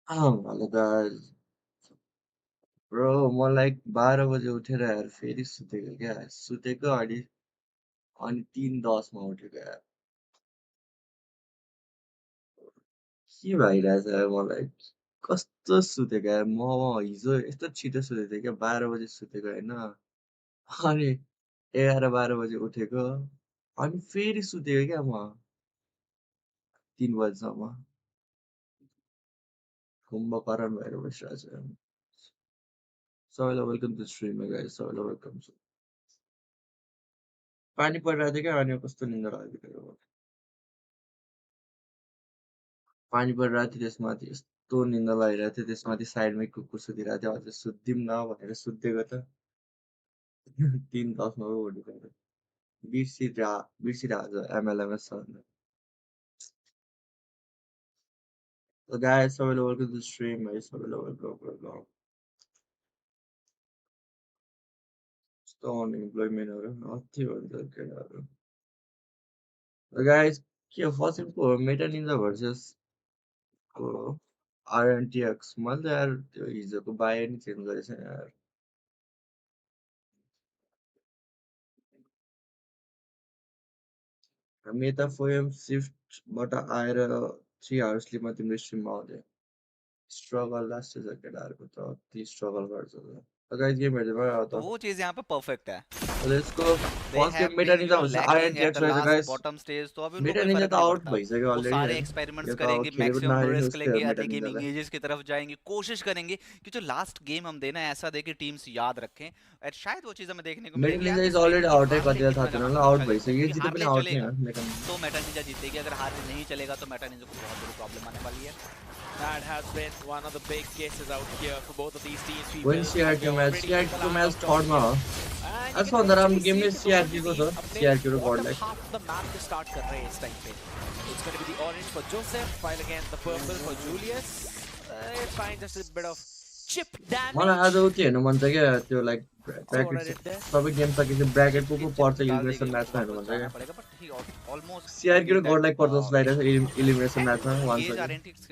Hello guys bro म like 12 बजे उठेर यार फेरि सुतेको क्या सुतेको अनि 3:10 मा उठेको यार के भइरहेछ यार मलाई कस्तो सुतेको यार म हिजो यस्तो छिटो सुतेको थिएँ क्या 12 बजे सुतेको होइन अनि 11-12 बजे उठेको अनि फेरि सुतेको क्या म 3 बजेसम्म कुम्भकर्ण भएर बसिरहेको छु यार। सबैलाई वेलकम टु स्ट्रिम गाइस सबैलाई वेलकम छ पानी परिरहेको थियो क्या अनि कस्तो निद्रा लाग्यो पानी परिरहेको थियो त्यसमाथि यस्तो निद्रा लागिरहेको थियो त्यसमाथि साइडमै कुकुर सुतिरहेको थियो अझै सुत्दिउँ न भनेर सुत्दिएको त 3:10 मा पो उठेको बिर्सिरहेको छ एमएलएमएस छ भनेर गाइस सबैलाई वेलकम टु स्ट्रिम है सबैलाई वेलकम यस्तो अनइम्प्लोइमेन्टहरू अति भन्छ केटाहरू गाइस के फर्स्ट मेटा निन्जा भर्सेस आरएनटीएक्स मैले त यार त्यो हिजोको बायो नि चेन्ज गरेको छैन यार हामी यता फोएम सिफ्टबाट आएर 3 आवर्सले म तिम्रो स्ट्रिममा आउँदै स्ट्रगल लास्ट छ केटाहरूको त अति स्ट्रगल गर्छ गाइस गेम हेर्दै भयो त वो चीज यहाँ पे परफेक्ट है let's go they first have game meta bean ninja versus lacking at the RNTX रहेछ लास्ट गाइस बॉटम स्टेज तो अभी उनको मेटा कोई निन्जा फर्क त नहीं आउट पड़ता भइसक्यो वो अलरेडी सारे होइन एक्सपेरिमेंट्स यो त करेंगे खेलेको मैक्सिमम नहाल्ने रिस्क जस्तै हो लेंगे मेटा अधिक गेमिंग निन्जालाई एजेस की तरफ जाएंगे कोशिश करेंगे कि जो लास्ट गेम हम देना ऐसा दे कि टीम्स याद रखें और शायद वो चीज़ हमें देखने को मेटा मिलेगी Ninja and is this may be already कि आउट है हार्ले कतिलाई थाहा कितना छैन ज़्यादा होला आउट अच्छा भइसक्यो खेलते हैं यो क्योंकि जिते पनि हार्ले आउट नै चलेगा हो मेटा निन्जा तो मेटा निंजा जीतेगी अगर हार्ले नहीं चलेगा तो मेटा निंजा को बहुत बड़ी प्रॉब्लम आने वाली है That has been one of the big cases out here for both of these teams. When People, we CRQ are match, already in the CRQ land match of top थर्डमा here. हो And you can सबभन्दा राम्रो eventually game see नै कि दोनों CRQ ही को team छ अपने CRQ raw bottom Godlike half of the map पे start कर रहे हैं इस time पे. It's going to be the orange for Joseph, while again the purple for Julius. It's fine, just a bit of chip मलाई damage. आज उति हेर्नु मन छ क्या त्यो like So what I bracket did there. सबै गेम सकेपछि ब्र्याकेट को ये चिप पर्छ निकाल देगी इलिमिनेसन उसको म्याचमा हेर्नु वापस मन छ जाना क्या पड़ेगा बट ही ऑलमोस्ट CRQ र गेन दैट Godlike पर्छ जस्तो लागिरहेको छ इलिमिनेसन म्याचमा एक्चुअली वान ये सके आरएनटीएक्स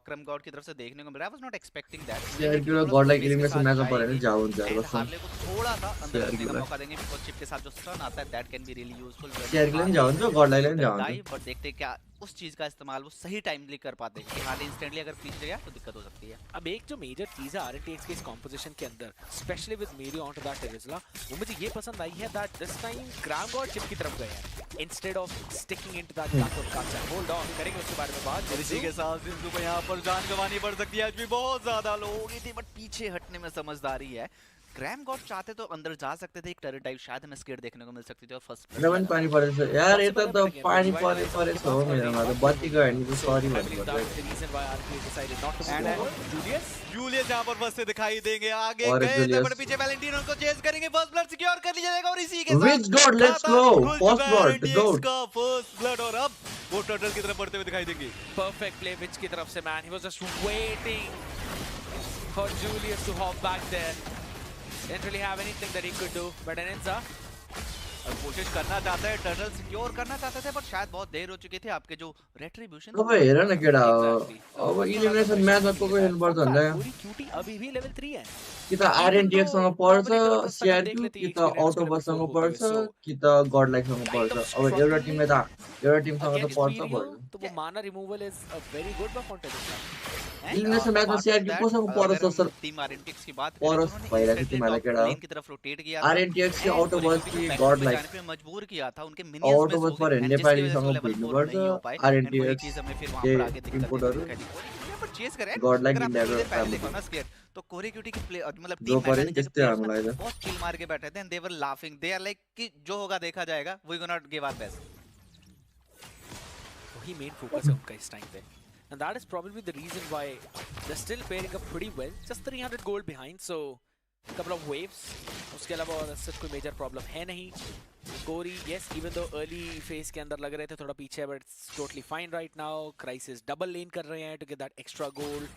क्रम गॉड की तरफ से देखने को मिला I was not expecting that मुझे लगा कि CRQ र थोड़ा सा Godlike स्पेस के इलिमिनेसन साथ म्याचमा पऱ्यो भने जाएगी जाऊ हुन्छ यार एंड कसम हार्ले को थोड़ा सा अंदर घुसने CRQ का लाई मौका देंगे बिकॉज़ चिप के साथ जो स्टन आता है that can be really useful when CRQ लाई पनि जाऊ हार्ले हुन्छ Godlike लाई टेक पनि दैट जाऊ हुन्छ डाइव बट देखते हैं क्या उस चीज का इस्तेमाल वो सही टाइमली कर पाते हैं कि हार्ले इंस्टेंटली अगर पीछे गया तो दिक्कत हो सकती है अब एक जो मेजर चीज है आरएनटीएक्स के इस कॉम्पोजिशन के अंदर स्पेशली विद मेरी ऑन टू दैट टेरिजला वो मुझे ये पसंद आई है that this time gram God chip की तरफ गए हैं instead of sticking into that backward culture hold on करेंगे उसके बारे में बात इसी के साथ जिंदू को यहाँ पर जान गंवानी पड़ सकती है आज भी बहुत ज्यादा लो हो गई थी बट पीछे हटने में समझदारी है ग्रैम गॉड चाहते तो अंदर जा सकते थे एक टर्रेट डाइव शायद हमें स्केयर देखने को मिल सकती थी और फर्स्ट र पनि पानी परेछ यार यता पॉसिबल है त बट अगेन पानी रिवाइटलाइज परेछ आपके हो पास और मेरोमा रेन त वन बत्ती गयो भने So, सरी I believe that भन्नुपर्छ is the reason why RP decided not to And move forward. Julius? Julius यहाँ पर फंसते दिखाई देंगे आगे और गए थे जुलियस बट पीछे वैलेंटिनो को चेस करेंगे फर्स्ट ब्लड सिक्योर कर लिया जाएगा और इसी के Which साथ goat? Let's खाता go! खुल First चुका है blood, the आरएनटीएक्स goat. का फर्स्ट ब्लड और अब वो टर्टल की तरफ बढ़ते हुए दिखाई देंगे Perfect play Witch की तरफ से man. He was just waiting for Julius to hop back there. Didn't really have anything that he could do. But Ninza, और कोशिश करना चाहता है टर्टल सिक्योर करना चाहते थे बट शायद बहुत देर हो चुकी थी आपके जो रेट्रिब्यूशन अब हेर न केटा exactly. So अब थोड़ा सा इलिमिनेसन परेशानी म्याचमा के को लिए शायद. हेर्नुपर्छ Fun भन्दा fact, पूरी QT अभी भी level 3 है. कि त Even though आरएनटीएक्स सँग पर्छ normally Turtles तक हम देख सीआरक्यू लेते कि हैं त experience के level 4 अटोबसँग होते हुए. पर्छ So कि त गडलाइक सँग kind पर्छ of अब एउटा टिमले त एउटा टिमसँग त against पर्छ Virio, पर्छ तो वो mana removal is a very good buff on Terisla. And elimination म्याचमा अपार्ट फ्रॉम सीआरक्यू दैट कोसँग अगर पर्छ हम जस्तो टीम आरएनटीएक्स की बात करें तो परस उन्होंने भइरहेको छ इंस्टेंटली तिमीहरूलाई टॉप केटा लेन की तरफ रोटेट किया था आरएनटीएक्स कि एंड अटोबस कोरियोटी को कि पैसिव पे गडलाइक जाने पे मजबूर किया था उनके मिनियंस मिस हो अटोबस गए पऱ्यो भने एंड जिसकी वजह से वो नेपालीसँग लेवल 4 भिड्नुपर्छ नहीं हो पाए एंड वही आरएनटीएक्स चीज हमें फिर वहां के पर आगे दिक्कत देती इम्पोर्टरहरू दिखाई दी कोरियोटी पर चेस करें गडलाइक अगर आपने इन्डियाको थोड़ी देर पहले देखा फ्यामिली ना स्केयर तो कोरियोटी की प्ले मतलब जो टीम पऱ्यो मेटा नि निंजा के त्यस्तै प्लेयर्स ना हामीलाई त बहुत चिल मार के बैठे थे and they were laughing they are like कि जो होगा देखा जाएगा we gonna give our best वही मेन फोकस है उनका इस टाइम पे. And that is probably the reason why they're still pairing up pretty well. Just 300 gold behind, so a couple of waves. उसके अलावा और ऐसा कोई मेजर प्रॉब्लम है नहीं. कोरी, yes, even though early phase के अंदर लग रहे थे थोड़ा पीछे, but it's totally fine right now. Crisis double lane कर रहे हैं to get that extra gold.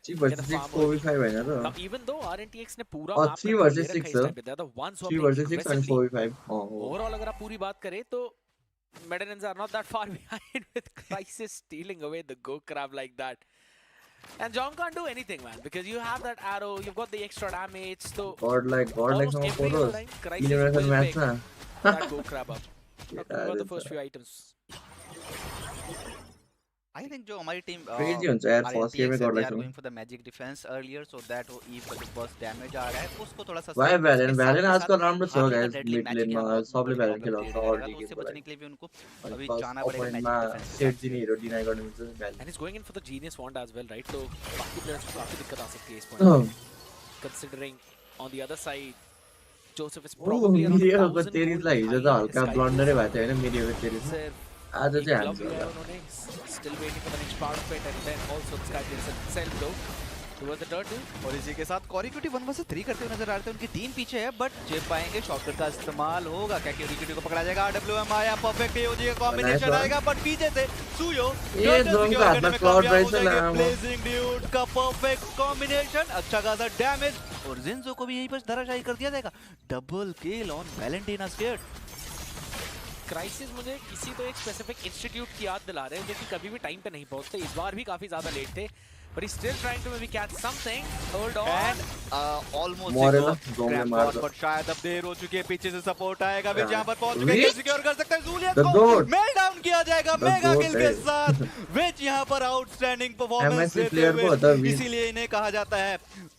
3 versus 6 4v5 होइन त Now even though RNTX ने पूरा map 3 control ले versus रखा 6 है इस हो time पे, they're the ones who are 3 playing versus 6 and aggressively. 4v5 Overall अगर आप पूरी बात करें तो Medinans are not that far behind with Crisis stealing away the Go Crab like that. And Jom can't do anything, man, because you have that arrow, you've got the extra damage, so Godlike almost some every photos. time Crisis Universal will match pick na. that go crab up. Talking about the first few items. I think जो हमारी team Crazy हुन्छ यार first game में they Godlike are सँग. going for the magic defense earlier so that वो Eve का जो burst damage आ रहा है उसको थोड़ा सा Why save कर सके. Valen साथ आजकल राम्रो छ हार्ली का guys deadly mid magic lane मा यहाँ बहुत सबले बड़ी Valen problem खेलाउँछ create करेगा, early तो उससे game बचने के लिए भी उनको अनि अभी plus जाना पड़ेगा opponent magic मा defense के सेट साथ. दिने hero deny गर्ने हुन्छ Valen. And he's going in for the genius wand as well, right? So बाकी players को काफी दिक्कत आ सकती है इस point. Considering on the other side, Joseph is probably around 1000 gold तेरिज ला हिजो त behind हल्का Sky ब्लन्डरै Blue. भएको थियो हैन मिडियोको तेरिज. सिर्फ आज एक चाहिँ glove हान्छ लिया है होला. उन्होंने. Still waiting for the next part of it, and then also the Sky Blue itself though towards the dirt dude. और इसी के साथ कॉरिक्यूटी 1 vs 3 करते हुए नजर आ रहे थे. उनकी टीम पीछे है बट जेब पाएंगे. शॉटकट का इस्तेमाल होगा क्या? कॉरिक्यूटी को पकड़ा जाएगा. AWM आया, परफेक्ट एओजी का कॉम्बिनेशन आएगा बट पीछे से सुयो ये जोन का हाथ में क्लाउड राइज से लाया. ब्लेजिंग ड्यूड का परफेक्ट कॉम्बिनेशन, अच्छा खासा डैमेज और जिंजो को भी यहीं पर धराशायी कर दिया जाएगा. Double kill on Valentina scared. Crisis मुझे किसी तो एक स्पेसिफिक इंस्टीट्यूट की याद दिला रहे हैं जो कि कभी भी टाइम पे नहीं पहुंचते. इस बार भी काफी ज्यादा लेट थे. But he's still trying to maybe catch something. Hold on. And almost Morella, Gomez मार दो. but शायद अब देर हो चुकी है. पीछे से सपोर्ट आएगा. विच यहाँ पर पहुंच चुके Rich? हैं. सिक्योर कर सकते हैं. जूलियस The को goat. मेल डाउन किया जाएगा The मेगा goat किल के है. साथ. विच यहाँ पर आउटस्टैंडिंग परफॉर्मेंस MSC देते player को होता है हुए. Rich. इसीलिए इन्हें कहा जाता है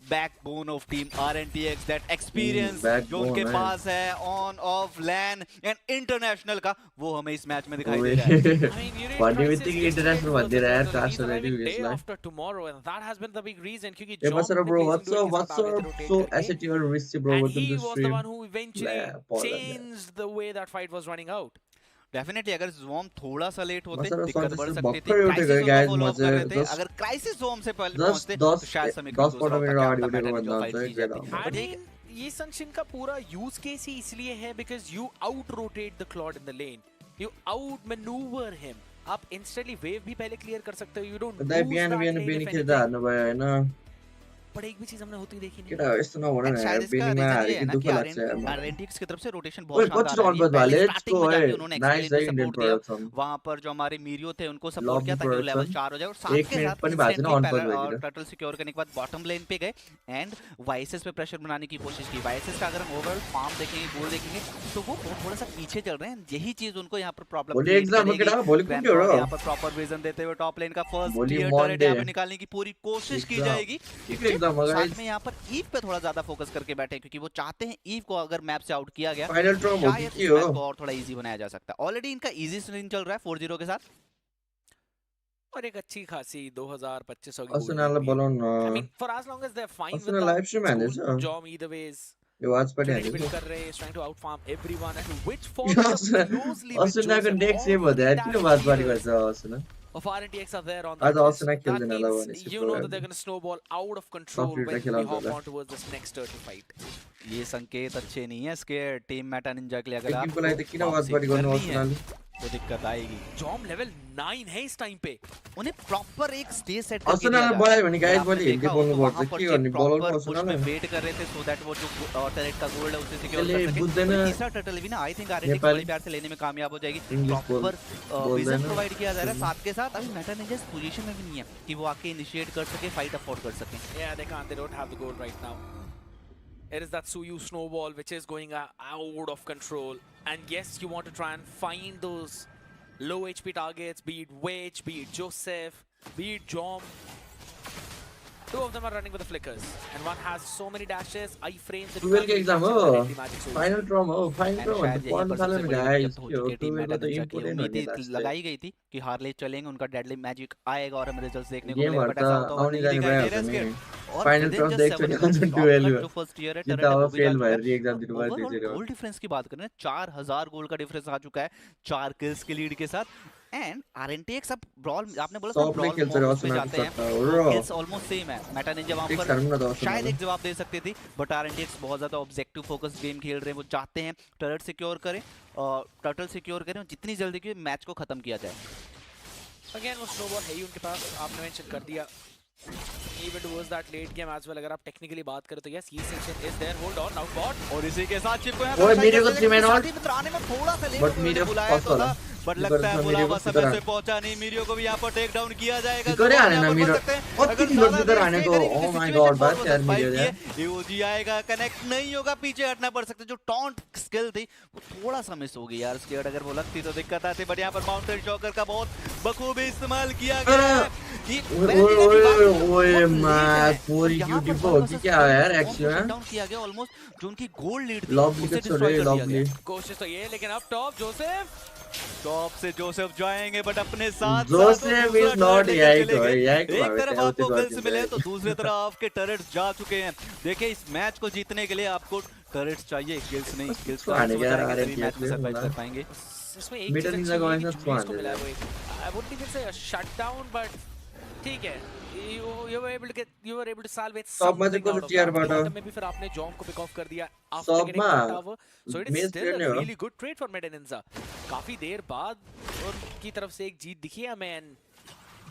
backbone of team Rntx. That experience जो backbone उनके है. पास है on of LAN and international का, वो हमें इस मैच में दिखाई दे ओए. रहा है. I mean, you What do you Crisis think yesterday international was बंदे रहा है? the Transfer reason ready I mean, is day like. after tomorrow, and that has been the big reason क्योंकि Hey, what's John up, bro? ने What's Blazing up? Dude के What's साथ आगे up? थे rotate So करके. asset your wrist, bro. And Welcome he to was the stream. one who eventually changed the way that fight was running out. Definitely अगर जोम थोड़ा सा late होते मसला दिक्कत सोच बढ़ से सकती थी. बक्कर उठे गए guys, फॉलो अप मुझे कर रहे थे. 10 अगर क्राइसिस जोम से पहले 10 पहुंचते तो 10 शायद समय 10 15 मिनट ऑडियो वीडियो जो बनता फाइट है की गेट जाती. आउट. I mean, ये संचिन का पूरा यूज केस ही इसलिए है because you out rotate the Claude in the lane. You out maneuver him. आप instantly wave भी पहले क्लियर कर सकते हो. You don't Dai lose Bihan that Bihan lane Beni if खेल्दा anything. हार्नु भयो हैन. पर एक भी चीज हमने होती देखी नहीं. केटा यस्तो नभन न शायद यार. इसका बेनीमा रीजन हारे ये है कि ना दुःख कि लाग्छ यार. Rntx की तरफ से रोटेशन ओए बहुत कति शानदार रन है. भयो पहले लेट्स स्टार्टिंग गो में है. जाके उन्होंने नाइस एक्सप्लेन है इंडियन सपोर्ट दिया. प्रोडक्शन. वहां पर जो हमारे मीरियो थे उनको सपोर्ट Lobby किया ताकि वो लेवल production. 4 हो जाए. और साथ एक के मिनट साथ पनि भएको छैन, on पर और भइदियो. टर्टल सिक्योर करने के बाद बॉटम लेन पे गए एंड वाइसेस पे प्रेशर बनाने की कोशिश की. वाइसेस का अगर हम ओवरऑल फार्म देखेंगे, गोल देखेंगे तो वो थोड़ा सा पीछे चल रहे हैं. यही चीज उनको यहाँ पर प्रॉब्लम भोलि एग्जाम हो केटा. भोलि कुन थियो र? यहाँ पर प्रॉपर विजन देते हुए टॉप लेन का फर्स्ट भोलि टियर टर्रेट Monday. यहाँ पे निकालने की पूरी कोशिश की Exam. जाएगी. ठीक है एग्जाम होगा साथ में यहाँ पर ईव पे थोड़ा ज्यादा फोकस करके बैठे हैं, क्योंकि वो चाहते हैं ईव को अगर मैप से आउट किया गया फाइनल ट्रॉम हो शायद कि इस हो. मैच को और थोड़ा इजी बनाया जा सकता है. ऑलरेडी इनका इजी स्विंग चल रहा है 4-0 के साथ. और एक अच्छी खासी 2000-2500 की असुनालाई बोलाउन I न. mean, for as long as they're fine with असुना लाइभ स्ट्रिम हाल्दैछ. that, Jom either ways यो वाच पनि trying to build हाल्दैछ. कर रहे, is trying to outfarm everyone, and which falls closely with असुनाको Joseph. Next save All हुँदा यार the किन वाचपाटी damage गर्छ असुना. of Rntx are there on आज that list. असुना That खेल्दैन होला means भनेपछि you know that they're going to snowball out of control Soft when we खेलाउँछ hop होला. on towards this next turtle fight. ये संकेत अच्छे नहीं है इसके टीम मेटा निंजा के लिए. अगर टेक्निकल लागि त किन वापसी वाचपाटी गर्नु करनी है, असुनाले. तो दिक्कत आएगी. Jom level 9 है इस टाइम पे. उन्हें प्रॉपर एक स्टेज सेट करके असुनाले दिया बोलायो जाए. भने गाइस आपने भोलि देखा हिन्दी हो बोल्नु तो पर्छ. वहाँ पर के चेक गर्ने बोलाउनु प्रॉपर पर्छ पुश में न. वेट कर रहे थे सो दैट वो जो टर्रेट का गोल्ड है उसे सिक्योर त्यसले कर सके. बुझ्दैन. और तीसरा टर्टल भी ना आई थिंक Rntx नेपाली. बड़ी प्यार से लेने में कामयाब हो जाएगी. इंग्लिश बोल प्रॉपर बोल विजन देना. प्रोवाइड किया जा रहा है. साथ के साथ अभी मेटा निंजा इस पोजीशन में भी नहीं है कि वो आके इनिशिएट कर सके, फाइट अफोर्ड कर सके. Yeah, they can't. They don't have the goal right now. It is that Suyu snowball which is going out of control. And yes, you want to try and find those low HP targets, be it Wedge, be it Joseph, be it Jom. Two of them are running with the flickers, and one has so many dashes, iframes. It 12 के exam हो. directly magic sword. Final ट्रम हो. Final ट्रम शायद भन्दा यहीं पढ्नु पर थाल्यो सबसे नि बड़ी गाइस. दिक्कत हो के हो चुकी है टीम 12 मेटा को त निंजा की. इम्पोर्टेन्ट उम्मीदें हो नि लगाई गई थी कि हार्ले चलेंगे, उनका डेडली मैजिक आएगा और हमें रिजल्ट्स देखने को गेम मिलेगा. बट हर्ता ऐसा होता हुआ आउने नहीं जाने दिखाई दे भइहाल्छ रहा है नि. इसके. और फाइनल within ट्रम just देख 7 चोटि minutes, 12 जो फर्स्ट टियर है जिता टर्रेट अब वो भी जा फेल चुका है. भयो री एग्जाम दिनु भयो ओवरऑल 2-0. गोल डिफरेंस की बात करें, 4000 गोल का डिफरेंस आ चुका है 4 किल्स की लीड के साथ. एंड Rntx अब ब्रॉल, आपने बोला था Top ब्रॉल में खेल रहे हो, मोड में सुना जाते हैं, सकता हूँ. किल्स ऑलमोस्ट सेम है. मेटा निंजा वहां एक पर शर्म ना दो शायद सुना. एक जवाब दे सकती थी, बट Rntx बहुत ज्यादा ऑब्जेक्टिव फोकस गेम खेल रहे हैं. वो चाहते हैं टर्रेट सिक्योर करें, टर्टल सिक्योर करें और जितनी जल्दी की मैच को खत्म किया जाए. Again, वो snowball है ही उनके पास. आपने mention कर दिया. Even towards that late game as well. अगर आप technically बात करें तो yes, ये section is there. Hold on, now bot. और इसी के साथ चिप को यहाँ ओए, पर मेरे को शायद 3 man साथ out. ही मित्र आने में थोड़ा सा लेट But उन्होंने मेरे बुलाया first तो वाला. था, बट लगता है बुलावा समय से पहुंचा नहीं। मीरियो को भी यहाँ पर टेक डाउन किया जाएगा। करे आने ना मीरियो और किसी लोग इधर आने को। ओह माय गॉड बात यार मीरियो यार एओजी आएगा, कनेक्ट नहीं होगा, पीछे हटना पड़ सकता है। जो टॉन्ट स्किल थी वो थोड़ा सा मिस हो गई यार। स्केड अगर वो लगती तो दिक्कत आती, बट यहाँ पर माउंटेन शॉकर का बहुत बखूबी इस्तेमाल किया गया है। ओए माय पूरी ब्यूटीफुल की क्या है यार एक्चुअली में डाउन किया गया ऑलमोस्ट। जो उनकी गोल्ड लीड थी लॉबली उसे के डिस्ट्रॉय कर दिया गया। कोशिश तो ये, लेकिन अब टॉप से जोसेफ जाएंगे, बट अपने साथ जोसेफ इज नॉट यही तो एक तरफ आपको किल्स मिले तो दूसरी तरफ आपके टर्रेट्स जा चुके हैं। देखिए इस मैच को जीतने के लिए आपको टर्रेट्स चाहिए, किल्स नहीं। किल्स को मैच में सरवाइव कर पाएंगे। इसमें एक चीज निंजा को मिला है वो एक, आई वुड नॉट से शट डाउन, बट ठीक है you were able to salvage something out of that. में भी फिर आपने जॉम को पिक ऑफ कर दिया after getting cut over, so it is still a really good trade for Ninza. काफी देर बाद उनकी तरफ से एक जीत दिखी है मैन।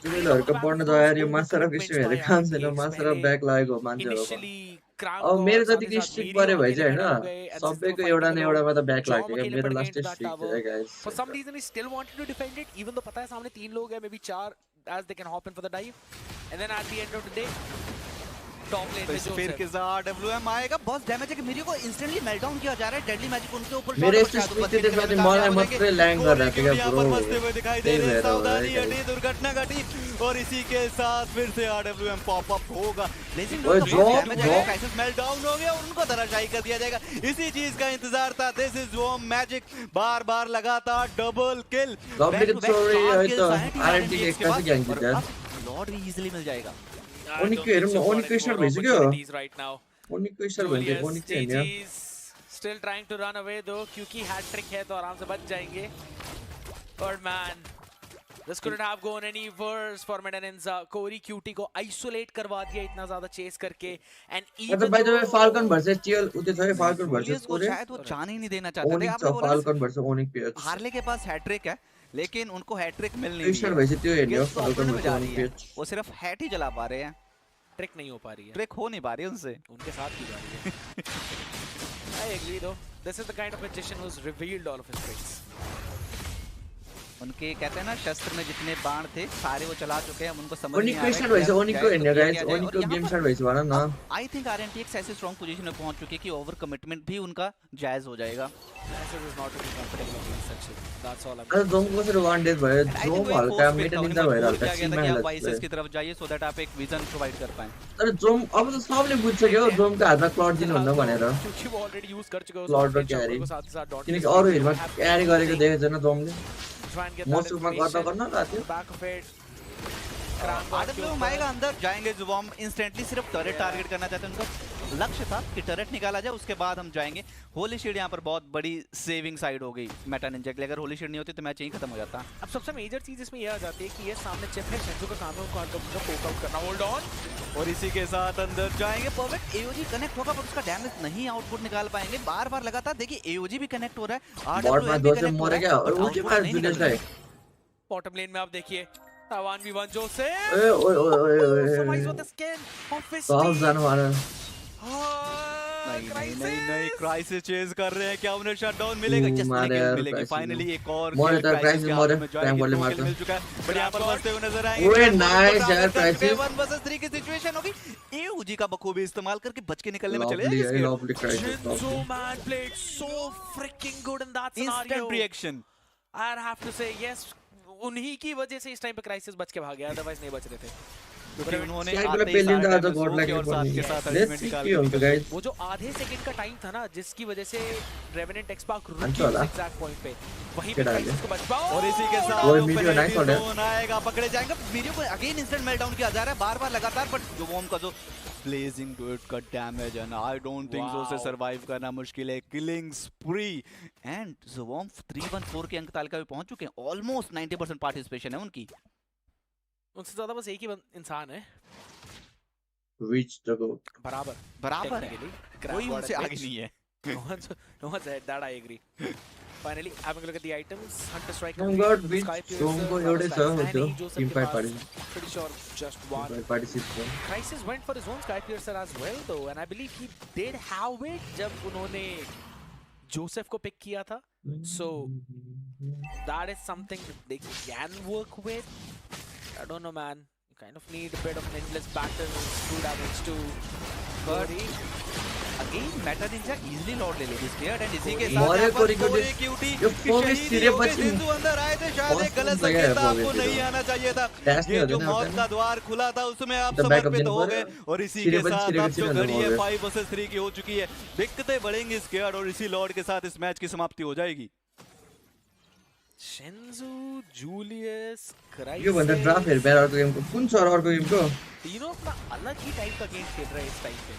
जुड़े लड़का पढ़ने तो यार ये मास्टर ऑफ किस मेरे काम से ना मास्टर ऑफ बैक लागेको मान्छेहरुको अब मेरो जतिको स्ट्रिक परे भइ चाहिँ हैन सबैको एउटा न एउटा मात्र बैक लाग्यो मेरो लास्ट स्ट्रिक है guys. For some reason he still wanted to defend it even though पता है सामने 3 लोग हैं, maybe 4 as they can hop in for the dive, and then at the end of the day top lane में फिर के साथ W M आएगा। बहुत डैमेज है कि मीरियो को इंस्टेंटली मेल्ट डाउन किया जा रहा है। डेडली मैजिक उनके ऊपर मेरे स्ट्रिक पे देखो मैं मात्र लैंड कर रहा था क्या ब्रो बसते हुए दिखाई दे रहे हैं। सावधानी हटी, दुर्घटना घटी और इसी के साथ फिर से आरडब्ल्यूएम पॉप अप होगा। लेकिन क्राइसिस मेल्ट डाउन हो गया और उनको धराशायी कर दिया जाएगा। इसी चीज का इंतजार था। दिस इज वॉम मैजिक, बार-बार लगातार डबल किल। आरएनटीएक्स कैसे गैंग जीता है? लॉर्ड भी इजीली मिल जाएगा। Onic स्टार्ट भेज गयो Onic स्टार्ट भेज गयो Onic है still trying to run away though क्योंकि हैट ट्रिक है तो आराम से बच जाएंगे। But man this couldn't have gone any worse for Ninza. कोरी क्यूटी को आइसोलेट करवा दिया इतना ज्यादा चेस करके। एंड मतलब भाई जो फाल्कन वर्सेस टीएल उते थे फाल्कन वर्सेस को शायद वो जान ही नहीं देना चाहते थे। आपने बोला फाल्कन वर्सेस Onic पे हार्ले के पास हैट्रिक है लेकिन उनको हैट्रिक मिल नहीं रही है। वैसे तो ये फाल्कन वर्सेस Onic पे वो सिर्फ हैट ही जला पा रहे हैं, ट्रिक नहीं हो पा रही है, ट्रिक हो नहीं पा रही है उनसे, उनके साथ की जा रही है। I agree though. This is the kind of magician who's revealed all of his tricks. उनके कहते हैं ना शस्त्र में जितने बाण थे सारे वो चला चुके हैं। उनको समझ नहीं आ रहा है Onic को इंडिया गाइस Onic को गेम स्टार्ट वैसे वाला ना। आई थिंक आरएनटीएक्स ऐसे स्ट्रांग पोजीशन में पहुंच चुके हैं कि ओवर कमिटमेंट भी उनका जायज हो जाएगा। अरे जोम को सिर्फ वन डे भयो जोम हल्का मिड निंजा भइरा हल्का सीन में आप वाइसेस की तरफ जाइए सो दैट आप एक विजन प्रोवाइड कर पाएं। अरे जोम अब तो सबले बुझ्सक्यो जोम का हातमा क्लॉड दिनु भन्नु भनेर क्योंकि वो ऑलरेडी यूज कर चुके हो क्लॉड र क्यारी किनकि अरु हेरमा क्यारी गरेको देखेछ न जोमले मोसुमा गर्दा गर्न लाग्यो बैक ऑफ इट। आरडब्ल्यूएम आएगा अंदर जाएंगे। जुवॉम इंस्टेंटली सिर्फ टर्रेट टारगेट करना चाहते हैं। उनका लक्ष्य था कि टर्रेट निकाला जाए उसके बाद हम जाएंगे। होली शील्ड यहाँ पर बहुत बड़ी सेविंग साइड हो गई मेटा निंजा के लिए। अगर होली शील्ड नहीं होती तो मैच यहीं खत्म हो जाता। अब सबसे मेजर चीज इसमें यह आ जाती है कि ये सामने चिप है, शेंजो का काम है उनको उनका पोक आउट करना। होल्ड ऑन और इसी के साथ अंदर जाएंगे। परफेक्ट एओजी कनेक्ट होगा पर उसका डैमेज नहीं आउटपुट निकाल पाएंगे। बार-बार लगातार देखिए एओजी भी कनेक्ट हो रहा है, आरडब्ल्यूएम भी कनेक्ट हो रहा है और वो के मार जुलियस है। बॉटम लेन में आप देखिए 1v1 जोसेफ ओए सब जान वाला नहीं क्राइसिस चेज कर रहे हैं। क्या उन्हें शटडाउन मिलेगा? जस्ट मिलेगी फाइनली। एक और क्राइसिस टाइम वाले मारता मिल चुका है बट यहां पर बचते हुए नजर आएंगे। ओए नाइस यार क्राइसिस 1 वर्सेस 3 की सिचुएशन होगी। एओजी का बखूबी इस्तेमाल करके बच के निकलने में चले जाएंगे। So man played so freaking good in that scenario. Instant reaction. I have to say yes, उन्हीं की वजह से इस टाइम पे क्राइसिस बच के भाग गया, अदरवाइज नहीं बच रहे थे। क्योंकि उन्होंने वो जो आधे सेकंड का टाइम था ना जिसकी वजह से रेवेनेंट एक्सपार्क रुक गया एग्जैक्ट पॉइंट पे, वहीं पे क्राइसिस को बच पाओ। और इसी के साथ वो मीडियो आएगा, पकड़े जाएंगे। मीडियो को अगेन इंस्टेंट मेल्ट डाउन किया जा रहा है बार-बार लगातार, बट जुवॉम का जो ब्लेजिंग डुएट का डैमेज है ना, आई डोंट थिंक सो से सर्वाइव करना मुश्किल है। किलिंग स्प्री एंड जुवॉम 314 के अंक तालिका पे पहुंच चुके हैं। ऑलमोस्ट 90% पार्टिसिपेशन है उनकी। उनसे ज्यादा बस एक ही इंसान है reach the goal बराबर कोई उनसे आगे नहीं है। no one's ahead, that I agree. Finally having a look at the items, hunter strike को एवढे छ होतो team fight party pretty sure just one participate Crisis went for his own sky piercer as well though, and I believe he did have it जब उन्होंने Joseph को pick किया था। So that is something that they can work with. I don't know, man. You kind of need a bit of an endless battle, true damage to But again, Meta Ninja easily लौट ले लेगी scared and इसी के मोरे साथ कोरी को कोरी cutie ये phone सिरे बची सिंधु अंदर आए थे शायद एक गलत बहुत संकेत था बढ़िया आपको है नहीं आना चाहिए था Dash नहीं ये होती जो ना मौत होता का है। द्वार खुला था उसमें आप तो backup समर्पित देने हो पर गए और इसी सिरे के बच- साथ सिरे अब बच- जो सिरे घड़ी है हो गए। 5 वर्सेस 3 की हो चुकी है दिक्कतें बढ़ेंगी स्केयर और इसी लॉर्ड के साथ इस मैच की समाप्ति हो जाएगी Shenzu, Julius, यो भन्दा ड्राफ्ट हेर बेर अर्को गेमको कुन छ र अर्को गेमको तीनों अपना अलग ही टाइप का गेम खेल रहे हैं इस टाइम पे।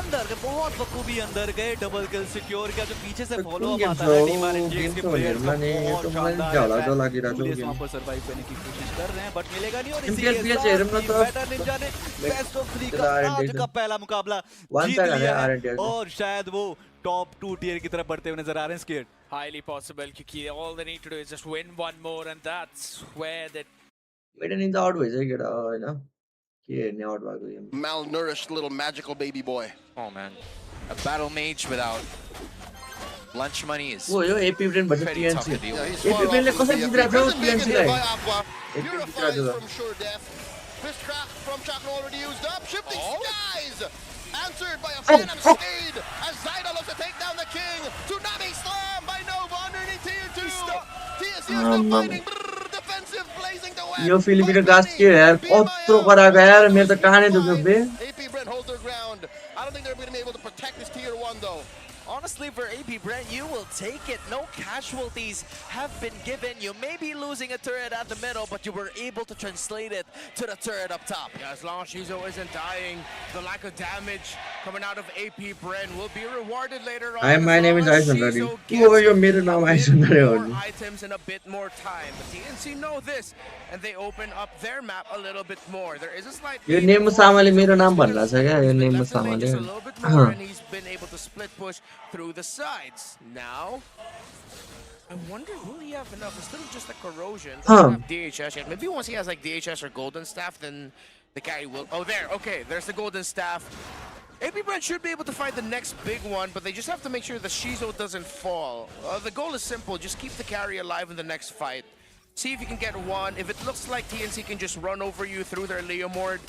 अंदर के बहुत बखूबी अंदर गए डबल किल सिक्योर किया जो पीछे से कुन फॉलो अप गेम आता छ है ओ, टीम गेम RNGX के त भनेर प्लेयर्स का माने यो बहुत त मलाई शानदार झ्याउला है जो लागिरहेको पुलिस गेम वहां पर सर्वाइव करने की कोशिश कर रहे हैं बट मिलेगा नहीं और इसी MPL के हेरौँ न साथ त। बेटर निंजा ने बेस्ट ऑफ 3 त्यसलाई का आज RNTX का पहला मुकाबला One जीत tag लिया है है RNTX और शायद वो टॉप 2 टियर की तरफ बढ़ते हुए नजर आ रहे हैं स्केयर Highly possible क्योंकि all they need to do is just win one more and that's where the मेरो निन्जा आउट भइसक्यो केटा हैन के हेर्ने आउट भएको game Malnourished little magical baby boy. Oh man, a battle mage without lunch money is ओ यो एपी ब्रेन भन्छ pretty tough TNC to deal Yeah, with. he's AP far off Bren ले from कसरी the जितिरहेको छ Prison Bacon TNC hit lie by Aqua. AP Purifies जितिरहेको छ from sure death. Fist crack from Chakra already used up. Shifting skies. Answered by a Phantom Spade as Zyda looks to take down the king. Tsunami slam by Nova underneath tier 2. TSC is still fighting. Brrr, defensive blazing to win. Yo Filipino गास के यार कत्रो कराको यार मेरो त कानै दुख्यो बे AP Bren holds their ground. I don't think they're going to be able to protect this tier 1 though. Honestly, for AP Bren, you will take it. No casualties have been given. You may be losing a turret at the middle, but you were able to translate it to the turret up top. Yeah, as long as Shizo isn't dying, the lack of damage coming out of AP Bren will be rewarded later on. Hi, my as name long is as Aishan Shizo Rari. gets Oh, यो मेरो नाम a bit आइसन रari हो more नि items and a bit more time. But TNC know this, and they open up their map a little bit more. There is a slight yo lead नेमु for Samale मेरो Shizo. नाम भन्ला छ क्या यो He's been नेमु left in the lane Samale just a little bit more, and he's been able to split push through the sides. Now, I wonder, will he have enough? Instead of just a corrosion, doesn't have DHS yet. Maybe once he has like DHS or golden staff, then the guy will. Oh, there. Okay, there's the golden staff. AP Bren should be able to find the next big one, but they just have to make sure the Shizo doesn't fall. The goal is simple: just keep the carry alive in the next fight. See if you can get one. If it looks like TNC can just run over you through their Leomord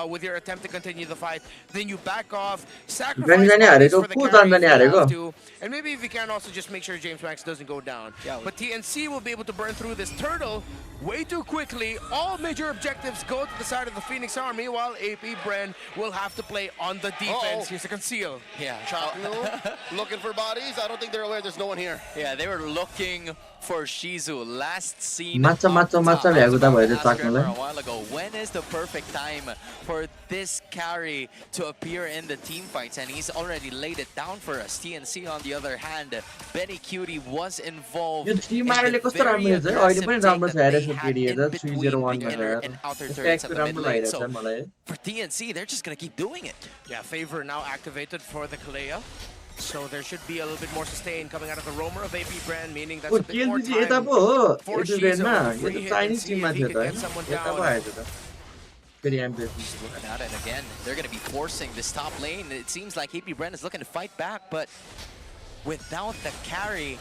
with your attempt to continue the fight, then you back off, sacrifice bodies for the carry if you have to, and maybe if you can also just make sure James Max doesn't go down. Yeah, but TNC will be able to burn through this turtle way too quickly. All major objectives go to the side of the Phoenix Army, while AP Bren will have to play on the defense. Here's a conceal. Yeah, Chaknu looking for bodies. I don't think they're aware there's no one here. yeah, they were looking for Shizu. Last seen Matcha, up matcha, top. matcha I was ल्याएको त about भयो to त्यो ask her चाक्नुलाई a while ago, when is the perfect time for this carry to appear in the team fights? And he's already laid it down for us. TNC on the other hand, Benny Cutie was involved yo in 3 the मारेले कस्तो very राम्रो छ अहिले पनि aggressive राम्रो take छ हेर that यसको they had पिडी in हेर्दा between 301 the मा inner यार and outer यसको turrets act at the mid राम्रो lane. लागिरहेछ So मलाई for TNC, they're just gonna keep doing it. Yeah, favor now activated for the Kalea. So there should be a little bit more sustain coming out of the roamer of AP Bren, meaning that's ओ a bit more TLBG यता time पो हो for AP ब्रेनमा Shizo to यो free त hit and Chinese see टिममा if he थियो can त get someone है यता पो down. आएछ त फेरि एमपिएस And out and again, they're going to be forcing this top lane. It seems like AP Bren is looking to fight back, but without the carry,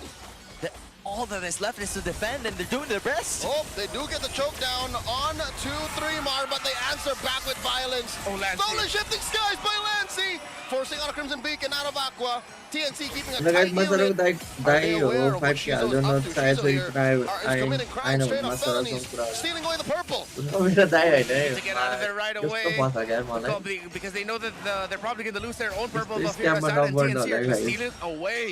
all that is left is to defend, and they're doing their best. Oh, they do get the choke down on 2-3 Mar, but they answer back with violence. Oh, Lancey. Stolen shifting skies by Lancey, forcing on a Crimson Beacon out of Aqua. TNC keeping a लगायत tight मसरो unit. Dai Are they दाइ हो aware of what 5 के Shizo's हाल्दैन up to? चाहे Shizo चाहिँ here प्राय is committing crimes, आएन straight भने up मसरो felonies, कुरा stealing away the purple. मेरो दाइ हैन है To get out of there right away. यस्तो फसा यार मलाई Probably because they know that they're probably going to lose their own purple This buff here. scam Assad and number TNC are no, just like- stealing away.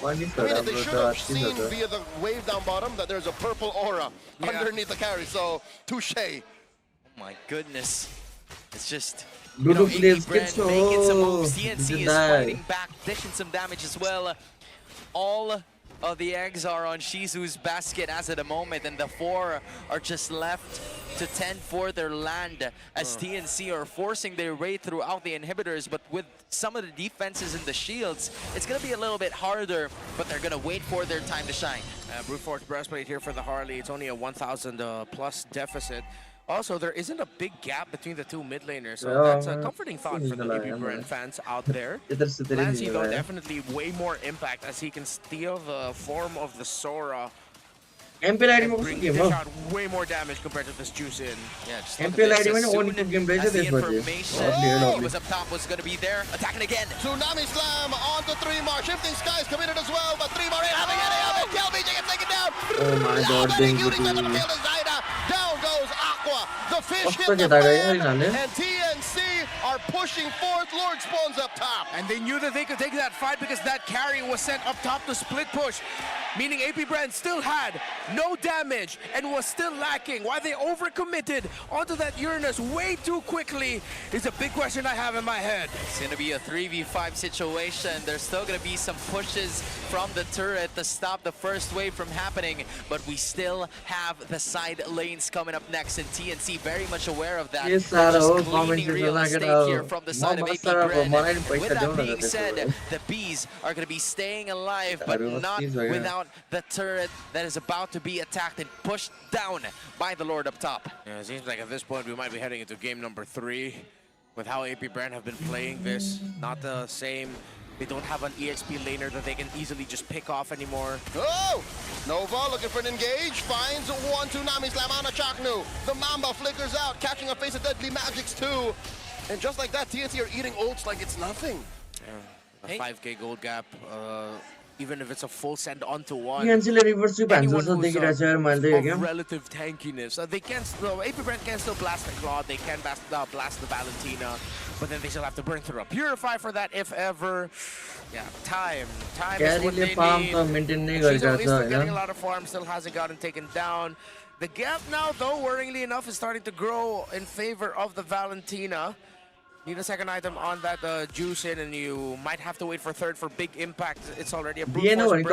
मानिस I mean, राम्रो they छ should have अस्ति seen छ via the wave down bottom that there's a purple aura Yeah. underneath the carry, so touche. Oh my goodness. It's just... Lulu AP plays Bren good, so- making some moves. TNC is die. fighting back, dishing some damage as well. All of the eggs are on Shizu's basket as at the moment, and the 4 are just left to tend for their land as TNC are forcing their way throughout the inhibitors. But with some of the defenses and the shields, it's going to be a little bit harder, but they're going to wait for their time to shine. Brute Force Breastplate here for the Harley. It's only a 1,000 plus deficit. Also, there isn't a big gap between the two mid laners, so that's a comforting thought for the AP Bren fans out there. Lancy, though, definitely way more impact as he can steal the form of the Sora and dish out way more damage compared to this juice in. Yeah, just look at this. As soon as the information was up top was going to be there, attacking again. Tsunami Slam onto 3mar. Shifting Skies committed as well, but 3mar ain't having any of it. KLBJ gets taken down. Oh my god, Down goes Aqua. The fish hit the fan, and TNC are pushing forth. Lord spawns up top. And they knew that they could take that fight because that carry was sent up top to split push, meaning AP Bren still had no damage and was still lacking. Why they overcommitted onto that Uranus way too quickly is a big question I have in my head. It's going to be a 3v5 situation. There's still going to be some pushes from the turret to stop the first wave from happening, but we still have the side lanes coming up next, and TNC very much aware of that. Yes, They're just cleaning real estate here from the side of AP Bren. With that being said, the bees are going to be staying alive, but not without the turret that is about to be attacked and pushed down by the Lord up top. Yeah, it seems like at this point we might be heading into game number 3 with how AP Bren have been playing this. Not the same. They don't have an EXP laner that they can easily just pick off anymore. Oh! Nova looking for an engage. Finds one Tsunami Slam on a Chaknu. The Mamba flickers out, catching a face of Deadly Magics too. And just like that, TNC are eating ults like it's nothing. Yeah, a 5k gold gap. Even if it's a full send onto one, anyone who's of relative tankiness, they can still, AP Bren can still blast the Claw, they can blast the Valentina, but then they still have to burn through a Purify for that if ever. Yeah, time is what they need. She's at least still getting a lot of farm, still hasn't gotten taken down. The gap now, though, worryingly enough, is starting to grow in favor of the Valentina. Need a second item on that juice in, and you might have to wait for third for big impact. It's already a brute force and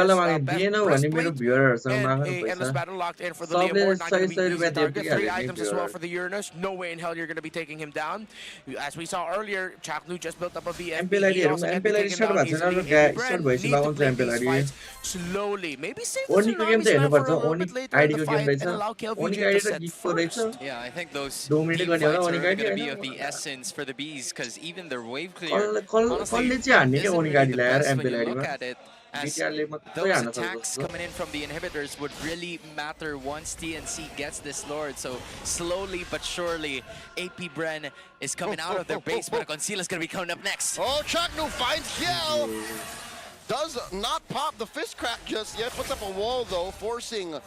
a endless battle locked in for the Leomord. Not going to be easy target. 3 items as well for the Uranus. No way in hell you're going to be taking him down. As we saw earlier, Chaknu just built up a BFB. He also can be taken down easily. Need to play these fights slowly. Maybe save the Tsunami Slam for a little bit later in the fight and allow KLBJ to set first. Yeah, I think those team fights are going to be of the essence for the bees, because even their wave clear, honestly, isn't really the best when you look at it, as those attacks coming in from the inhibitors would really matter once TNC gets this Lord. So slowly but surely, AP Bren is coming out of their base, but Conceal is going to be coming up next. Oh, Chaknu finds Kiel. Does not pop the fist crack just yet. Puts up a wall though, forcing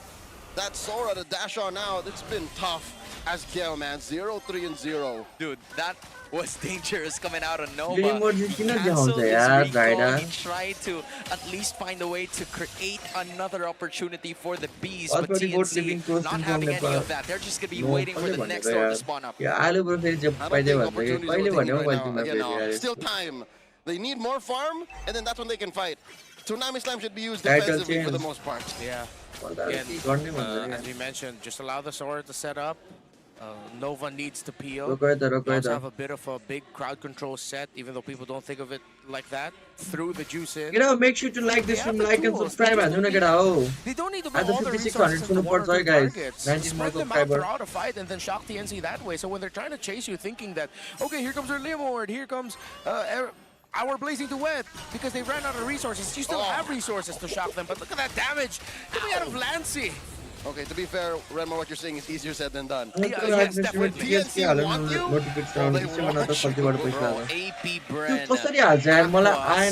that Sora to dash on out. It's been tough as Kiel, man. 0-3-0. Dude, that was dangerous coming out of Nova. He canceled his recall. He tried to at least find a way to create another opportunity for the bees, but TNC not having any of that. They're just going to be waiting for the next Lord to spawn up. Still time. They need more farm, and then that's when they can fight. Tsunami Slam should be used defensively for the most part. Yeah. Again, as we mentioned, just allow the Sora to set up. Nova needs to peel. We also have a bit of a big crowd control set, even though people don't think of it like that. Through the juice in. Make sure to like this film, like and subscribe. They don't need to put all the resources into one or two targets. Spread them out throughout a fight and then shock the NC that way. So when they're trying to chase you, thinking that, okay, here comes our Leomord, here comes our Blazing Duet, because they ran out of resources. You still have resources to shock them, but look at that damage coming out of Lancy. Okay, to be fair, Renmar, what you're saying is easier said than done. Yes, definitely. TNC want you? AP Bren, as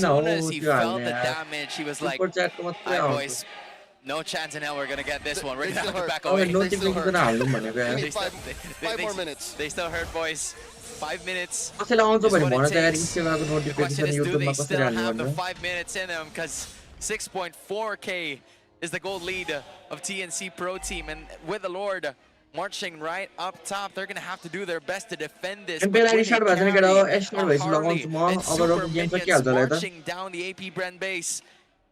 soon as he felt the damage, he was like, "Alright, boys, no chance in hell we're gonna get this one. We're gonna have to back away." They still hurt. 5 more minutes. They still hurt, boys. 5 minutes. The question is, do they still have the 5 minutes in them? Because 6.4k is the gold lead of TNC Pro Team, and with the Lord marching right up top, they're gonna have to do their best to defend this. But when they carry a Harley and super minions marching down the AP Bren base,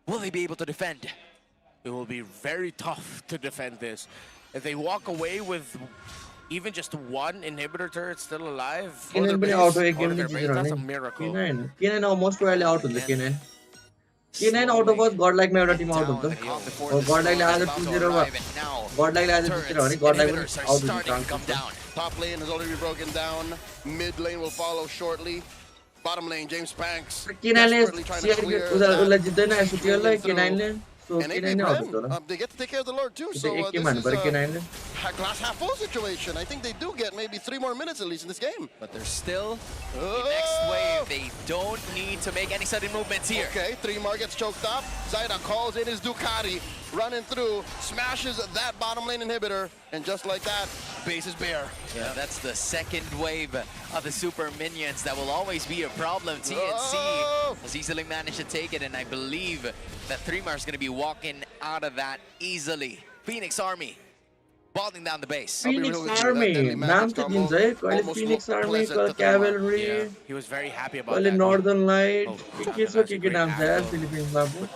will they be able to defend? It will be very tough to defend this. If they walk away with even just one inhibitor turret still alive, that's a miracle. K9 Autobotz Godlike मा एउटा Tim out down हुन्छ the hill before अब the Godlike ले storm आज is about to 2-0 मा arrive, and now Godlike ले आज जितेर भने Godlike पनि inhibitors are आउट हुने starting to चान्स come छ down. Top lane has already broken down. Mid lane will follow shortly. Bottom lane, James Spanks K9 ले desperately trying to CR clear उलाई that. जित्दैन STL lie K9 ले so And AP K9 नै out हुन्छ Bren, होला they get to take care of the Lord too. So एक this Tim हान्नु is पर्यो K9 ले a glass half full situation. I think they do get maybe 3 more minutes at least in this game. But there's still the next wave. They don't need to make any sudden movements here. Okay, 3 gets choked up. Zaida calls in his Ducati, running through, smashes that bottom lane inhibitor, and just like that, base is bare. Yeah, that's the second wave of the super minions. That will always be a problem. TNC has easily managed to take it, and I believe that 3mar is going to be walking out of that easily. Phoenix Army balling down the base. Phoenix Army नाम त दिन्छ है कहिले Phoenix Army कहिले Cavalry He was very happy about कहिले that. Northern Light के नाम छ यार फिलिपिन्समा पो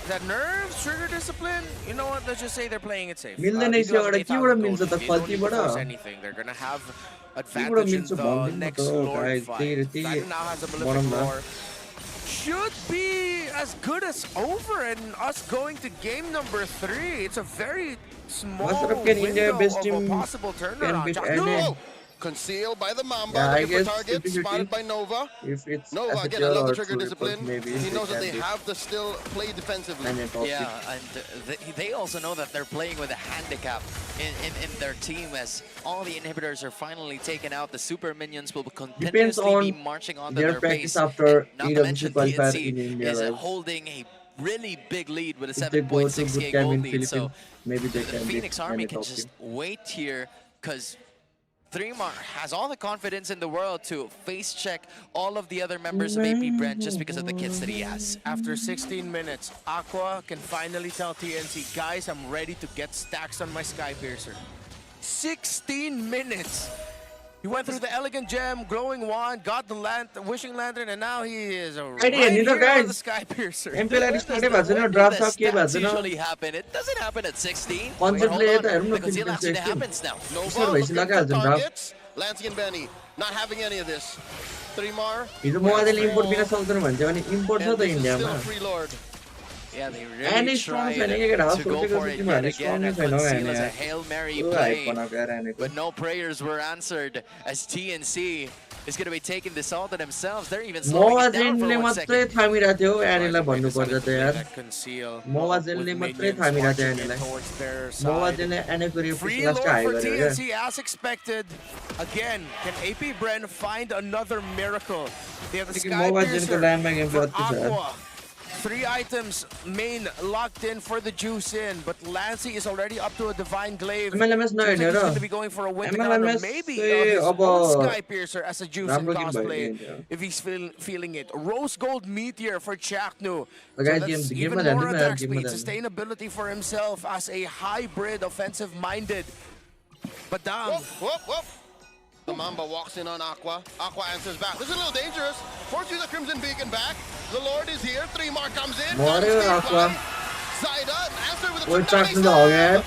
That nerves, trigger discipline. You know what? Let's just say they're playing it safe. मिल्दैन They do have यसबाट 8,000 केबाट gold. मिल्छ त They don't need to फल्तीबाट force anything. They're gonna have केबाट advantage in मिल्छ the भन्दिनु next त Lord guys fight. त्यही Zaida now has a बनाउँ malefic न lore. Should be as good as over, and us going to game number 3. It's a very small Master of Ken, India window best of a team possible can turnaround. beat Just- any- No! Concealed by the Mamba, Yeah, I looking for guess targets, 50-50. spotted by Nova. if it's Nova, as a again, player another or trigger two discipline. maybe He knows that can they beat have to still play defensively. any top Yeah, and they also know that they're playing with a handicap in their team, as all the inhibitors are finally taken out. The super minions will continuously be on marching onto their their practice base. after And not to EWC mention qualifier TNC in India, is right? holding a really big lead with a If they go to 7.6k bootcamp gold in lead. So Philippines, maybe they the can beat Phoenix Army any can top just team. wait here, because 3mar has all the confidence in the world to face check all of the other members of AP Bren just because of the kits that he has. After 16 minutes, Aqua can finally tell TNC, guys, I'm ready to get stacks on my Sky Piercer. 16 minutes! He went through the Elegant Gem, Glowing Wand, got the Wishing Lantern, and now he is right Idea, here on guys. the Sky Piercer. MP lie start When भएको छैन do draft the सक के भएको stats छैन usually happen? It doesn't happen at 16. Concept Wait, hold ले on. त हेर्नु न The conceal Philippines actually 16 happens now. Nova Sure, looking Vaisila for का हाल्छन् targets. Lansky and Benny not having any of this. 3mar. हिजो मोबाइलले import दिन सक्दैन भन्छ अनि इम्पोर्ट छ And त this is still इन्डियामा a free lord. Yeah, they And really it's strong tried छैन के केटा to go सोचेको for it जति yet भने again. strong And छैन conceal as a हैन Hail Mary त्यो हाइप play, बनाएको यार हैन but no prayers were answered, as TNC is going to be taking this all to themselves. They're even slowing Mowa it down for जेनले 1 मात्रै second. थामिरहेको थियो एनीलाई They भन्नु decided पर्छ to त play यार that conceal Mowa with जेनले मात्रै minions थामिरहेको थियो marching in एनीलाई towards their मोवा side. जेनले एनीको Free reflex lord high for गरेर क्या TNC as expected. Again, can AP Bren find another miracle? They have the Because Sky Moba जेनको Piercer ल्यान्डमा गेम for चाहिँ अति छ यार Aqua. 3 items, main locked in for the juice in, but Lancey is already up to a Divine Glaive. MLMS Seems नहेर्ने like he's र going to be going for a win MLMS maybe चाहिँ his अब own Sky Piercer as a juice in राम्रो game cosplay, भयो if he's feeling it. Rose Gold Meteor for Chaknu. So Guys, that's game even मा more जान्दिउँ न attack यार गेममा speed, जान्दिउँ sustainability for himself as a hybrid offensive-minded. But down. Whoop, whoop, whoop. The Mamba walks in on Aqua. Aqua answers back. This is a little dangerous. Forces the Crimson Beacon back. The Lord is here. 3mar comes in. More Aqua. Zaida answered with a वो track में हो गया यार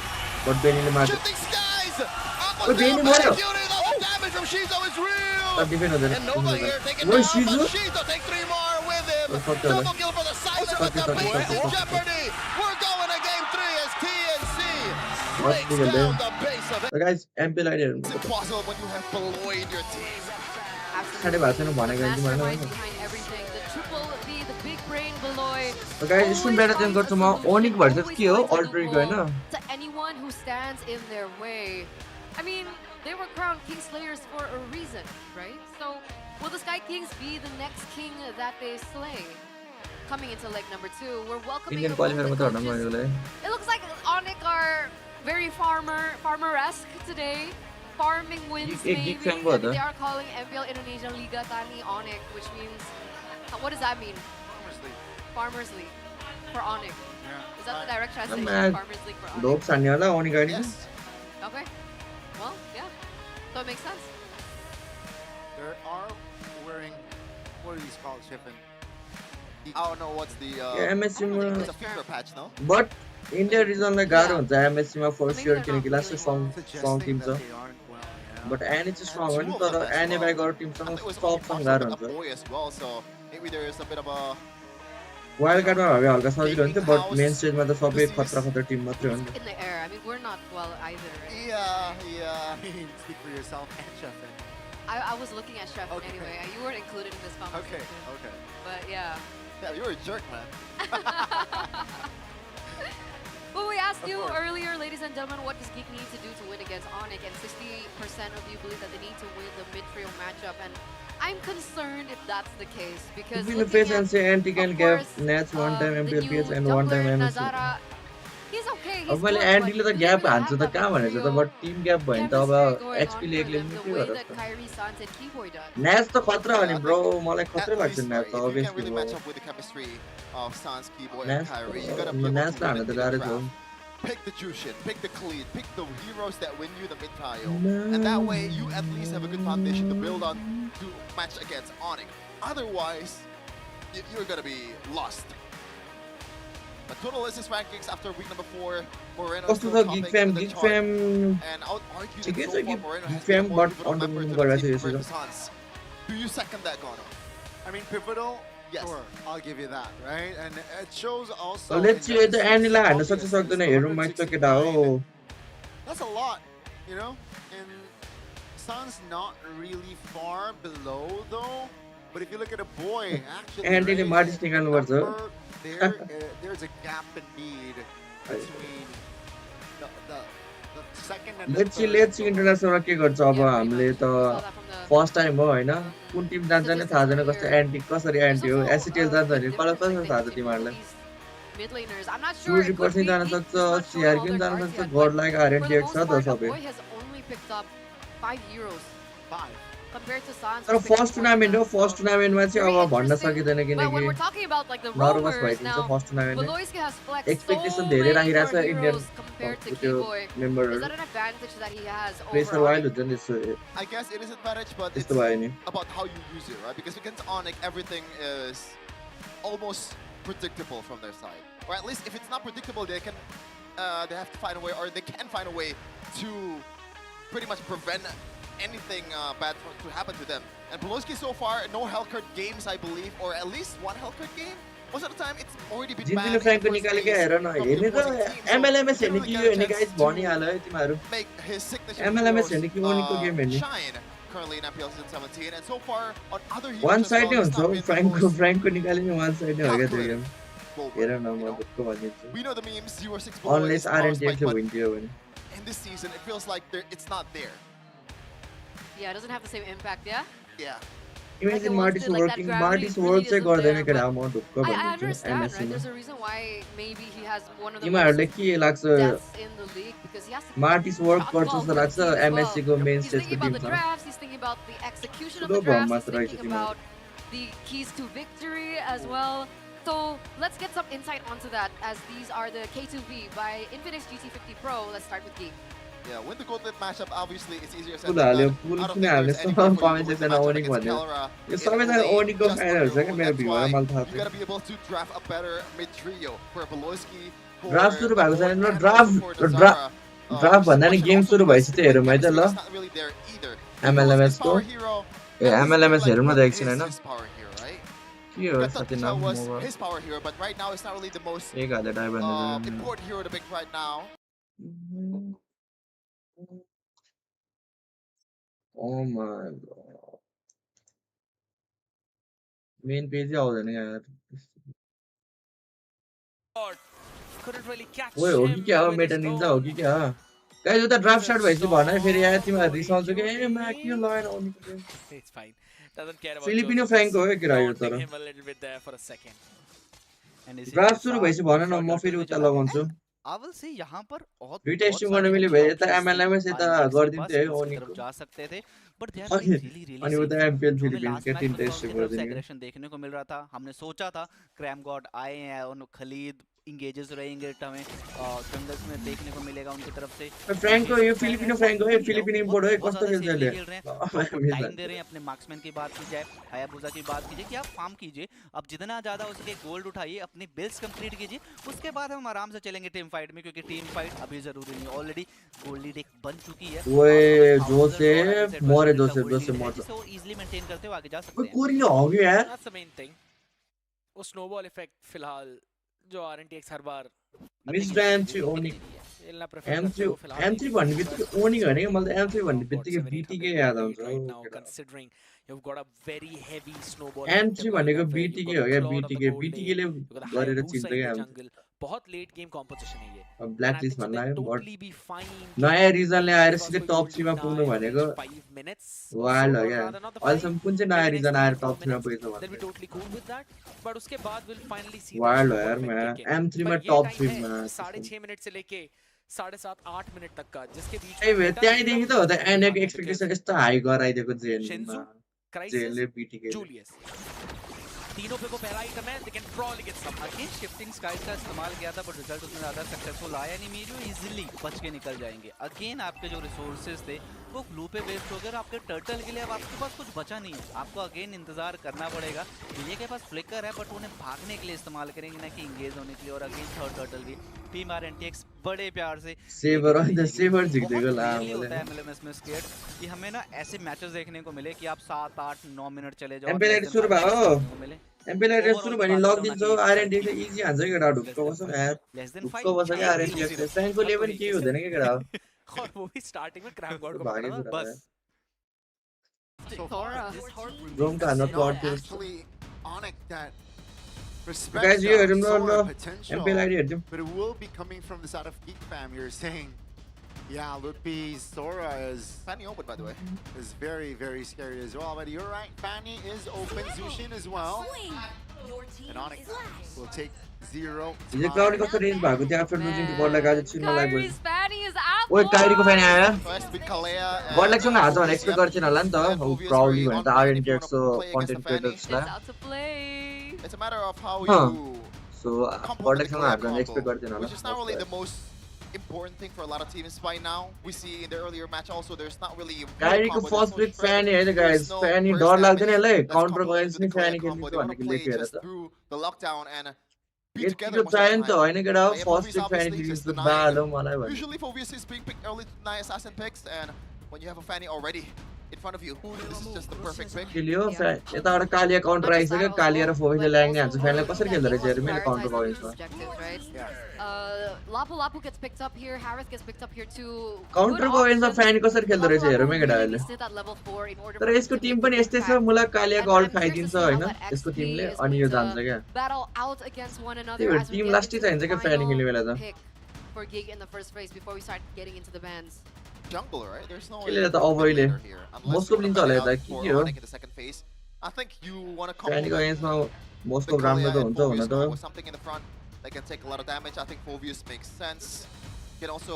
but बेनीले मार Shifting skies. Aqua Oh, Benny still मर्यो executing. The damage from Shizo is real. तर defend हुँदैन And Nova here taking वो down, Shiju but Shizo take 3mar with him. Oh, fuck that. Double kill for the Silence, but the Fuck it, base fuck is it. jeopardy. We're going to game 3 as TNC breaks bigger down than- the base of it. So guys MP लाई हेर्नु It's impossible when you have beloyed your team. साढे भएको छैन भनेको होइन Mastermind behind everything. The triple B, the big brain beloy. So guys स्टुन बेटा change गर्छु म ओनिक versus के हो अल्ट्रिक हैन To anyone who stands in their way. I mean, they were crowned King Slayers for a reason, right? So, will the Sky Kings be the next king that they slay? Coming into leg number 2, we're welcoming Indian the role qualifier that मात्र हर्न coaches- भनेकोलाई It looks like Onic are very farmer-esque today. Farming wins Geek- maybe. Geek Fam I ba mean, to? they are calling MPL Indonesian Liga Tani Onic, which means what does that mean? Farmers League for Onic. Is that the direct translation? man. Farmers League for Onic. लोक छान्ने होला ओनिक गाडी Yes. Okay. Well, yeah. So it makes sense. There are wearing, what are these called, Shippin? I don't know what's the MSC मा it's a FIFA patch, no? But India रिजनलाई गाह्रो हुन्छ MSC मा first year किनकि last strong team Suggesting छ that they aren't well, yeah. But any चाहिँ strong हो नि तर एनी बाइक अरू टिमसँग टपसँग गाह्रो हुन्छ boy as well, so maybe there is a bit of a wild कार्डमा भए हल्का सजिलो हुन्थ्यो बट House मेन स्टेजमा त सबै disease. खतरा टिम मात्रै हो नि त In the air. I mean, we're not well either. Right? Yeah. Speak for yourself and Sheffin. I was looking at Chef Okay. anyway. You weren't included in this conversation. Okay. But yeah. Yeah, you're a jerk, man. Well, we asked Of you course. earlier, ladies and gentlemen, what does Geek need to do to win against Onic? And 60% of you believe that they need to win the mid-trio matchup. And I'm concerned if that's the case because If you looking face at, and say anti can of get course, Nats one time the MPL new PS and one time jungler, MSC. Nazara, he's okay. He's अब मैले good, एन्टीले त but gap doesn't really हान्छ have त that कहाँ भनेछ त mid-trio but Tim gap भयो नि त अब chemistry going XP on for लेगले them, नि the के way गरोस् that त Kyrie Sans and Keyboy does. Nats त खतरा हो नि Yeah, ब्रो मलाई खतरै At लाग्छ least, Nats right, त if you can obviously really bro match up with the chemistry of Sans, Keyboy, and Nats Kyrie, you gotta be able Nats to La win हान्न in त गाह्रै छ draft. Pick the Jushin, pick the Khalid, pick the heroes that win you the mid-tile. And that way, you at least have a good foundation to build on to match against Onic. Otherwise, you're gonna be lost. But total list is rankings after week number 4. Moreno कस्तो still छ topping gig fam the gig chart. Fam And I would argue ठिकै that छ so far gig Moreno gig has been a fam more but pivotal member to the गरिरहेको team छ compared Yesso to Sans. Do you second that, Gono? I mean, pivotal. Yes. Sure, I'll give you that, right? And it shows also. Let's see त एनीलाई हान्न सक्छ obvious सक्दैन is हेरौँ match त केटा हो 169. That's a lot, you know. And Sun's not really far below though. But if you look at a boy, actually, एन्टीले right, Martin's निकाल्नु पर्छ there's a gap in need between the second and the let's see third. इन्टरनेसनलमा के गर्छ अब Yeah, हामीले we त saw that from the first time हो होइन कुन टिम जान्छ नि थाहा छैन कस्तो एन्टी कसरी There's एन्टी हो also एसिटेल a जान्छ big नि difference, कसरी I थाहा छ think, in तिमीहरूलाई these mid laners. I'm not sure. Shuri It could पर्सि be जान Geek सक्छ is not showing CR all पनि their जान cards सक्छ yet, but गडलाइक for the आरएनटीएक्स most छ त part, सबै Boy has only picked up 5 heroes 5. compared to Sans. तर who's picked up first more than tournament हो that. फर्स्ट So, टुर्नामेन्टमा चाहिँ very अब भन्न interesting. सकिँदैन But when किनकि we're talking about like the nervous rumors भइदिन्छ now, first tournament Valoisky has flexed so expectation धेरै many more राखिरहेछ इन्डियन heroes compared to त्यो Keyboy. Is मेम्बरहरू that an advantage that he has pressure over wild Onic? हुन्छ नि यसो I guess it is advantage, but त्यस्तो it's भयो नि about how you use it, right? Because against Onic, everything is almost predictable from their side. Or at least if it's not predictable, they have to find a way, or they can find a way to pretty much prevent anything bad to happen to them. And Valoisky so far, no Hellcurt games, I believe, or at least one Hellcurt game. Most of the time, it's already been banned जिन्दिनु in the फ्र्याङ्कको first निकालेको phase हेर न from the हेर्ने त opposing team. So एमएलएमएस he हेर्ने really कि got yo a हेर्ने chance guys to भनिहाल्यो है तिमीहरू make his signature एमएलएमएस heroes हेर्ने कि ओनिकको गेम हेर्ने shine currently in MPL season 17, and so far on other heroes one as साइडै well, it's हुन्छ not how been the फ्र्याङ्कको most फ्र्याङ्कको निकाल्यो नि वान साइडै हो क्या त्यो calculated गेम forward, हेर न you म know? ढुक्क भनिदिन्छु We know the memes, 06 Boy unless is power spike, आरएनटीएक्सले but विन्थ्यो भने in this season, it feels like it's not there. Yeah, it doesn't have the same impact, yeah? Yeah. Imagine once Martin's did, like, that working gravity Martin's really work चाहिँ isn't गर्दैन there, केटा but म ढुक्क I भनिदिन्छु understand, right? एमएससीमा There's a reason why maybe he has one of the तिमीहरूलाई most के लाग्छ deaths in the league because he has to Martin's work shot गर्छ call जस्तो for the लाग्छ team as well. एमएससीको main He's thinking स्टेजको about the टिमसँग drafts, he's thinking about the execution of ठुलो the भ्रम drafts, मात्र he's रहेछ thinking तिमीहरू about the keys to victory as well. So let's get some insight onto that as these are the K2V by Infinix GT50 Pro. Let's start with Geek. Yeah, win the Godlike matchup, obviously, it's easier said pull than हाल्यो done. Pull I don't किन think हाल्ने there's any सब way for you to comment win the सेक्सनमा matchup ओनिक against भन्यो Kelra yo in सबैजना lane ओनिकको just on फ्यानहरू छ your क्या own. मेरो That's भ्यूमा why मलाई थाहा you छ gotta be able to draft a better mid trio for Valoisky, for draft सुरु भएको Boy, छैन ल and also draft for Nazara. Draft भन्दा नि Question गेम also सुरु because भएपछि the चाहिँ हेरौँ है त chemistry ल is not really there either. एमएलएमएस His को power hero, A at least एमएलएमएस like, हेरौँ न what त is एकछिन होइन his power hero, right? के हो Got साथी Takisha नाम was मोबा his power hero, but right now it's not really the most एक हाले डाइ भन्ने important hero to pick right now. Oh my god man पेजै आउँदैन यार Couldn't really catch ओए हो कि him क्या हो with मेटा his निन्जा हो own. कि क्या गाइस उता ड्राफ्ट स्टार्ट भएपछि भन है फेरि यार तिमीहरू रिसाउँछ कि ए मा के लगाएन ओनिको game It's fine. Doesn't care about Filipino Joseph, frank हो just है केरा यो taunting तर him a little bit there for a second. Draft सुरु भएपछि भन न म फेरि उता लगाउँछु I will say यहाँ पर बहुत दुईटा बहुत स्ट्रिम सारी गर्न मिले अच्छी भए यता options थी। एमएलएमएस यता Rntx के गरिदिन्थ्यो है पास skills की ओनिको तरफ जा सकते थे, but they are playing really really अनि safe. उता एमपीएल जो हमें फिलिपिन्स लास्ट के मैच तीनटा में स्ट्रिम की तरफ से गरिदिने एग्रेशन देखने को मिल रहा था। हमने सोचा था क्रैम गॉड आए हैं और खलीद इंगेजेस रहेंगे, हमें जंगल्स में देखने को मिलेगा उनकी तरफ से। फ्रैंको यो फिलिपिनो फ्रैंको है फिलिपिनो इंपोर्ट है कस्तो खेल्छ ले खेल रहे हैं, टाइम दे रहे हैं अपने मार्क्समैन की बात की जाए, हायाबुसा की बात कीजिए कि आप फार्म कीजिए, अब जितना ज्यादा हो सके गोल्ड उठाइए, अपनी बिल्ड्स कंप्लीट कीजिए, उसके बाद हम आराम से चलेंगे टीम फाइट में, क्योंकि टीम फाइट अभी जरूरी नहीं। ऑलरेडी गोल्ड लीड एक बन चुकी है। ओए जोसेफ मोरे जोसेफ मर इजीली मेंटेन करते हुए आगे जा सकते ओए हैं। कोरिन हो गयो यार That's the main thing. वो स्नोबॉल इफेक्ट फिलहाल जो Rntx हर बार Missed M3 Onic. खेलना प्रेफर करते M3 हैं वो फिलहाल M3 भन्ने बित्तिकै Onic हैन के मलाई M3 भन्ने बित्तिकै BTK याद आउँछ right now हो considering you've got a very heavy snowball M3 भनेको where you've BTK got हो क्या Claude on the BTK gold BTK ले lane, you've got a गरेर Hayabusa चिन्छ in क्या the हामी jungle. बहुत late game competition है ये अब ब्ल्याक लिस्ट And I भन्न think आयो they'll but totally be fine नयाँ रिजनले आएर because सिधै for टप gold 3 मा now पुग्नु in the भनेको next 5 minutes or wild so, हो or क्या rather not the अहिलेसम्म कुन चाहिँ नयाँ maybe रिजन next आएर 3 or टप 4 3 मा minutes, पुगेछ they'll be भन्ने totally cool with that but उसके बाद we'll finally see वाइल्ड हो the यार snowball मैं effect kick in. M3 मा पर ये टप time 3 है मा 6.5 मिनट से लेके 7.5-8 मिनट तक का जिसके बीच त्यही में भए बेटा त्यहीँदेखि त हो त एकदम एनएको because एक्सपेक्टेसन यस्तो हाई गराइदिएको जेनमा Shenzu, Crisis, जेलले BTK Julius तीनों पे वो पहला आइटम है they can probably get some again shifting skies का इस्तेमाल किया था बट रिजल्ट उतना ज़्यादा सक्सेसफुल आया नहीं मीडियो इजीली बच के निकल जाएंगे अगेन आपके जो रिसोर्सेज थे वो ब्लू पे वेस्ट हो गए और आपके टर्टल के लिए अब आपके पास कुछ बचा नहीं है आपको अगेन इंतजार करना पड़ेगा विलिय के पास फ्लिकर है बट उन्हें भागने के लिए इस्तेमाल करेंगे ना कि इंगेज होने के लिए और अगेन थर्ड टर्टल भी टीम Rntx बड़े प्यार से सेवर और सेवर जिक देगा ला होता है Mlms में स्केट कि हमें ना ऐसे मैचेस देखने को मिले कि आप 7 8 9 मिनट चले जाओ एमपीएल सुरु भयो एमपीएल सुरु भने लग दिन्छ Rntx त इजी हान्छ केटा ढुक्क बस्छ यार ढुक्क बस्छ के Rntx से फ्रैंको लेभल के हुँदैन के केटा और वो भी स्टार्टिंग में क्रैम गॉड को भागे पकड़ा था पुरा बस रोम का न प्लॉट थियो Actually, Onic that Guys, respects you heard him, no, Sora no. potential, MPL ID heard him. but it will be coming from the side of Geek Fam. You're saying, yeah, Lupi Sora is Fanny open, by the way. very, very scary as well. But you're right, Fanny is open, Zushin as well. And Onic will take 0. हिजो crowd कस्तो range भएको थियो after losing to गडलाइक आज छिर्न लाग्यो Kyrie's Fanny is out. ओए काइरीको fan आयो First with Kalea. गडलाइकसँग हात भने एक्सपेक्ट गर्छिन होला नि त हो प्राउडली भने त Rntx सो कन्टेन्ट क्रिएटर्सलाई It's out to play. It's a matter of how Huh. you so combo the गडलाइकसँग Kalea हात भने combo, एक्सपेक्ट गर्छिन होला which is not really the most important thing for a lot of teams by now. We see in the earlier match also there's not really a real काइरीको combo, first there's no pick spread, Fanny हैन guys there's no Fanny burst डर लाग्दैन damage यसलाई that's counter coupled गएपछि with नि the Fanny Kalea combo. खेल्नु They want to भनेको play लेखेर just त through the lockdown and be together यतिको most of the चाहियो नि त time. हैन केटा Yeah, first Movies pick Fanny obviously दिन्छ is the बालो nine. मलाई भने Usually Fovius is being picked early 9 assassin picks, and when you have a Fanny already in front of you, this is just the perfect pick. खेल्यो यताबाट Kaliya counter आइसक्यो कालिया र फोभिसले ल्याङ्ने हान्छ फ्यानलाई कसरी खेल्दो रहेछ हेर मैले काउन्टर गएछ Lapu Lapu gets picked up here. Harris gets picked up here too. Counter गएछ fan कसरी खेल्दो रहेछ हेर मे केटाहरूले तर यसको टिम पनि यस्तै छ मलाई कालियाको अल्ट खाइदिन्छ हैन यसको टिमले अनि यो जान्छ क्या Battle out against one another. त्यही भएर as we टिम get लास्टै into the चाहिन्छ क्या फ्यान final खेल्ने बेला त pick for Geek in the first phase before we start getting into the bans. Jungle, right? There's no Kelele त अभइले Moscow लिन्छ होला यता के हो in the second phase. I think you want to फ्यानको compliment अगेन्स्टमा मोस्को the राम्रो Kalea त and हुन्छ हुन Fovius now with त something in the front that can take a lot of damage. I think Fovius makes sense. Can also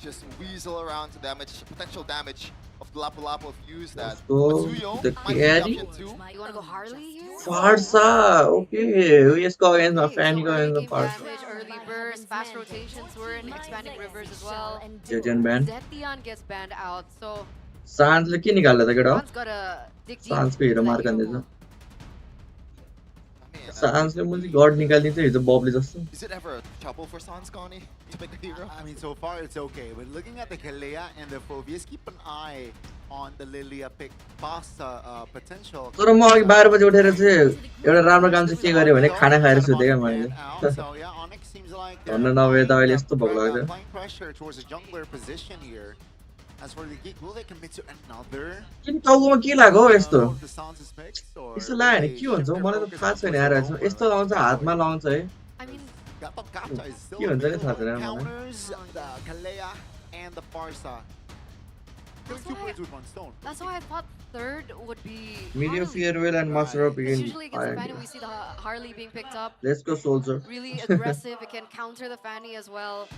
just weasel around to damage, potential damage of the Lapu Lapu if you use that. So, Matsuyo the might be the carry? option too. You want to go Harley here? Pharsa okay यसको अगेन्स्टमा फ्यानीको Early अगेन्स्टमा game Pharsa damage, early burst, fast rotations were in expanding rivers as well. जेजन banned Zethion gets banned out, so सान्सले के निकाल्दा त केटा Juan's gotta dig deep. सान्सको हिरो मार कान्दैछ I mean, सान्सले मुझे गड निकाल्दिन्छ हिजो बबले जस्तो is it ever trouble for Sanskani to pick a hero? I mean, so far it's okay, but looking at the Kalea and the Phobius, keep an eye on the Lilia pick past potential. तर म अघि 12 बजे उठेर चाहिँ एउटा राम्रो काम चाहिँ के गरे भने खाना खाएर सुते क्या मैले So yeah, Onic seems like भन्न नभए त अहिले यस्तो भोक लाग्छ applying pressure towards the jungler position here. As for the Geek, will they commit to another? किन टाउकोमा के लाग्यो हौ यस्तो of the Sans' picks, or यस्तो लाग्यो भने will के they हुन्छ shift their मलाई त focus थाहा on छैन the यार over? यस्तो लाउँछ हातमा लाउँछ है I mean, Gapta is still के हुन्छ नि थाहा available. छैन मलाई Counters the Kalea and the Farsa. Killing two birds with one stone. that's why I thought third would be मिडियो Harley. Farewell end master of Because begin usually against the Fanny, we see the Harley being picked up. Let's go soldier Really aggressive. It can counter the Fanny as well.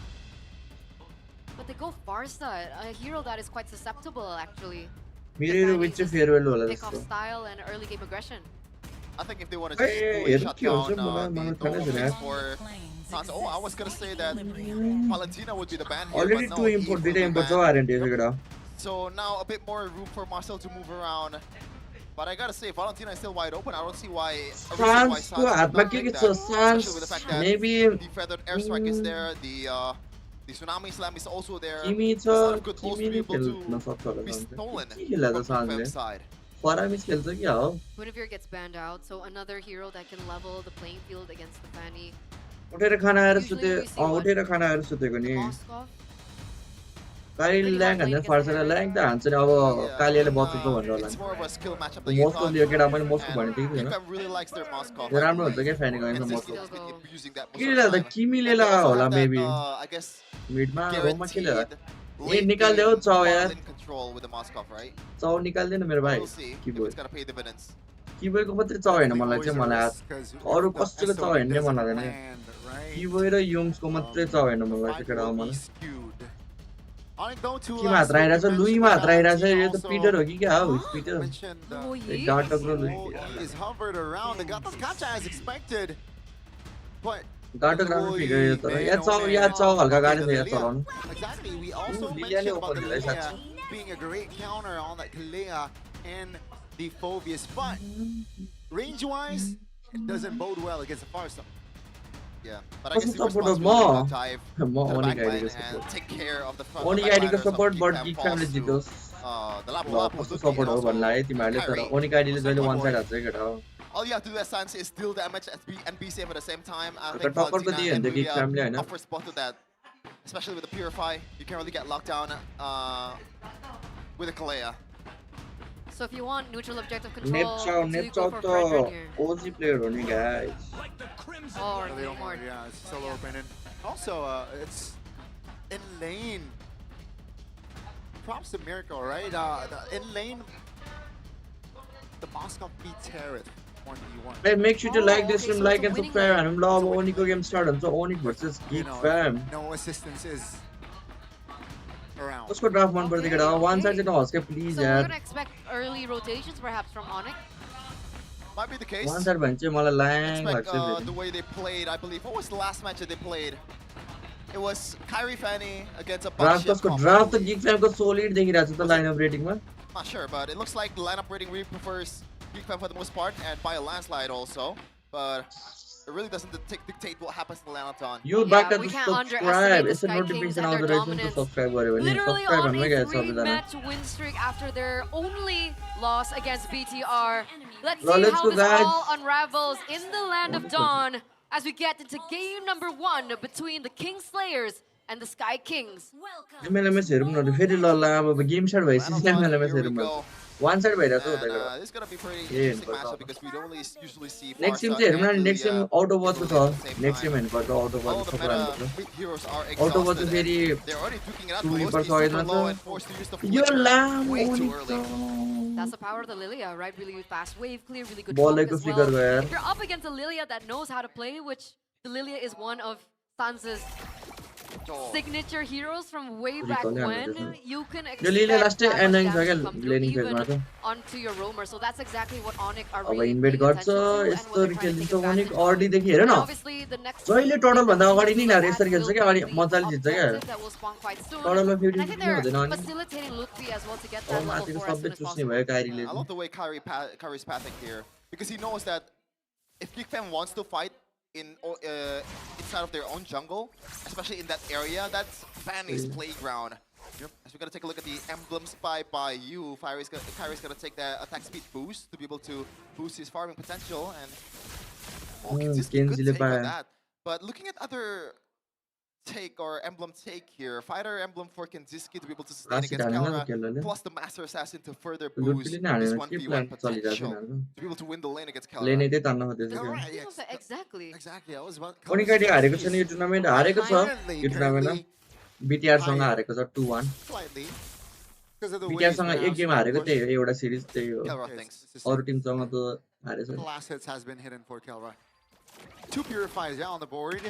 But they go Farsa, a hero that is quite susceptible actually. मिडियो विच चाहिँ farewell होला Pick off जस्तो style and early game aggression. I think if they want to just Hey, fully shut के हुन्छ down मलाई the थाहा छैन यार for Sans. Oh, I was gonna say that Valentina would be the ban here, already but to no, import Eve will दुईटा be import छ banned. RNT केटा So now a bit more room for Marcel to move around. But I gotta say, Valentina is still wide open. I don't see why. a reason why सान्सको Sans would हातमा not के pick के that, छ especially with the fact सान्स that maybe the feathered airstrike is there. The tsunami slam is also there. किमी There's छ a lot of good holes to किमी be नै able खेल्न to सक्छ होला be सान्सले stolen के खेल्ला त from Geek सान्सले Fam's side. Paramis खेल्छ कि हो Guinevere gets banned out, so another hero that can level the playing field against the Fanny. उठेर खाना आएर Usually सुते we see what? उठेर खाना आएर सुतेको The नि Moskov. काली ल्याङ हान्छ फर्छ र ल्याङ त हान्छ नि अब कालीले बच्चो भनेर होला It's more of a skill matchup नि than you मोस्को thought. लियो केटा पनि मोस्को भने थिएँ Geek Hahn Fam really likes their Moskov. त्यो राम्रो हुन्छ के फ्यानी गएछ And Moscow Cisco has been abusing that most of किले the त time. किमीले And they ला also होला have that, maybe I guess, मिडमा रोममा खेले guaranteed ए late निकाल देऊ game चाउ ball यार in control with the Moskov, right? चाउ निकाल्दैन मेरो भाइ We'll see if keyboard it's gonna pay dividends. किबोर्डको मात्रै चाउ हैन मलाई चाहिँ मलाई अरु कसैको चाउ हैन नि मलाई नि किबोर्ड र युम्सको मात्रै चाउ हैन मलाई चाहिँ केटा मलाई के मात्र आइरहेछ लुई मात्र आइरहेछ यो त पिटर हो कि क्या हो पिटर Louis? डाटक र Louis Is hovered around. They got this catch as expected. But डाटक राम्रो फिगर यो तर या चाउ हल्का गाडी छ या चलाउनु exactly, we also Lilian mentioned about the open Lilia being a great counter on that Kalea and the Phobius, but range-wise, it doesn't bode well against the Farsa. Yeah, but I Also guess the support of responsibility Mo. to dive Mo to the Onic back line आइदिएको and support take care of the front Onic backliners आइदिएको of support Geek but Fam Geek falls Famले through, जितोस् the level ल up कस्तो Suzuki support हो also भन्ला है तिमीहरूले तर carry. ओनिक आइडीले जहिले वान side हान्छ केटा हो All you have to do as Sans is deal damage and be safe at the same time. I The think topper Valentina ko din, and the Geek Lilia family, I know. offers both of that, especially with the Purify. You can't really get locked down with the Kalea. So if you want neutral objective नेप control, चाउ do नेप you चाउ go for त Fredrin here? OG player हो नि guys Or They don't more. want, yeah, it's solo opening. Also, it's in lane. Props to Miracle, right? In lane, the Moskov beat Terrace 1v1. Hey, make sure to Oh, like this okay, stream, so like it's a and winning subscribe lane. and ल अब ओनिकको game start हुन्छ Onic versus You Geek know, Fam no assistance is around. उसको draft मन पर्छ केटा वान side चाहिँ नहोस् के So प्लिज we're यार gonna expect early rotations perhaps from Onic. Might be the case. One side भने चाहिँ मलाई ल्याङ Expect लाग्छ the way they played. I believe what was the last match that they played? It was Kyrie Fanny against a draft Bashir कसको combo. Draft त Geek फ्यामको solid देखिरहेको छ त लाइन अफ रेटिङमा Not sure, but it looks like the lineup rating really prefers Geek Fam for the most part, and by a landslide also. But it really doesn't dictate what happens in the lineup. यो Yeah, बाका we त can't subscribe underestimate the यसो Sky Kings notification and आउँदो their रहेछ नि त dominance. Subscribe गर्यो भने Literally subscribe on भन्नुमै a guys सबैजना 3-match win streak after their only loss against BTR. Let's Well, see let's how go, this guys. all unravels in the land of Dawn as we get into game number 1 between the Kingslayers and the Sky Kings. एमएलएमएस हेरौँ न फेरि ल ल अब game start भइसक्यो एमएलएमएस Here we हेरौँ go. वान side भइरहेको छ And उताको this is gonna be pretty Yeah, interesting but, matchup because we don't really usually see next team Farsa चाहिँ हेरौँ न and नेक्स्ट टिम Lilia अटोबट्सको dueling at the छ same next team time. हेर्नुपर्छ All Autobots of the सबै meta हाल्नुपर्छ big heroes are Autobots exhausted. फेरि and They're already duking it out. To Velocity पर is super सकेन low छ and forced to use the yo flicker लामो way too ओनिक early. That's the power of the Lilia, right? Really fast wave clear, really good Ball focus like a as flicker well. गयो यार If you're up against a Lilia that knows how to play, which the Lilia is one of Sansa's signature heroes from way back Recall when, handles, you can यो लिले expect लास्टै that much एनाइङ छ damage क्या to come through लेनिङ फेजमा even त onto your roamer. So that's exactly what Onic are अब really invade paying गर्छ attention to and what यस्तो they're trying to खेलिदिन्छ take Onic advantage of. अर्डीदेखि हेर And न obviously the next जहिले thing total भन्दा that अगाडि we नै look यिनीहरू at यसरी खेल्छ will क्या अनि be मजाले जित्छ क्या objective that will spawn quite soon. टोटलमा फेरि And I think जित्नु हुँदैन they're अनि facilitating Lutfi as well to get अब that level माथिको 4 as सबै soon as चुस्ने possible. भयो काइरीले I love the way Kyrie's pathing here because he knows that if Geek Fam wants to fight inside of their own jungle, especially in that area, that's Fanny's playground. As we're gonna take a look at the emblems by you, Kyrie's gonna take the attack speed boost to be able to boost his farming potential, and just a good take on that. But looking at other take or emblem take here, fighter emblem for Kinziski to be able to sustain राशि against ढाल्न त Kalra, खेल्दैन plus the Master Assassin to further लुटपिले boost नै his हालेन के 1v1 plan चलिरहेको छ potential यिनीहरूको to be able to win the lane against Kalra. लेनै त्यही तान्न खोज्दैछ क्या Correct, yes. Exactly. Exactly. I was about Onic ID हारेको छैन यो टुर्नामेन्ट हारेको छ यो टुर्नामेन्टमा बिटिआरसँग हारेको छ 2-1 slightly because of the बिटिआरसँग एक गेम हारेको त्यही हो एउटा सिरिज त्यही हो Kalra thinks. अरू टिमसँग त हारेछ The last hits has been hidden for Kelra. 2 purifies on the board.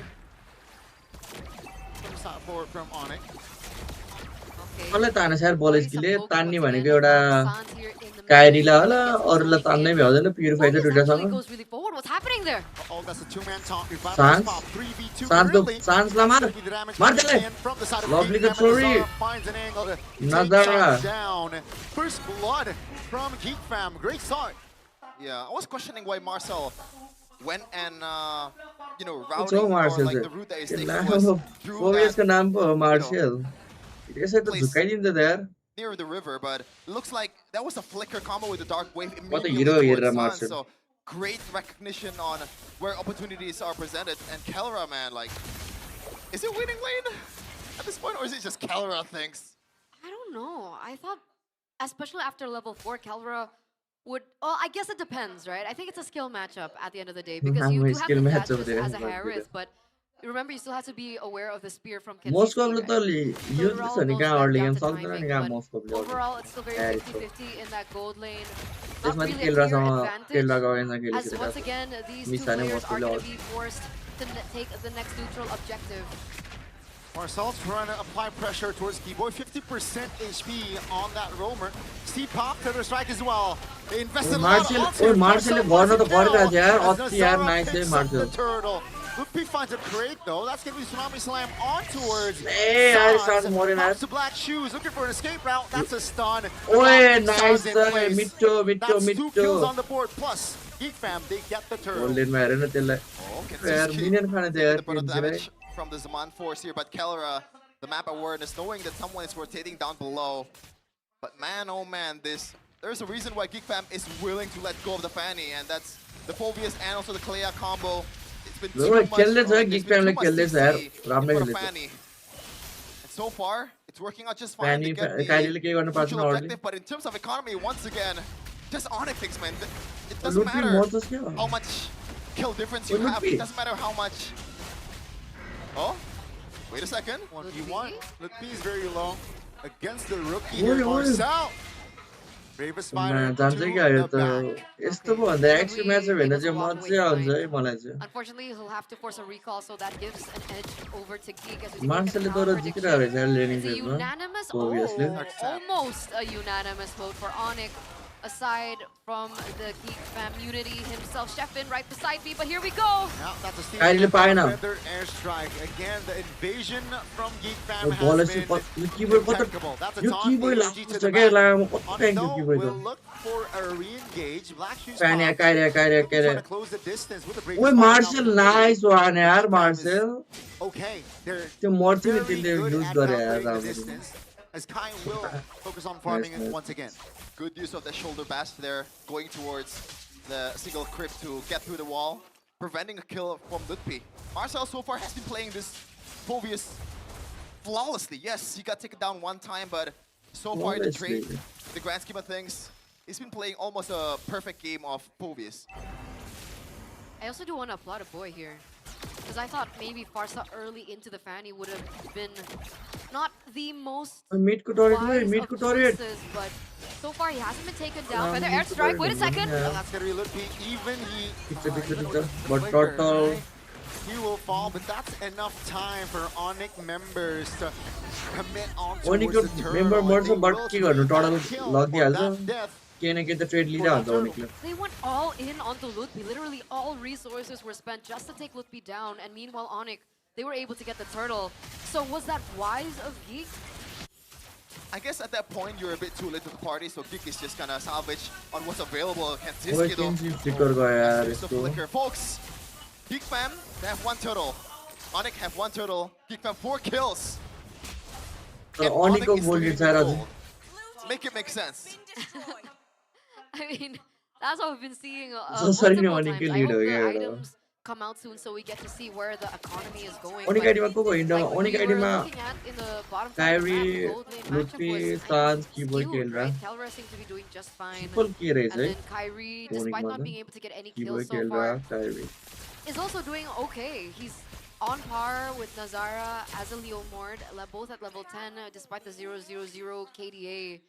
Some support from Onic. Okay. कसलाई ताने यार बलेस्कीले Very तान्ने supportive भनेको again एउटा from Sans here in the काइरीलाई होला middle. अरूलाई तान्नै भ्याउँदैन प्युरिफाई त Focus दुइटासँग actually goes really forward. What's happening there? Oh, that's a 2-man talk. Sans. 3v2 चान्सको currently. चान्सलाई मार The damage मार coming त्यसलाई in from the side of Lovely Geek Fam, good and story. Zara finds an angle to take Nazara. Sans down. First blood from Geek Fam. Great start. Yeah, I was questioning why Marcel went and छ routing or martial like the route that is taking was चाहिँ through फोबियसको that नाम पो हो martial यसै त place. झुकाइदिन्छ त यार near the river, but it looks like that was a flicker combo with the Dark Wave What a immediately hero, towards Marcel. Sun. So great recognition on where opportunities are presented. And Kelra, man, like, is it winning lane at this point, or is it just Kelra thinks? I don't know. I thought, especially after level 4, Calvera would. Oh, I guess it depends, right? I think it's a skill matchup at the end of the day because you do have skill the matchup gadgets there, as a but Harris, but remember you still have to be aware of the spear from most Kenzie. probably use this and can early and solve the most probably. Overall, it's still very Yeah, 50-50 in that gold lane. This Not much really kill a clear kill advantage, as once again, these two players are going to be forced to take the next neutral objective. Marcel's trying to apply pressure towards Keyboy. 50% HP on that roamer. Steve pop to the strike as well. They invested a lot of Marcel corner to corner nice Marcel. The turtle. Lupi finds a crate though. That's gonna be Tsunami Slam on towards Hey, I started more than that. to Black Shoes looking for an escape route. That's a stun. Oh, nice. Mid-2. That's 2 kills on the board. Plus, Geek Fam, they get the turtle. Golden Marin minion Damage from the Zaman Force here, but Kelra, the map awareness, knowing that someone is rotating down below. But man, oh man, there's a reason why Geek Fam is willing to let go of the Fanny, and that's the Phobius and also the Clea combo. It's been too much Fanny. And so far, it's working out just fine to get the neutral objective, but in terms of economy, once again, just Onic things, man. It doesn't matter how much kill difference you have. It doesn't matter how much. Oh, wait a second. 1v1. Lupi is very low against the rookie here. Marcel. Bravest fighter to the back. Unfortunately, he'll have to force a recall, so that gives an edge over to Geek. As we Marcel it's a unanimous, obviously. almost a unanimous vote for Onic. Aside from the Geek Fam unity himself, Sheffin right beside me, but here we go! Now, that's a Steve Feather airstrike. Again, the invasion from Geek Fam The has ball been is impeccable. That's a taunt energy to the back. Onic will look for a re-engage. Black Shoes trying to close the distance with the break. Marcel, nice one, yaar, Marcel. Okay, they're very good use at yaar, covering the distance, as Kai will focus on farming it once again. Good use of the shoulder bash there, going towards the single crypt to get through the wall, preventing a kill from Lutpi. Marcel so far has been playing this Phobius flawlessly. Yes, he got taken down one time, but so far in the trade, the grand scheme of things, he's been playing almost a perfect game of Phobius. I also do want to applaud a boy here, because I thought maybe Farsa early into the Fanny would have been not the most wise of choices, but so far he hasn't been taken down. Feather airstrike, wait a second! That's gonna be Lutpi. Even But total. He will fall, but that's enough time for Onic members to commit on towards Onic the turtle. member And they but will total kill log for that death. the trade lead They went all in onto Lutpi. Literally all resources were spent just to take Lutpi down, and meanwhile Onic, they were able to get the turtle. So was that wise of Geek? I guess at that point you're a bit too late to the party, so Geek is just gonna salvage on what's available. Flicker. Folks, Geek Fam, they have 1 turtle. Onic have 1 turtle. Geek Fam 4 kills. And Onic is leading the gold. Make it make sense. I mean, that's what we've been seeing sorry, multiple Onic times. will I lead, hope the yeah, items come out soon so we get to see where the economy is going. Onic But ID ko like we were ma looking at in the bottom Kyrie, gold lane matchup Lutpi, was Sans, Keyboy skewed, खेल रहा. right? Kelra seemed to be doing just fine. Triple And then Kyrie, despite not being able to get any kills so far, is also doing okay. He's on par with Nazara as a Leo Mord, both at level 10, despite the 0-0-0 KDA.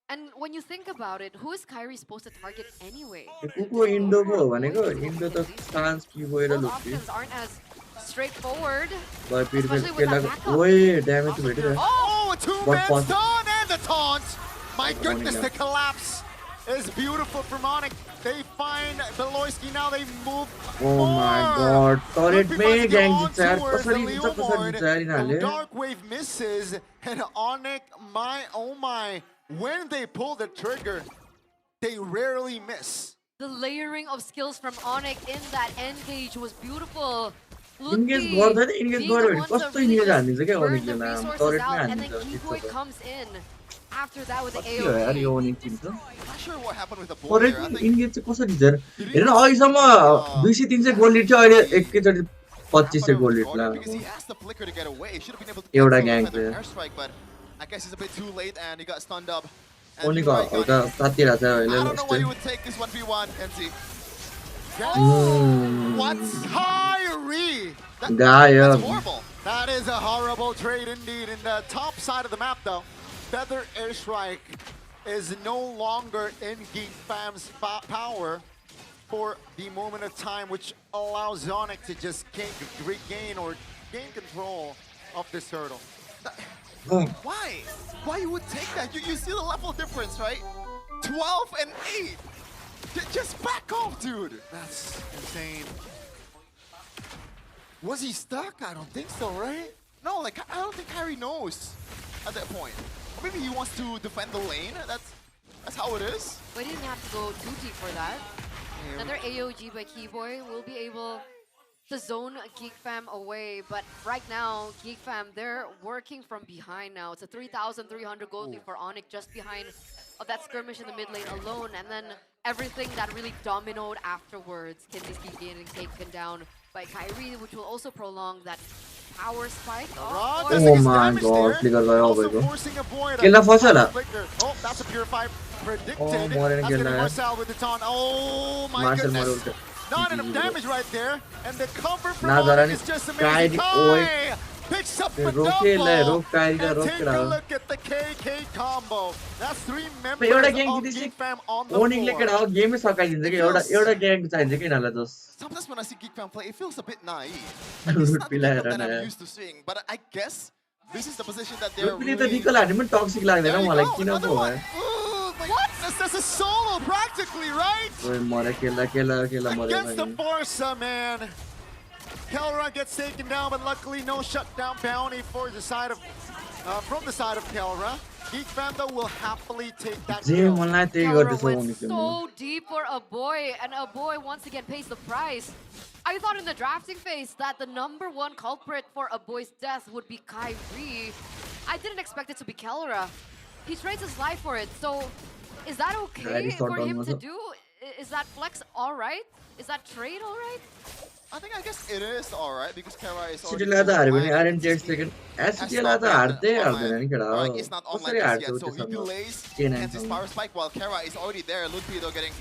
And when you think about it, who is Kyrie supposed to target anyway? Both options aren't as straightforward, especially with that backup. Oh, a two-man stun and the taunt! My goodness, the collapse is beautiful from Onic. They find Beloyski now, they move Oh my god, turret में gang the जिता Dark Wave misses, and Onic, my oh my, when they pull the trigger, they rarely miss. The layering of skills from Onic in that end cage was beautiful. Engage Ludwig गर्दैन engage being the गर्यो भने ones to कस्तो really engage just हानिदिन्छ क्या burn Onicले the नाम resources turret out, my and then हानिदिन्छ Keyboy ठिक छ comes in after that with the कति हो यार AoE. यो Onic टिम त Not sure what happened with the boy turret there. I think engage चाहिँ कसरी हेर he didn't हेर्न really अहिलेसम्म see 200-300 गोल लिड थियो अहिले एकैचोटि happened 2500 gold with lead Gordon ला because he asked the flicker to get away. He should have been able to एउटा cancel gang the feather थियो airstrike, but I guess it's a bit too late and he got stunned up. And Onic you're right, हल्का guys. तातिरहेको छ I अहिले don't know why you अस्ति would take this 1v1, NC. What's Kyrie? That's गायब horrible. That is a horrible trade indeed. In the top side of the map, though, Feather Airstrike is no longer in Geek Fam's power for the moment of time, which allows Onic to just regain or gain control of this hurdle. Why? Why you would take that? You see the level difference, right? 12 and 8. Just back off, dude. That's insane. Was he stuck? I don't think so, right? No, like I don't think Kyrie knows at that point. Or maybe he wants to defend the lane. That's how it is. But he didn't have to go too deep for that. Another AOG by Keyboy will be able to zone Geek Fam away, but right now, Geek Fam, they're working from behind now. It's a 3,300 gold lead for Onic just behind of that skirmish in the mid lane alone, and then everything that really dominoed afterwards can just keep getting taken down by Kyrie, which will also prolong that power spike. Oh my god, flicker गयो also अबको forcing a boy to केला फस्यो होला Oh, that's a purify predicted. Oh, That's मरेन gonna be केला Marcel with the taunt. Oh my Marcel goodness. मर्यो उल्टा Not enough damage right there. And the cover from Nazara Onic ni is just Kyrie, amazing. oi. Kai picks up the रोके double. ले रोक Kyrie का And रोक take के a रहा look at the KK combo. That's 3 members एउटा of gang Geek जितेपछि Fam on the Onicले के floor. रहा गेमै सकाइदिन्छ कि एउटा ग्याङ चाहिन्छ कि यिनीहरूलाई जस Sometimes when I see Geek Fam play, it feels a bit naive. Like, it's not the Geek Fam that I'm used to seeing. But I guess this is the position that they're पनि त really... निकल हाने पनि toxic लाग्दैन There you मलाई go, किन another पो one. भयो Ooh, like, What? That's a solo practically, right? ओए मरे केला मरे Against the Forza, man. Kelra gets taken down, but luckily no shutdown bounty for the side of from the side of Kelra. Geek Fam though will happily take that J kill. मलाई त्यही Kelra गर्दैछ went Onicले so deep for a boy, and a boy once again pays the price. I thought in the drafting phase that the #1 culprit for a boy's death would be Kyrie. I didn't expect it to be Kelra. He trades his life for it, so is that okay Kyrie for shot down him to also. do? Is that flex all right? Is that trade all right? I guess it is alright because Kara is already... सिटीलाई त हार्यो भने online. Rntx second एसटीलाई त हार्दै हार्दैन नि केटा Right, it's not online कसरी just हार्छ yet, so he त्यसमा delays K9 against his power spike while Kara is already there. Ludwig though getting...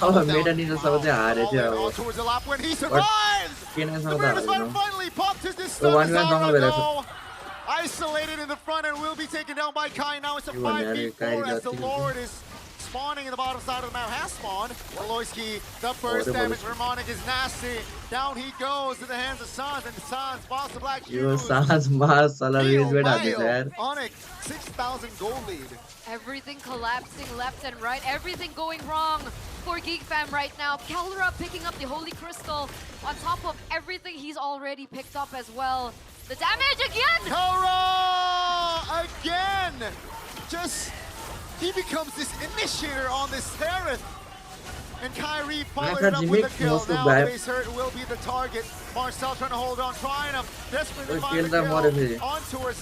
अब Meta निजा सब चाहिँ हारे All थियो in, all अब towards the lap when he survives. केनासँग The त British हार्दैन man finally popped his The one man Zara dongle Bela though. Isolated in the front and will be taken down by Kai. Now it's a You want 5v4 Kyrie as the got Lord is spawning in the bottom side of the map. Has spawned. Aloyski, the first the damage bullet. for Monic is nasty. Down he goes to the hands of Sans, and Sans falls to black yo shoes. साँझमा सला raise बेट हाल्दैछ यार Onic, 6,000 goal lead. Everything collapsing left and right. Everything going wrong for Geek Fam right now. Kelra picking up the Holy Crystal on top of everything he's already picked up as well. The damage again! Kara again! Just, he becomes this initiator on this Seraph. And Kyrie followed it up with a kill. Now the base hurt will be the target. Marcel trying to hold on, trying to desperately find the kill on towards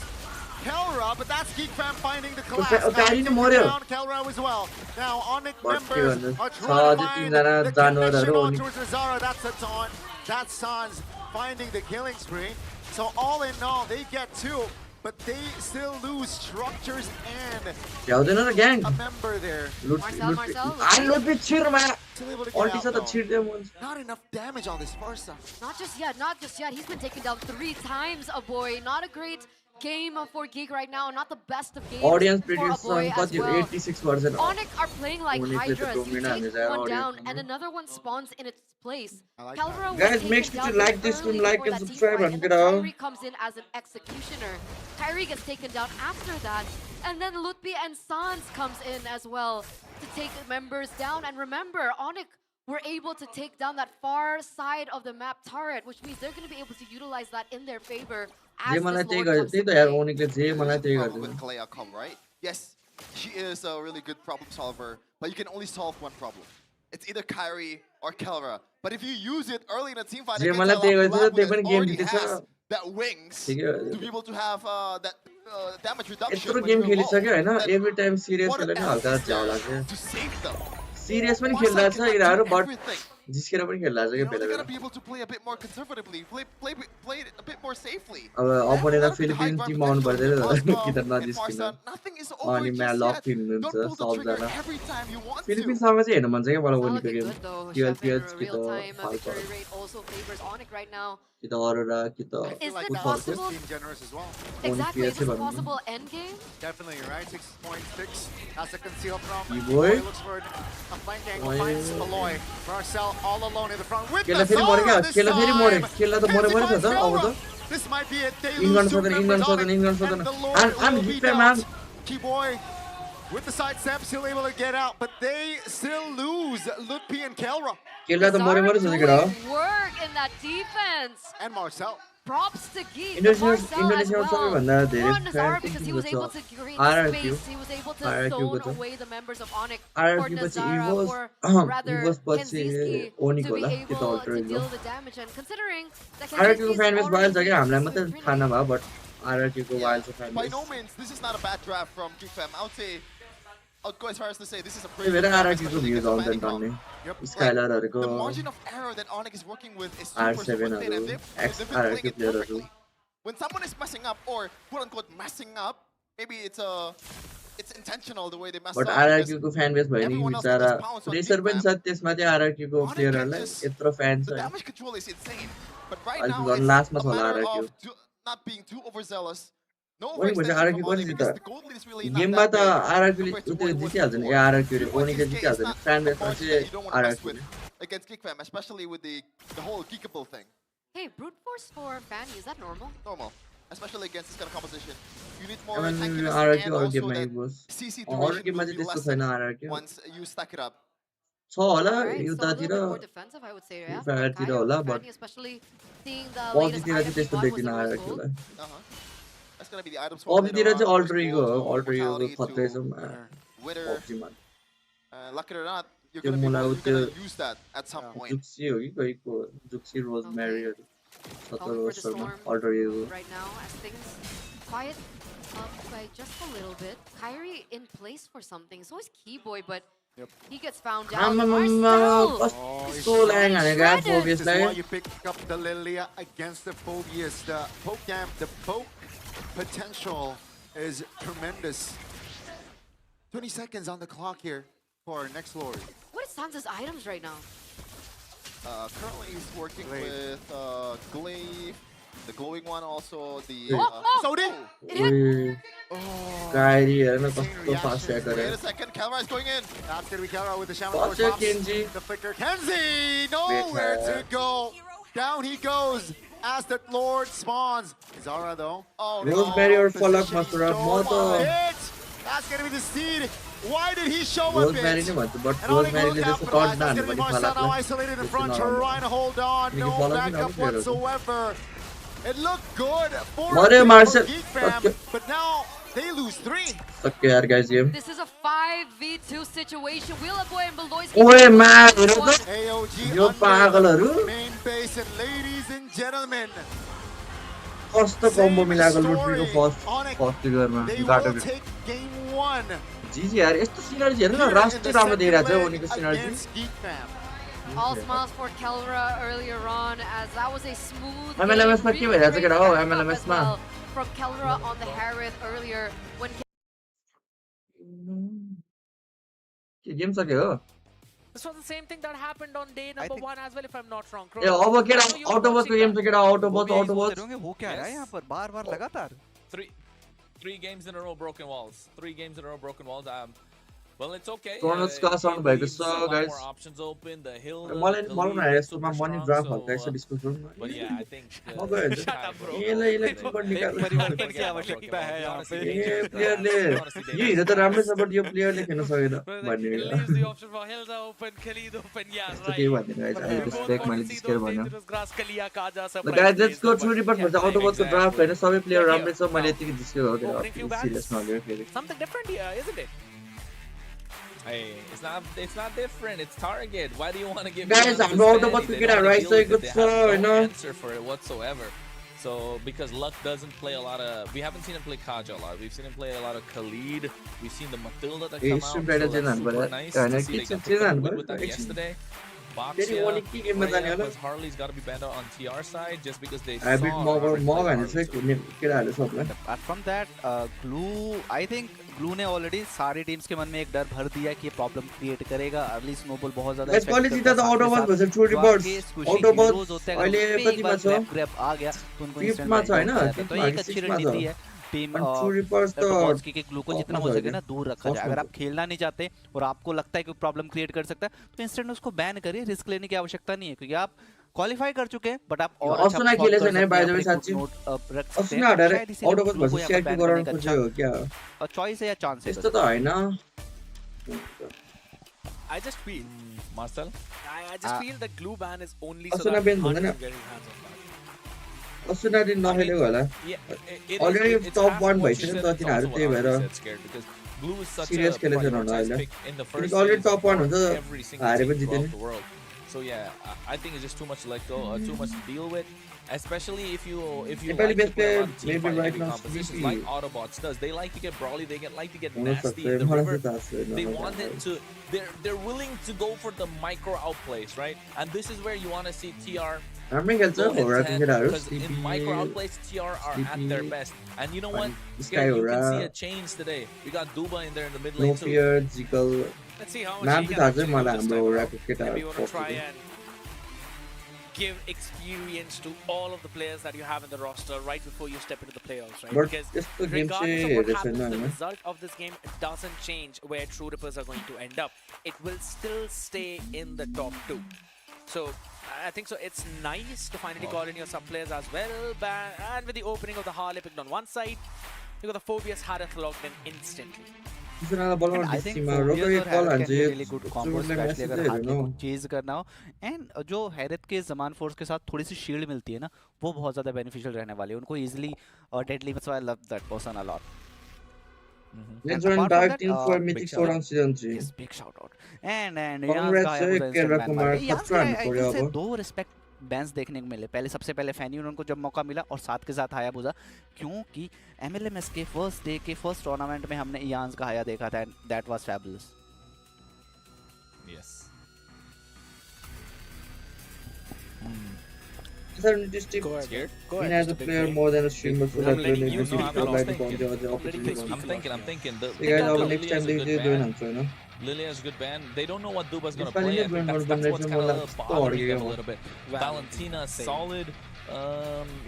Kelra, but that's Geek Fam finding the collapse. Kyrie down Kelra as well. Now Onic members are trying to find the connection on towards the Zara. That's a taunt. That's Sans finding the killing spree. So all in all, they get 2, but they still lose structures and भ्याउँदैन र gang a member there. लुट बिट छिरमा Still able to अल्टी get छ out त though. छिर्दै मन Not enough damage on this Barca. Not just yet, not just yet. He's been taken down 3 times, a boy. Not a great game for Geek right now. Not the best of games Audience for a prediction boy as कति well. 86% Onic are playing like Onic ले त Hydras. You dominant take is our one down audience. and another one spawns in its place. like Kelra was Guys, taken make sure down to like this early stream, like for and that team subscribe, fight, and and get then out. Kyrie comes in as an executioner. Kyrie gets taken down after that, and then Lutfi and Sans comes in as well to take members down. And remember, Onic were able to take down that far side of the map turret, which means they're going to be able to utilize that in their favor as J this मलाई त्यही Lord गर्छ comes त्यही to त यार play. ओनिकले जे मलाई त्यही Problem गर्छ with Kalea come, right? Yes, she is a really good problem solver, but you can only solve one problem. it's either Kyrie or Kelra. But if you use it early in a team fight J against मलाई त्यही Lab, गर्छ त्यही पनि Lab game already खेलिछ has that wings ठिकै हो to be able to have that damage reduction. यत्रो when game you're low, खेलिसक्यो हैन that every time serious what खेल्दा नि else हल्का is झ्याउ there लाग्छ to save them? सिरियस पनि Marseille खेल्दा छ cannot do यिनीहरू बट everything. जिस्केर पनि खेल्दा छ You के know, बेला they बेला gotta be able to play a bit more conservatively, play it a bit more safely. अब They have a opponent lot of good high Philippines ground team आउनु potential पर्दैन here. कि त Osmo and नजिस्किन Marsa, nothing is over अनि म्या just luck yet. Film Don't हुन्छ pull the trigger सबजना every time you want to. फिलिपिन्ससँग चाहिँ हेर्नु मन छ क्या मलाई Not ओनीको looking game good though. TL Chef PH in कि त real-time फाल्को victory rate also favors Onic right now. कि त अरोरा कि त Is Like it that फर्के possible? team generous as well. Exactly. Is PS this a भनौँ न। possible end game? Definitely, right? 6.6 has to conceal from. E-boy. Looks for a flank angle, finds Aloy. Marcel all alone in the front with केला the फेरि मर्यो क्या Zara this केला फेरि मर्यो time. केला त मर्यो Kenzie छ त finds अब Kelra. त This might be it. They England lose two southern, members England on southern, it, England southern. and the Lord I'm will Geek be Fam, down. man. Keyboy with the side step, still able to get out, but they still lose Lutpi and Kelra केला त मर्यो Zara छ केटा हो doing work in that defense. and Marcel. Props to Geek. Indonesia- Marcel as Indonesia well. सबैभन्दा धेरै More on Nazar fan because he team was को able छ। to create RRQ. space. He was able to RRQ को zone छ। away the members of Onic. RRQ For पछि Nazara, EVOS or rather EVOS पछि Kenziski, ओनिक to be होला कि त able alter to ego deal the damage. And considering that RRQ को Kenziski's fan base wild छ already क्या हामीलाई मात्रै screening. थाहा नभयो बट RRQ को वाइल्ड छ fan By base no means, this is not a bad draft from Geek Fam. I would say, I'd go as far as to say this is a त्यही pretty भएर good draft, RRQ को especially views against आउँदैन Fanny टन्ने Like, स्काइलरहरुको the margin of error that Onic is working with is super, super R7 thin, and हरु they've X been playing RRQ it प्लेयरहरु perfectly. When someone is messing up, or quote unquote messing up, maybe it's intentional the way they mess but up. RRQ को fan base भयो नि everyone else can बिचारा just pounce on pressure Geek पनि Fam. छ त्यसमा चाहिँ RRQ को Onic प्लेयरहरुलाई can just- यत्रो फ्यान The छ damage control is insane, but right अहिले now झन् it's लास्टमा a छ होला matter RRQ of not being too overzealous. No ओनिक भन्छ overextension RRQ from Onic कसरी because त the gold lead is really not गेममा that त big RRQ ले compared to उते what it was जितिहाल्छ नि before. ए RRQ ले 3.6K ओनिकले is जितिहाल्छ नि not फ्यान a बेसमा margin चाहिँ that you don't want to mess RRQ with against Geek Fam, especially with the whole Geekable thing. Hey, brute force for Fanny, is that normal? Normal, especially against this kind of composition. You need more I mean, tankiness RRQ and अरु also गेममा that EVOS CC अरु duration गेममा will चाहिँ be त्यस्तो छैन lessened RRQ once you stack it up. छ होला Alright, so a little उतातिर bit more defensive, I would say, yeah. Free Fire from तिर Kaya, होला for but Fanny, especially seeing the latest पबजीतिर चाहिँ item he त्यस्तो got was देख्दिन the rose RRQ gold. Lie That's gonna be the items for पबजीतिर चाहिँ alter इगो हो alter इगो Mortality खत्रै छ to Winner. पबजीमा Lucky or not, you're त्यो gonna मलाई be त्यो use that at some point. जुक्सी हो कि गएको जुक्सी रोजमेरीहरु छ त Calling for the रोस्टरमा storm alter ego right now as things quiet up by just a little bit. Kyrie in place for something. So is Keyboy, but he gets found out. आमामामा Marcel! कस्तो ल्याङ हानेको यार This is फोबियसलाई why you pick up the Lilia against the Phobius. The poke camp, the poke potential is tremendous. 20 seconds on the clock here for our next Lord. What is Sansa's items right now? Currently he's working Glaive. with Glaive, the glowing one, also the. So did. It hit! Kyrie हेर्न कस्तो fast hack गरे Wait a second, Calra is going in. That's gonna be Kelra with the Shaman Watch Force it, pops. Kenji. The flicker. Kenzie! Nowhere to go. Down he goes as the Lord spawns. Zara though. Oh rosemary no. और फलक मसुरा म त Hit! That's gonna be the seed. Why did he show up? Rosemary नै भन्छु but And Onic will रोजमेरीले त्यस्तो capitalize. Cut That's नहान्नु gonna be पनि Marcel now फलकलाई isolated in त्यस्तो front, नराम्रो। trying to hold on. Nicky No Fallon पनि backup राम्रो player हो। whatsoever. It looked good for मर्यो Geek Marcel। Fam, but now they lose 3. सक्यो यार guys game This is a 5v2 situation. Willa Boy and Beloy's ओए match हेर त AOG यो पागलहरु under main base, and ladies and gentlemen, कस्तो combo same मिलाएको story. लुट्रीको फर्स्ट Onic, फर्स्ट फिगरमा they गाटो will take game 1 जिजी यार यस्तो सिनर्जी हेर्नु न here in राष्ट्रिय the राम्रो second देखिरहेको छ leg उनीको synergy against Geek Fam. All smiles for Kelra earlier on as that was a smooth MLMS मा के भइरहेछ great केटा हो backup MLMS as मा well from Kelra on the Harith earlier when के गेम सक्यो हो This was the same thing that happened on day number 1 as well, if I'm not wrong. ए अब केटा I know you're अटोबोटको watching game छ केटा अटोबोट अटोबोट हो क्या है यहाँ पर बार-बार लगातार Three games in a row broken walls. 3 games in a row broken walls. Well, it's okay. Tournaments का sound भएको छ guys Options open. The hill. मलाई मलाई यस्तोमा मनी ड्राफ्ट हल्का यसो डिस्कस गरौँ But yeah, I think. म गयो यसले इलेक्ट्रिक निकाल्नु परिवर्तन की आवश्यकता है यहाँ पे ए प्लेयरले यो हिरो त राम्रै छ बट यो प्लेयरले खेल्न सकेन भन्ने It leaves the option for Hilda open, Khalid open, yeah, त्यस्तो right. केही भन्दैन गाइस आई रिस्पेक्ट मैले जिस्केर भन्यो Dangerous grass Kalia Kaja ल surprise guys let's go plays, through but report भन्छ yeah, अटोबोटको ड्राफ्ट हैन सबै प्लेयर Yeah, राम्रै छ मैले यतिकै जिस्केको हो Opening few केटा bats. सिरियस नलियो फेरि Something different here, isn't it? Hey, it's not different. It's target. Why do you want to give Guys, me I'm not about to get a right side good They for, have you no know. answer for it whatsoever. So because Luck doesn't play a lot of, we haven't seen him play Kaja a lot. We've seen him play a lot of Khalid. We've seen the Matilda that come out. So that's super nice to see they got picked up with that yesterday. Boxia, Freya, but Harley's got to be banned out on TR side just because they saw Morgan is Harley apart from that, Glue, I think Glue ने already सारी teams के मन में एक डर भर दिया कि ये problem create करेगा. Early snowball बहुत ज़्यादा Let's call it the Autobotz versus True Reports. Autobotz अहिले कतिमा छ? grab आ गया तो उनको 5th मा छ हैन? तो एक अच्छी रणनीति है. टीम True Reports Autobotz की ग्लू को जितना हो सके ना दूर रखा जाए. अगर आप खेलना नहीं चाहते और आपको लगता है कि प्रॉब्लम क्रिएट कर सकता है तो इंस्टेंट उसको बैन करिए. रिस्क लेने की आवश्यकता नहीं है क्योंकि आप क्वालिफाई कर चुके हैं बट आप और अच्छा ना खेले से नहीं बाय द वे साची. उसने direct Autobotz versus CRQ ground खोज्यो क्या? चॉइस है या चांस है? त्यस्तो त हैन. I just feel Marcel, I just feel that glue ban is only so Asuna that ban Hunt हुँदैन. can get his hands on that. असुना दिन नखेलेको होला. Already top 1 भइसक्यो त तिनीहरु त्यही भएर serious खेलेछन् होला अहिले. It's already top 1 हुन्छ. हारेको जित्दैन. So yeah, I think it's just too much to let go, too much to deal with. Especially if you Nepali like to best play a player lot of team maybe fight right heavy now compositions sleepy. like Autobotz does. They like to get brawly, they like to get हुन nasty. सक्छ. The मलाई river, चाहिँ थाहा छैन. they want it to, they're willing to go for the micro outplays, right? And this is where you want to see TR राम्रै खेल्छ go होरा head-to-head, केटाहरु. because in micro outplays TR are at their best. And you know what? Sky You can Aura. see a change today. We got Duba in there in the mid lane No too. fear, Jigal. Let's see how नाम much he चाहिँ थाहा can छैन मलाई actually हाम्रो do this होराको time around. Maybe you want to केटाहरु. try and give experience to all of the players that you have in the roster right before you step into the playoffs, right? But Because यस्तो game regardless चाहिँ of what हेरेको happens, छैन the हैन. result of this game doesn't change where True Rippers are going to end up. It will still stay in the top 2. So I think so. It's nice to finally call in your sub players as well. And with the opening of the Harley picked on one side, you got the Phobius Harith logged in instantly. किसनाले बोलाउनु I think डिसीमा Phobius रोकै और कल Harith हान्छ can be really good combo, सुरुले especially message अगर हेर्नु Harley को chase करना हो. एंड जो हैरत के जमान फोर्स के साथ थोड़ी सी शील्ड मिलती है ना, वो बहुत ज़्यादा बेनिफिशियल रहने वाली है. उनको easily deadly, so I love that person a lot. Let's run dive team for Mythic Showdown season 3. Yes, big shout out. And Congrats है केरला कुमार खतरान I पड़े can say अब. दो respect बैंस देखने को मिले. पहले सबसे पहले फैनी उनको जब मौका मिला और साथ के साथ हाया बुझा, क्योंकि MLMS के फर्स्ट डे के फर्स्ट टूर्नामेंट में हमने इयान्स का हाया देखा था. That was fabulous. Yes. Scared? Go As ahead. a player more than a streamer, so that letting when you they know, I'm like the thinking. opportunity. I'm thinking. You guys have next time they do an answer, no? Lilia's a good band. They don't know what Duba's gonna It's funny play. I that think when that's we're what's gonna kind let of them bothering them a story, little bit. Valentina solid.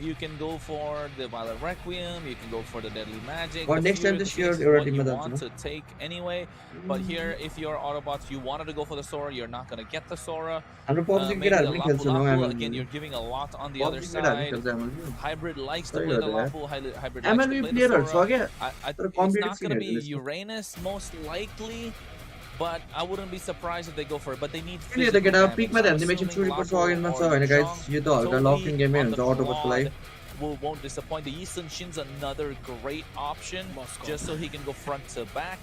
You can go for the Violet Requiem. You can go for the Deadly Magic. Or The next time Fury, this the year, Phoenix is you're what team you with want us, to take anyway. But here, if you're Autobots, you wanted to go for the Sora. You're not gonna get the Sora. हाम्रो PUBG Maybe the केटाहरु पनि खेल्छ Lapu न Lapu, MLB. again, you're giving a lot on the other PUBG केटाहरु side. खेल्छ MLB. Hybrid likes to Sorry play the about that. Lapu. Hybrid likes to MLB play the playerहरु Sora. छ क्या? तर It's competitive not gonna be scene हेर्नु Uranus most likely. But I wouldn't be surprised if they go for it. But they need त्यसले त physical केटा damage. पिकमा ध्यान I'm दिएपछि assuming चुरी पर्छ Lapu अगेनमा छ or हैन गाइस. Zhong, यो त हल्का Toby लकिङ गेमै on हुन्छ the Autobotsको लागि. quad won't disappoint. The Eastern Shin's another great option, just so he can go front to back.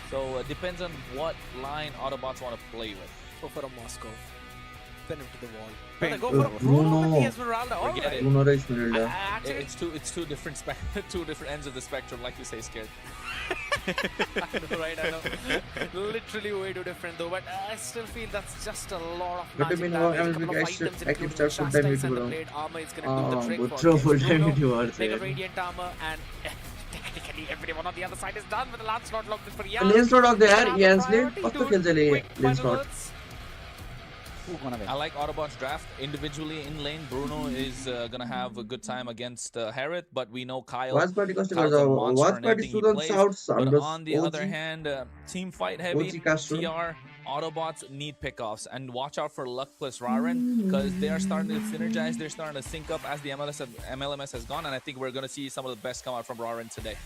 So it depends on what line Autobots want to play with. Go for a Moscow. Pin him to the wall. But they Pin. go for a Bruno with the Esmeralda. All Forget right. it. Bruno raw Esmeralda. Actually, It's two different two different ends of the spectrum, like you say, scared. I know, right? I know. Literally way too different though, but I still feel that's just a lot of But I magic mean, damage. A MLB couple of guys items, should- I can including start full time Chastise and the YouTuber. blade armor is going to do the trick but for throw against full time Bruno. YouTuber They got there. radiant armor and technically everyone on the other side is done with the Lancelot locked in for Jan. Lancelot of the air, Now Jansले. priority, कस्तो dude. खेल्छ ले Quick final Lancelot. words. Who's gonna win? I like Autobots draft individually in lane. Bruno is gonna have a good time against Harith, but we know Kyle. Watchparty कस्तो Kyle's गर्छ a monster in Watchparty everything he student plays. shouts But हाम्रो on the other OG hand, team fight heavy, OG Castro. TR, Autobots need pickoffs. And watch out for Luck plus Raren, because they are starting to synergize. They're starting to sync up as the MLMS has gone. And I think we're going to see some of the best come out from Raren today.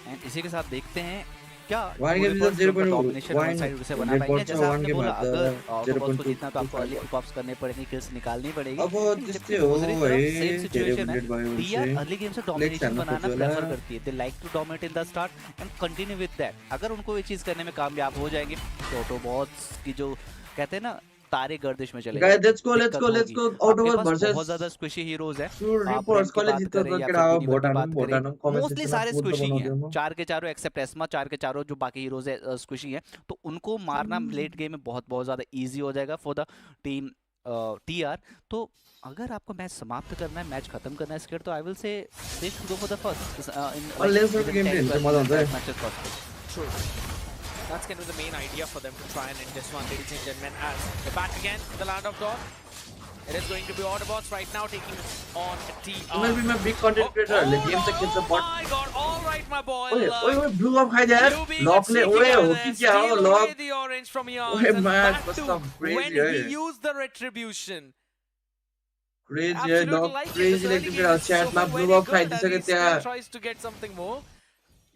And इसी के साथ देखते हैं क्या one के reports zero उनका point domination one side से बना पाएंगे? जैसा वन आपने के बोला बाद अगर ऑटोबॉट्स को 0.2 जीतना तो आपको अर्ली पिकअप्स करने पड़ेंगे, किल्स निकालनी पड़ेगी। अब लेकिन जैसे जबकि हो दूसरी तरफ भाई सेम तेरे सिचुएशन है, बुलेट भाई टीआर उनसे अर्ली गेम से फ्लेक्स डोमिनेशन आना बनाना खोजोला प्रेफर करती है। They like to dominate in the start and continue with that. अगर उनको ये चीज करने में कामयाब हो जाएंगे तो ऑटोबॉट्स की जो कहते हैं ना तारे गर्दिश में चले गाइस जाएंगे। लेट्स गो आपके ऑटोबॉट्स पास वर्सेस बहुत ज्यादा स्क्विशी हीरोज है। शूर आप रिपोर्ट्स ब्रेन की कॉलेज बात जितो करें या के फिर राव यूनिवर्स की बात बोटानम करें, बोटानम कमेंट मोस्टली सेक्शन सारे में पूछ स्क्विशी बना हैं। दियो चार के चारों एक्सेप्ट एस्मा, चार के चारों जो बाकी हीरोज है स्क्विशी हैं। तो उनको मारना लेट गेम में बहुत ज्यादा इजी हो जाएगा फॉर द टीम टीआर। तो अगर आपको मैच समाप्त करना है, मैच खत्म करना है स्केट, तो I will say they should go for the first और लेट्स गेम प्ले मजा आता है। True. That's kind of the main idea for them to try and end this one, ladies and gentlemen. As they're back again in the land of Dawn. It is going to be Autobots right now taking on TR. मैं भी मैं big content creator ले game से खेल bot My God! All right, my boy. ओए blue buff खाई यार lock ले ओए हो कि क्या हो lock the orange from Yans. ओए And मैच back बस to सब when क्रेजी है he used the retribution. Crazy है Absolutely lock like it. Crazy The early लेकिन game तेरा is चैट so में very ब्लू ऑफ खाई good, दिस and के he त्या still tries to get something more.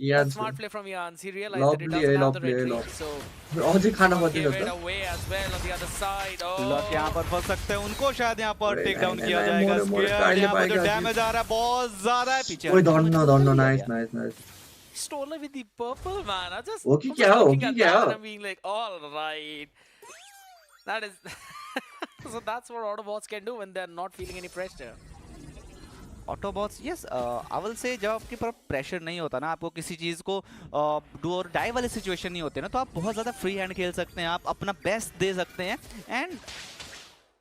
यार That's smart play from Jans. He realized Lob that it play, doesn't have lob the play, retreat, lob. so और जी खाना बहुत gave it होता away as well on the other side. Lock यहाँ पर फंस सकते हैं, उनको शायद यहाँ पर अरे टेक डाउन नहीं, किया नहीं, जाएगा। मोरे, मोरे, स्केयर काट यहाँ पर जो पाएगा डैमेज आ रहा है बहुत ज्यादा है। पीछे ओए don't know nice stole it with the purple, man. I just Okay, I'm क्या just हो, looking okay, at क्या that हो? and I'm being like, all right. That is so that's what Autobots can do when they're not feeling any pressure. Autobots yes I will say जब आपके पर pressure नहीं होता ना, आपको किसी चीज को डू और डाई वाले सिचुएशन नहीं होते ना, तो आप बहुत ज्यादा फ्री हैंड खेल सकते हैं, आप अपना बेस्ट दे सकते हैं। एंड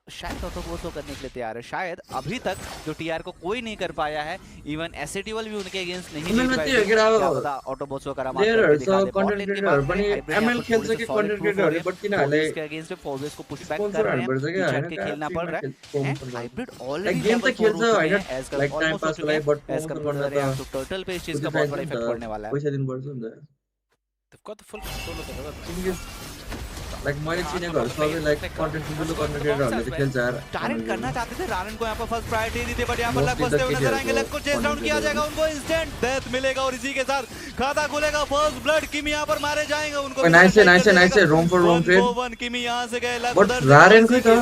शायद ऑटोबॉट्स को करने के लिए तैयार है। शायद अभी तक जो टीआर को कोई नहीं कर पाया है, इवन एसएटीएल भी उनके अगेंस्ट नहीं जीत पाए। क्या पता ऑटोबॉट्स को करामात करके दिखा दे। बॉट लेन के बाद में एमएल खेल सके कंटेंट क्रिएटर बट कि ना ले इसके अगेंस्ट में फॉरवर्ड्स को पुश बैक कर रहे हैं, पीछे के खेलना पड़ रहा है। एंड हाइब्रिड ऑलरेडी गेम तक खेल जा है as like time pass like but as compared to turtle पे इस चीज का बहुत बड़ा इफेक्ट पड़ने वाला है। पैसा दिन वर्ष ਹੁੰਦਾ है They've got the full control of the river. Like मैले चिनेको सबै लाइक कन्टेन्ट क्रिएटर कंटेन्ट क्रिएटरहरूले चाहिँ खेल्छ यार टारगेट करना चाहते थे, रारन को यहाँ पर फर्स्ट प्रायोरिटी दी थी, बट यहाँ पर लक बसते हुए नजर आएंगे। लक को चेस डाउन किया जाएगा, उनको इंस्टेंट डेथ मिलेगा और इसी के साथ खाता खुलेगा। फर्स्ट ब्लड किमी यहाँ पर मारे जाएंगे, उनको nice roam for roam trade one Kimi यहाँ से गए। लक बट रारन को तो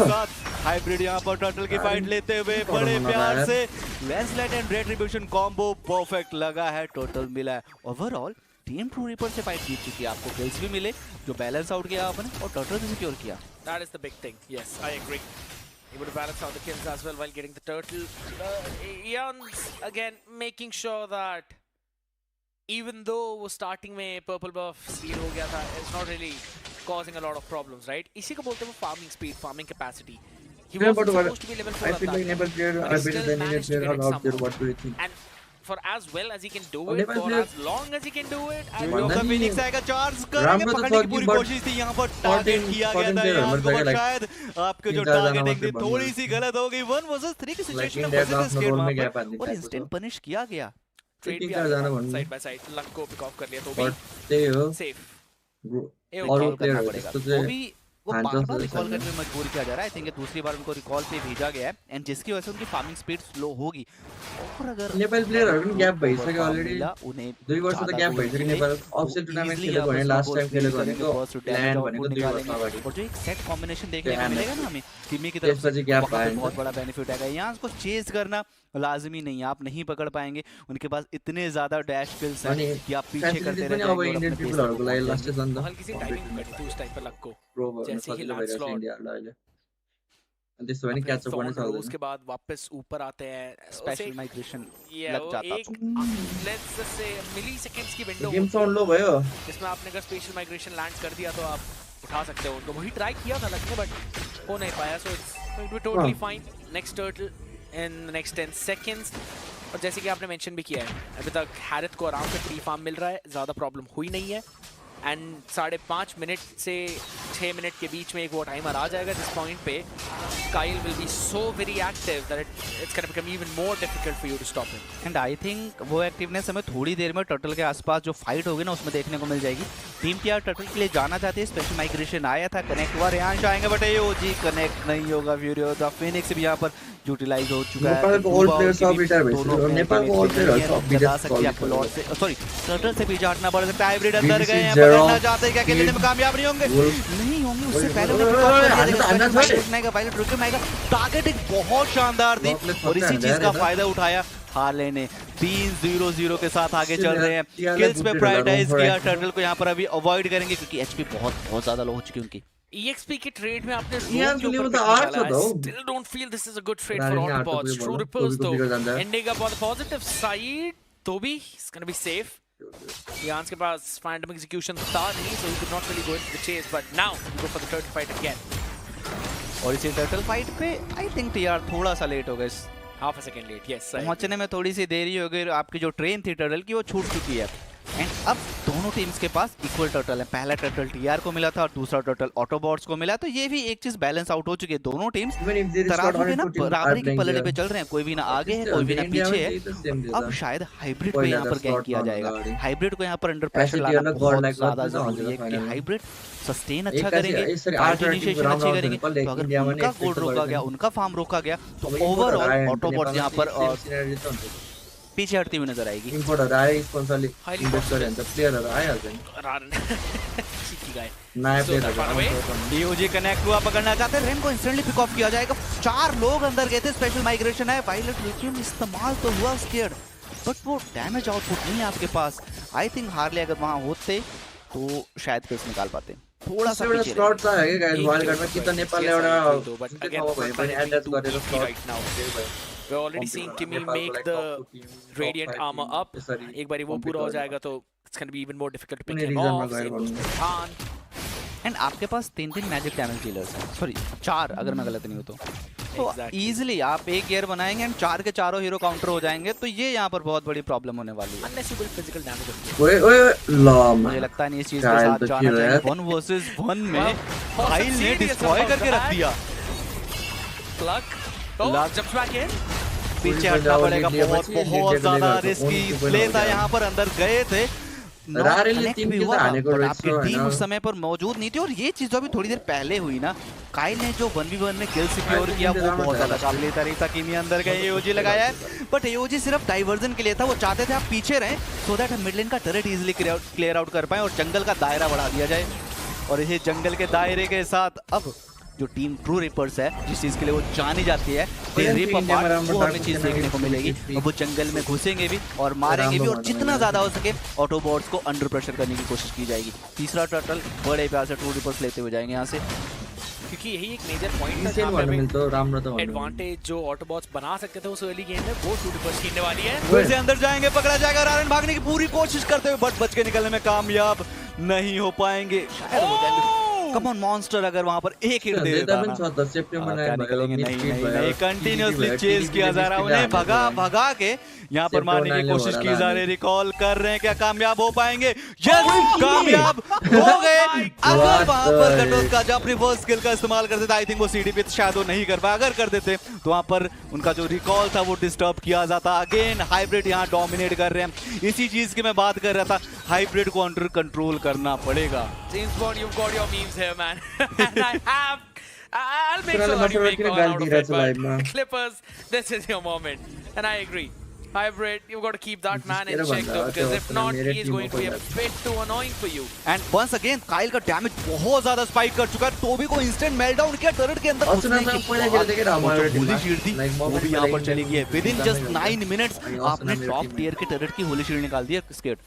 हाइब्रिड यहाँ पर टर्टल की फाइट लेते हुए बड़े प्यार से लैंसलेट एंड रेट्रिब्यूशन कॉम्बो परफेक्ट लगा है, टोटल मिला है। ओवरऑल टीम ट्रू रिपर से फाइट जीत चुकी है, आपको किल्स भी मिले जो बैलेंस आउट किया आपने और टर्टल भी सिक्योर किया। That is the big thing. Yes, I agree. Able to balance out the kills as well while getting the turtle. Jans again making sure that even though वो starting में purple buff steal हो गया था, it's not really causing a lot of problems, right? इसी को बोलते हैं farming speed, farming capacity. He was supposed to be level 4 I feel like never player are better than any player out there. What do you think? And for as well as he can do it, for as long as he can do it, Phoenix आएगा, charge करेंगे, पकड़ने की पूरी कोशिश थी, यहाँ पर target किया गया था यहाँ को, बट शायद आपके जो टारगेटिंग थी थोड़ी सी गलत हो गई। 1 वर्सेस 3 की सिचुएशन में फंसे थे स्केट वहां पर और इंस्टेंट पनिश किया गया। ट्रेड भी साइड बाय साइड लक को पिक ऑफ कर लिया तो भी सेफ और प्लेयर वो भी वो बार-बार रिकॉल करने में मजबूर किया जा रहा है। आई थिंक दूसरी बार उनको रिकॉल पे भेजा गया है एंड जिसकी वजह से उनकी फार्मिंग स्पीड स्लो होगी। और अगर नेपाल प्लेयरहरु पनि ग्याप भइसक्यो अलरेडी, उन्हें 2 वर्ष त ग्याप भइसक्यो। नेपाल अफसेट टुर्नामेन्ट खेलेको भने लास्ट टाइम खेलेको भनेको ल्यान्ड भनेको 2 वर्ष अगाडि। और जो एक सेट कॉम्बिनेशन देखने को मिलेगा ना हमें टिमी की तरफ से, ग्याप पाए बहुत बड़ा बेनिफिट आएगा। यहां उसको चेज करना लाजमी नहीं है, आप नहीं पकड़ पाएंगे, उनके पास इतने ज्यादा डैश स्किल्स हैं कि आप पीछे करते रहते हैं। अब इंडियन पीपलहरुको लागि लास्ट सेसन त हल्की सी टाइमिंग कटी थी उस टाइम पे लक को, प्रो जैसे ही भइरहेको छ लैंडस्लॉट इन्डियाहरुलाई अहिले। अनि त्यसो भने क्याच अप गर्न सक्दैन। उसके बाद वापस ऊपर आते हैं, स्पेशल माइग्रेशन लग जाता एक लेट्स से मिली सेकंड्स की विंडो गेम साउंड लो भयो, जिसमें आपने अगर स्पेशल माइग्रेशन लैंड कर दिया तो आप उठा सकते हो उनको। वही ट्राई किया था लक ने बट हो नहीं पाया, so it's totally fine. Next turtle in next 10 seconds. और जैसे कि आपने मेंशन भी किया है, अभी तक हैरिथ को आराम से फ्री फार्म मिल रहा है, ज़्यादा प्रॉब्लम हुई नहीं है। एंड 5.5 मिनट से 6 मिनट के बीच में एक वो टाइमर आ जाएगा जिस पॉइंट पे Kyle will be so very active that it's gonna become even more difficult for you to stop him. And I think वो एक्टिवनेस हमें थोड़ी देर में टर्टल के आसपास जो फाइट होगी ना उसमें देखने को मिल जाएगी। टीम टीआर टर्टल के लिए जाना चाहते हैं, स्पेशल माइग्रेशन आया था, कनेक्ट हुआ, रेयांश आएंगे बट ये ओजी कनेक्ट नहीं होगा। फ्यूरियो द फिनिक्स भी यहाँ पर यूटिलाइज हो चुका है। नेपाल को ऑल प्लेयर्स सब रिटायर भइसक्यो और नेपाल को ऑल प्लेयर्स सब जा सकती है आपको लॉर्ड से, सॉरी टर्टल से पीछे हटना पड़ सकता है। हाइब्रिड अंदर गए हैं, पकड़ना चाहते हैं, क्या कहते हैं, कामयाब नहीं होंगे, नहीं होंगे। उससे पहले पायलट रुक जाएगा। टारगेट एक बहुत शानदार थी और इसी चीज का फायदा उठाया हार्ले ने। 3-0-0 के साथ आगे चल रहे हैं। किल्स पे प्रायोरिटाइज किया, टर्टल को यहाँ पर अभी अवॉइड करेंगे क्योंकि एचपी बहुत ज्यादा लो हो चुकी है उनकी। EXP के ट्रेड में आपने still don't feel this is a good trade for Autobotz. True Rippers though ending up on the positive side. Toby is gonna be safe. Jan's के पास phantom execution था नहीं, so he could not really go into the chase. But now we go for the turtle fight again. और इसी turtle fight पे I think यार थोड़ा सा late हो गए, Half a second late, yes. पहुंचने में थोड़ी सी देरी हो गई। आपकी जो ट्रेन थी टर्टल की वो छूट चुकी है। एंड अब दोनों टीम्स के पास इक्वल टर्टल है। पहला टर्टल टीआर को मिला था और दूसरा टर्टल ऑटोबॉट्स को मिला, तो ये भी एक चीज बैलेंस आउट हो चुकी है। दोनों टीम्स तराजू पे ना बराबरी के पलड़े पे चल रहे हैं, कोई भी ना आगे है कोई भी ना पीछे है। अब शायद हाइब्रिड को यहाँ पर गैंग किया जाएगा। हाइब्रिड को यहाँ पर अंडर प्रेशर लाना बहुत ज्यादा जरूरी है कि हाइब्रिड सस्टेन अच्छा करेंगे, पार्ट इनिशिएशन अच्छी करेंगे। तो अगर उनका गोल्ड रोका गया, उनका फार्म रोका गया, तो ओवरऑल ऑटोबॉट्स यहाँ पर पीछे हटती हुई नजर आएगी। इम्पोर्टर आए स्पोन्सरले इन्भेस्टर हैन त प्लेयरहरु आइहाल्छन्। नयाँ प्लेयरहरु यूजी कनेक्ट हुआ, पकड़ना चाहते हैं, रेन को इंस्टेंटली पिक ऑफ किया जाएगा। 4 लोग अंदर गए थे, स्पेशल माइग्रेशन है, पायलट रिक्यूम इस्तेमाल तो हुआ स्केयर्ड, बट वो डैमेज आउटपुट नहीं है आपके पास। आई थिंक हार्ले अगर वहां होते तो शायद किल्स निकाल पाते। थोड़ा सा पीछे स्लॉट छ है के गाइस वाइल्ड कार्डमा कि त नेपालले एउटा बट अगेन पनि एडजस्ट गरेर slot now We're already seeing Kimi make the radiant armor up. एक बारी वो पूरा हो जाएगा तो it's going to be even more difficult to pick him off. And आपके पास 3 मैजिक डैमेज डीलर्स हैं, सॉरी 4 अगर मैं गलत नहीं हूं तो इजीली आप एक गियर बनाएंगे एंड 4 के चारों हीरो काउंटर हो जाएंगे, तो ये यहाँ पर बहुत बड़ी प्रॉब्लम होने वाली है। Unless you build physical damage. ओए मुझे लगता नहीं इस चीज के साथ जाना चाहिए। 1 वर्सेस 1 में हाइल ने डिस्ट्रॉय करके रख दिया। लक जंप्स बैक इन, पीछे हटना पड़ेगा, बहुत ज्यादा रिस्की प्ले था यहाँ पर। अंदर गए थे, आपकी टीम उस समय पर मौजूद नहीं थी। और ये चीज अभी थोड़ी देर पहले हुई ना, काइल ने जो 1v1 में किल सिक्योर किया वो बहुत ज्यादा काबिल तारीफ था। किमी अंदर गए, एओजी लगाया है, बट एओजी सिर्फ डाइवर्जन के लिए था। वो चाहते थे आप पीछे रहें सो दैट मिड लेन का टर्रेट इजीली क्लियर आउट कर पाए और जंगल का दायरा बढ़ा दिया जाए। और इसी जंगल के दायरे के साथ अब जो टीम ट्रू रिपर्स है, जिस चीज के लिए वो जानी जाती है, रिप अपार्ट, वो हमें चीज देखने को मिलेगी। वो जंगल में घुसेंगे भी और मारेंगे भी, और जितना ज्यादा हो सके ऑटोबॉट्स को अंडर प्रेशर करने की कोशिश की जाएगी। तीसरा टर्टल बड़े प्यार से ट्रू रिपर्स लेते हुए जाएंगे यहाँ से, क्योंकि यही एक मेजर पॉइंट था। एडवांटेज जो ऑटोबॉट्स बना सकते थे उस अर्ली गेम में, वो ट्रू रिपर्स छीनने वाली है। फिर से अंदर जाएंगे, पकड़ा जाएगा, रारन भागने की पूरी कोशिश करते हुए बट बच के निकलने में कामयाब नहीं हो पाएंगे। शायद हो जाएंगे। कम ऑन मॉन्स्टर, अगर वहां पर एक हिट दे देता ना, नहीं, कंटिन्यूअसली चेज किया जा रहा है उन्हें, भगा के यहाँ पर मारने की कोशिश की जा रही। रिकॉल कर रहे हैं, क्या कामयाब हो पाएंगे? यस, कामयाब हो गए। अगर वहां पर गटोस का जब रिवर्स स्किल का इस्तेमाल करते थे, आई थिंक वो सीडी पे शायद वो नहीं कर पाया। अगर कर देते तो वहां पर उनका जो रिकॉल था वो डिस्टर्ब किया जाता। अगेन हाइब्रिड यहाँ डोमिनेट कर रहे हैं। इसी चीज की मैं बात कर रहा था, हाइब्रिड को अंडर कंट्रोल करना पड़ेगा। James Bond, you've got your memes here, man. And I'll make sure that you make one out of it, but Clippers, this is your moment. And I agree. Hybrid, you've got to keep that man in check though, because if not, he is going to be a bit too annoying for you. And once again, Kyle का damage बहुत ज्यादा spike कर चुका है। Tobey को instant meltdown किया turret के अंदर। होली शील्ड थी वो भी यहाँ पर चली गई है। विद इन जस्ट 9 मिनट्स आपने टॉप टियर के टर्रेट की होली शील्ड निकाल दी है। स्केट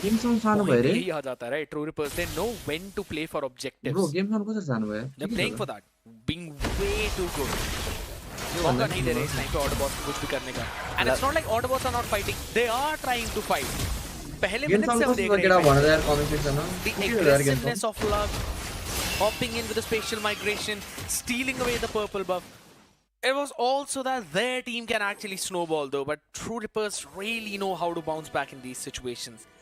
गेम जोन सानो भयो रे, यही आ जाता है, right? True reapers, they know when to play for objectives. Bro game zone कसरी सानो भयो? They're playing for that, being way too good. मौका नहीं दे रहे इस टाइम पे ऑटोबॉट्स को कुछ भी करने का। And it's not like Autobots are not fighting, they are trying to fight. पहले मिनट से हम देख रहे हैं the aggressiveness of Lug, hopping in with the spatial migration, stealing away the purple buff. It was also that their team can actually snowball though, but True Rippers really know how to bounce back in these situations.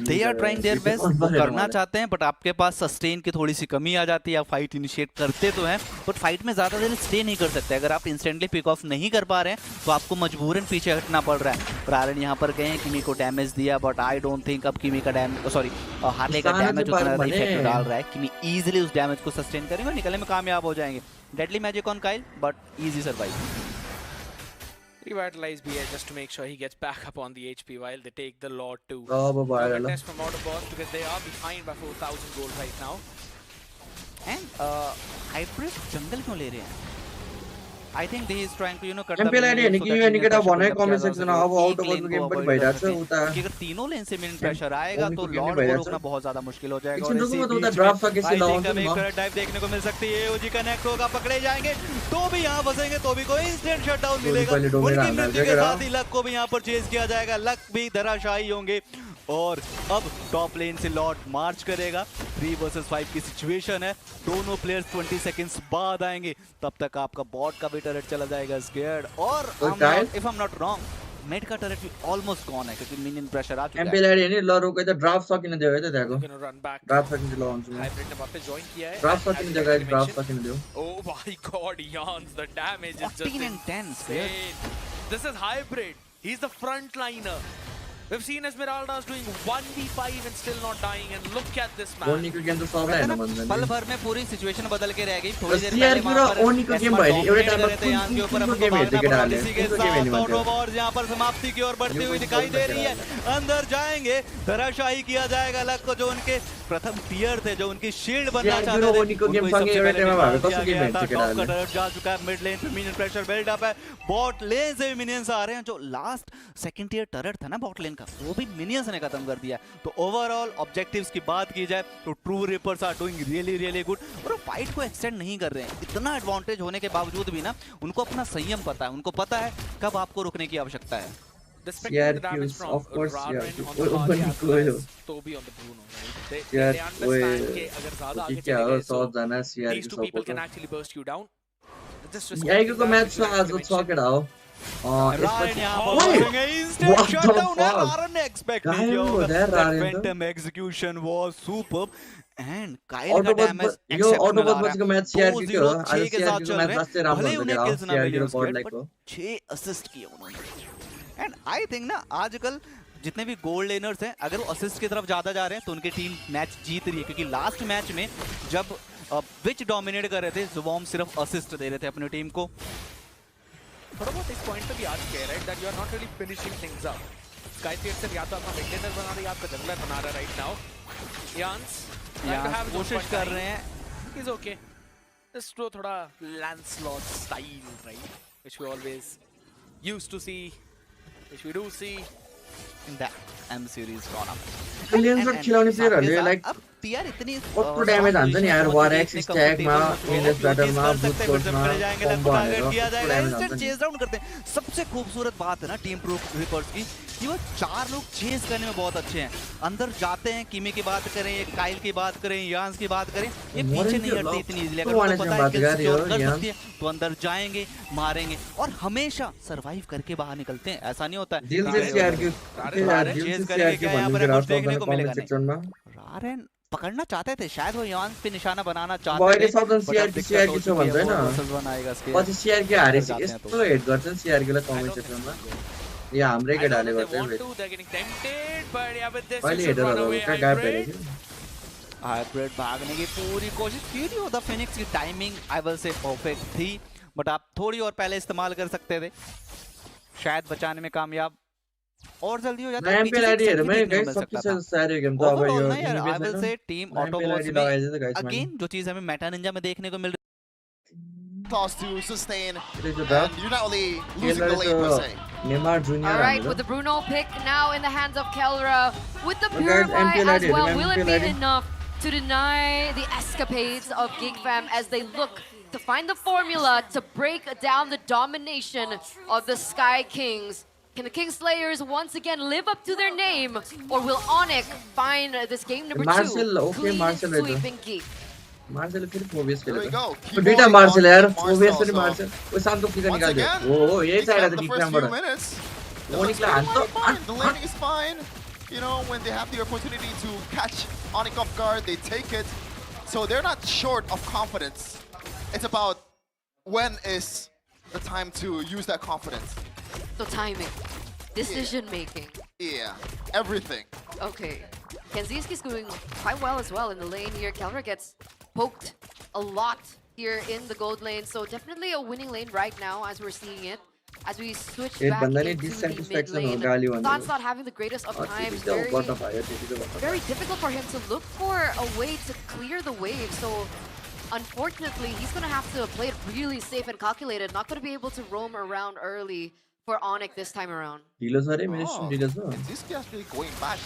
They are trying their best, वो करना चाहते हैं, but आपके पास sustain की थोड़ी सी कमी आ जाती है। आप फाइट इनिशिएट करते तो हैं, बट फाइट में ज़्यादा देर स्टे नहीं कर सकते। अगर आप इंस्टेंटली पिक ऑफ नहीं कर पा रहे हैं तो आपको मजबूरन पीछे हटना पड़ रहा है। प्रारन यहाँ पर गए, किमी को डैमेज दिया, बट आई डोंट थिंक अब किमी का डैमेज, सॉरी हार्ले का डैमेज उतना ज़्यादा इफेक्ट डाल रहा है। किमी ईजिली उस डैमेज को सस्टेन करेंगे और निकलने में कामयाब हो जाएंगे। Deadly magic on Kyle, but easy survive. Revitalize BA just to make sure he gets back up on the HP while they take the Lord too. Test from Autobotz because they are behind by 4,000 gold right now. And hybrid jungle क्यों ले रहे हैं? I think he is trying to cut MPL ID है कि ये निकटा बना है comment section अब Autobotz गेम पर बैठा है होता है कि अगर तीनों लेन से मिन प्रेशर आएगा तो लॉर्ड को रोकना बहुत ज्यादा मुश्किल हो जाएगा। और इसी बीच में ड्राफ्ट का किसी लाउंज में डाइव देखने को मिल सकती है। ओजी कनेक्ट होगा, पकड़े जाएंगे तो भी यहां फंसेंगे तो भी कोई इंस्टेंट शटडाउन मिलेगा। उनकी मृत्यु के साथ ही लक को भी यहां पर चेज किया जाएगा। लक भी धराशायी होंगे और अब टॉप लेन से लॉर्ड मार्च करेगा। 3 वर्सेस 5 की सिचुएशन है, दोनों प्लेयर्स 20 सेकंड्स बाद आएंगे। तब तक आपका बॉट का भी टर्रेट चला जाएगा स्केयर्ड। और if I am not wrong mid का टर्रेट भी ऑलमोस्ट गॉन है क्योंकि मिनियन प्रेशर आ चुका है। एमपीएल आईडी नहीं लॉरो को इधर ड्राफ्ट शॉट इन दे तो देखो ड्राफ्ट शॉट इन लॉन्च में हाइब्रिड ने वापस जॉइन किया है। ड्राफ्ट शॉट इन जगह ड्राफ्ट शॉट इन दो। Oh my god, Jans, the damage is just 14 and 10. This is hybrid. He's the frontliner. We've seen Esmeralda's doing 1v5 and still not dying, and look at this man. ओनिक को game तो solve है ना बंदा पल भर में पूरी situation बदल के रह गई। थोड़ी देर पहले पूरा ओनिक को गेम भाई एवरी टाइम पर यहां के ऊपर गेम है टिकट डाले और यहां पर समाप्ति की ओर बढ़ती हुई दिखाई दे रही है। अंदर जाएंगे, धराशायी किया जाएगा लक को, जो उनके प्रथम टियर थे, जो उनकी शील्ड बनना चाहते थे। ओनिक को गेम संगे एवरी टाइम भाग तो गेम है टिकट डाले टर्रेट जा चुका है। मिड लेन पे मिनियन प्रेशर बिल्ड अप है, बॉट लेन से भी मिनियंस आ रहे हैं। जो लास्ट सेकंड टियर टर्रेट था ना बॉट लेन का, वो भी मिनियंस ने खत्म कर दिया। तो ओवरऑल ऑब्जेक्टिव्स की बात की जाए तो true reapers are doing really good. और फाइट को एक्सटेंड नहीं कर रहे हैं। इतना एडवांटेज होने के बावजूद भी ना उनको अपना संयम पता है, उनको पता है कब आपको रुकने की आवश्यकता है। यार ऑफ कोर्स यार तो भी ऑन द Bruno, right? यार they understand कि अगर ज्यादा आगे क्या चले गए सौ जाना सीआर these की two people support can actually burst you down. यार को मैच से आज सॉक इट आओ रायन यहाँ पर बोलेंगे instant shutdown है। रायन ने एक्सपेक्ट नहीं किया होगा। That phantom execution was superb and Kyle का डैमेज ऑटोबॉट्स का मैच सीआर की क्यों आज सीआर की मैच रास्ते राम भले उन्हें किल्स ना मिले गॉडलाइक को 6 असिस्ट किए उन्होंने। एंड आई थिंक ना आजकल जितने भी गोल्ड लेनर्स हैं, अगर वो असिस्ट की तरफ ज्यादा जा रहे हैं तो उनकी टीम मैच जीत रही है। क्योंकि लास्ट मैच में जब विच डोमिनेट कर रहे थे, जुवॉम सिर्फ असिस्ट दे रहे थे अपनी टीम को। थोड़ा बहुत इस पॉइंट पे भी आज कह रहा है that you are not really finishing things up. Sky से या तो अपना मेंटेनर बना रहा है या आपका जंगलर बना रहा है राइट नाउ। यान्स कोशिश कर रहे हैं। इज ओके, जस्ट तो थोड़ा Lancelot style right, which we always used to see, which we do see in the M series gone up. Millions of खिलौने प्लेयर है लाइक अब टीआर इतनी और डैमेज आंदन यार वारेक्स स्टैक मा विनर्स बैटल मा बूट कोर्स मा कॉम्बो किया जाएगा। इंस्टेंट चेज डाउन करते हैं। सबसे खूबसूरत बात है ना टीम प्रूफ रिकॉर्ड्स की कि वो 4 लोग चेज करने में बहुत अच्छे हैं। अंदर जाते हैं, किमी की बात करें, काइल की बात करें, यान्स की बात करें, ये पीछे नहीं हटती इतनी इजीली। अगर उनको पता है कि स्कोर कर सकती है तो अंदर जाएंगे, मारेंगे और हमेशा सरवाइव करके बाहर निकलते हैं। ऐसा नहीं होता है दिल से सीआर की चेज करेंगे क्या यहाँ पर कुछ देखने को मिलेगा नहीं। रारेन पकड़ना चाहते थे शायद, वो यान पे निशाना बनाना चाहते थे। बॉय के साथ सीआर की जो बनता है ना बनाएगा इसके और सीआर के हारे से इसको हेड करते हैं सीआर के लिए कमेंट सेक्शन में ये हमरे के डाले होते हैं पहले हेडर वाला का गैप है। हाइब्रिड भागने की पूरी कोशिश की थी। द फिनिक्स की timing I will say perfect थी, बट आप थोड़ी और पहले इस्तेमाल कर सकते थे, शायद बचाने में कामयाब और जल्दी हो जाता है। एमपीएल आईडी है मैं गाइस सबसे सारे गेम तो अब I will say team Autobots में अगेन जो चीज हमें मेटा निंजा में देखने को मिल रही toss to sustain, and you're not only losing the lane per se. Neymar Jr. All right, with the Bruno pick now in the hands of Kelra, with the Purify as well, will it be enough to deny the escapades of Geek Fam as they look to find the formula to break down the domination of the Sky Kings? Can the Kingslayers once again live up to their name, or will Onic find this game number 2 clean sweeping Geek? Martial फिर phobias के लिए तो बेटा martial यार phobias से martial वो शाम को फिगर निकाल दे। ओ ये साइड है तो ठीक है बड़ा वो निकला तो the landing is fine. you know, when they have the opportunity to catch Onic off guard, they take it. So they're not short of confidence. It's about when is the time to use that confidence. So timing, decision making. Yeah, everything. Okay. Kenziski's doing quite well as well in the lane here. Kelra gets poked a lot here in the gold lane. So definitely a winning lane right now as we're seeing it. As we switch back into the mid lane. Thon's not having the greatest of times. Very difficult for him to look for a way to clear the wave. So unfortunately, he's going to have to play it really safe and calculated. Not going to be able to roam around early for Onic this time around. Kenziski actually going back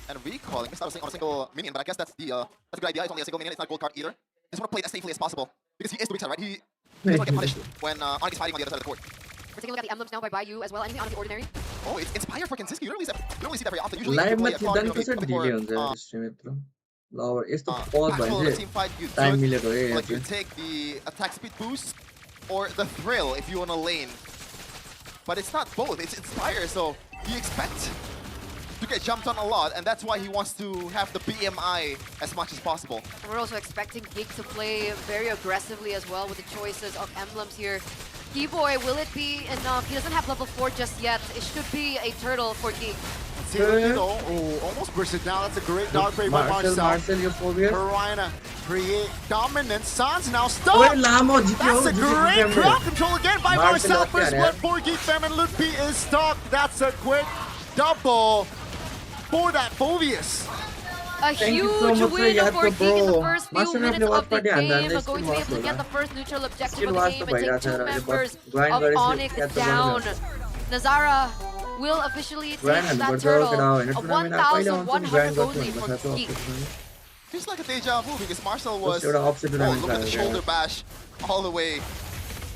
and recalling. Missed out on a single minion, but I guess that's a good idea. It's only a single minion. It's not a gold card either. Just want to play it as safely as possible because he is the weak side, right? He doesn't want to get punished when Onic is fighting on the other side of the court. We're taking a look at the Mlms now by you as well. Anything out of the ordinary? Oh, it's Inspire for Kenziski. You don't really see that very often. Usually, you play a card, like you take the attack speed boost or the thrill if you want a lane. But it's not both, it's Inspire, so you expect to get jumped on a lot, and that's why he wants to have the BMI as much as possible. And we're also expecting Geek to play very aggressively as well with the choices of emblems here. Keyboy, will it be enough? He doesn't have level 4 just yet. It should be a turtle for Geek. Oh, almost burst it down. That's a great dog play by Marcel. Carolina create dominance. Sans now stuck. That's a great crowd control again by Marcel. First blood for Geek Fam, and Lupi is stuck. That's a quick double for that Phobius. A huge win for Geek in the first few minutes of the game. Going to be able to get the first neutral objective of the game and take 2 members of Onic down. Nazara will officially take that turtle. A 1,100 gold lead for Geek. Feels like a deja vu because Marcel was, look at the shoulder bash all the way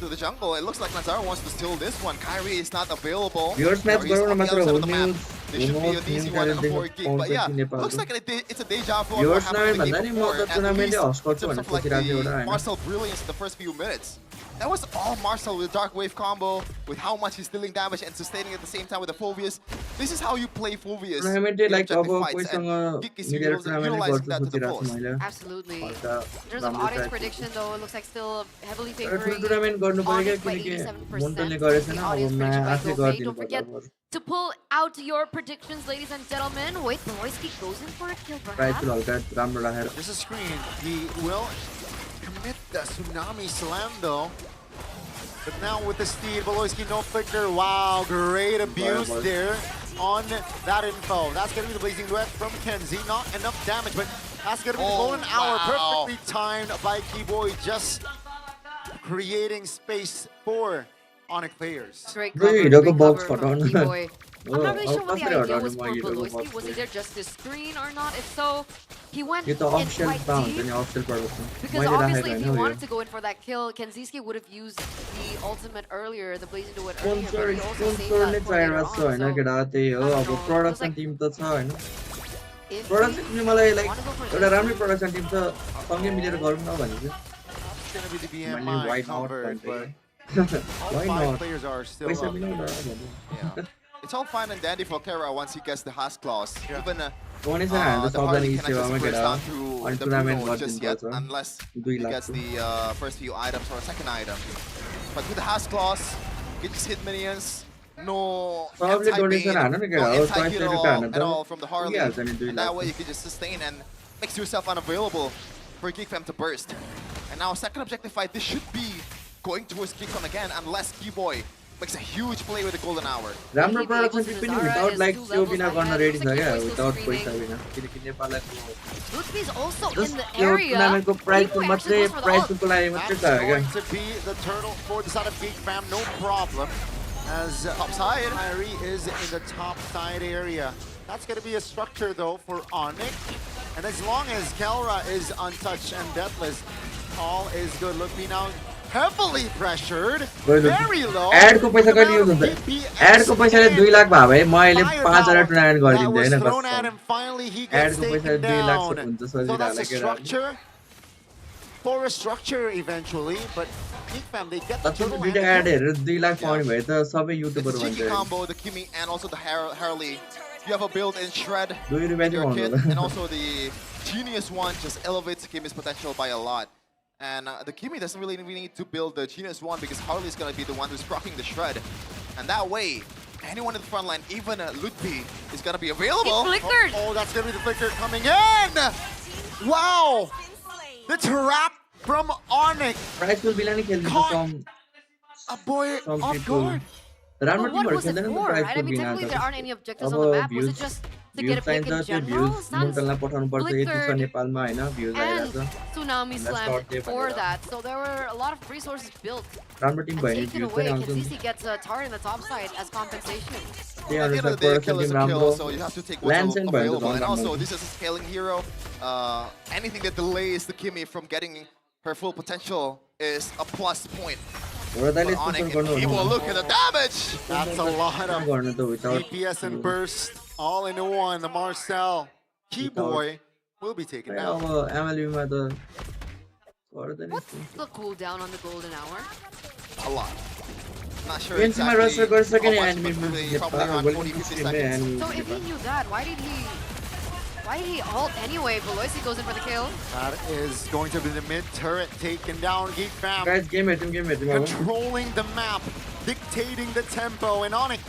to the jungle. It looks like Nazara wants to steal this one. Kyrie is not available. Kyrie is on the other side of the map. This should be an easy one for Geek, but yeah, looks like it's a deja vu of what happened in the game before, at least in terms of like the Marcel brilliance in the first few minutes. That was all Marcel with Dark Wave combo, with how much he's dealing damage and sustaining at the same time with the Phobius. This is how you play Phobius in objective fights, and Geek is utilizing that to the fullest. Absolutely. In terms of audience prediction though, it looks like still heavily favoring Onic by 87%. The audience prediction by Gofe. Don't forget to pull out your predictions, ladies and gentlemen. Wait, Beloyski goes in for a kill perhaps. There's a screen. He will commit the Tsunami Slam though. But now with the steed, Beloyski no flicker. Wow, great abuse there on that info. That's going to be the Blazing Duet from Kenzie. Not enough damage, but that's going to be the golden hour. Perfectly timed by Keyboy, just creating space for Onic players. Great cover from Keyboy. I'm not really sure what the idea was for Beloyski. Was it there just his screen or not? If so, he went in quite deep. Because obviously if he wanted to go in for that kill, Kenziski would have used the ultimate earlier, the Blazing Duet earlier, but he also saved that for later on. So, if production ni मलाई like एउटा राम्रो production team छ सँगै मिलेर गरौँ न भनेको It's going to be the BMI convert, but why not players are still पैसा up. पनि होला It's all fine and dandy for Kara once he gets the Haas clause. Even पनि छ हाम्रो the Harley सबैले cannot इसेवामा just burst गेडा down through अनि the tournament Bruno गर्दिनु just yet, पर्छ unless 2 he lakh gets the first few items or a second item. But with the Haas clause, he just hit minions. No donation at all from the Harley. And that way you can just sustain and makes yourself unavailable for Geek Fam to burst. And now second objective fight, this should be going towards Geek Fam again unless Keyboy makes a huge play with the golden hour. राम्रो production team पनि without like त्यो बिना गर्न ready छ क्या without पैसा बिना किनकि नेपाललाई Lutfi is also in the area. टुर्नामेन्टको प्राइस को मात्रै प्राइस को लागि मात्रै छ क्या Going to be the turtle for the side of Geek Fam, no problem. As topside, Kyrie is in the top side area. That's going to be a structure though for Onic. And as long as Kelra is untouched and deathless, all is good. Look, me now heavily pressured, very low. Ad को पैसा कहिले use हुन्छ ad को पैसाले 2 लाख भए भए म अहिले 5000 टुर्नामेन्ट गरिदिन्थे हैन thrown at him, finally he gets taken down. So that's a structure for a structure eventually, but Geek Fam, they get the turtle and ad हेरेर 2 लाख पाउने भए त सबै युट्युबर cheeky भन्छ combo, the Kimi and also the Harley you have a built-in shred Do you in remember your kit, one? and also the Genius one just elevates Kimmy's potential by a lot. And the Kimmy doesn't really need to build the Genius one because Harley's gonna be the one who's proccing the shred. And that way, anyone in the front line, even Ludwig, is gonna be available. He flickered! Oh, that's gonna be the flicker coming in! Wow! The trap from Onic Price will be like from a boy off people. guard. But what was it for, right? I mean, typically there aren't any objectives on the map. Was it just to get a pick in general? Sans Flicker and Tsunami Slam for that. So there were a lot of resources built and taken away. KZC gets a turret in the top side as compensation. At the end of the day, a kill is a kill, so you have to take what's available. And also, this is a scaling hero. Anything that delays the Kimmy from getting her full potential is a plus point. Onic and people, look at the damage! That's a lot of DPS and burst all into one. The Marcel key boy will be taken down. What's the cooldown on the golden hour? A lot. Not sure exactly how much, but probably around 40-50 seconds. So if he knew that, why did he ult anyway? Beloisi goes in for the kill. That is going to be the mid turret taken down. Geek Fam Guys, game it. controlling the map, dictating the tempo, and Onic.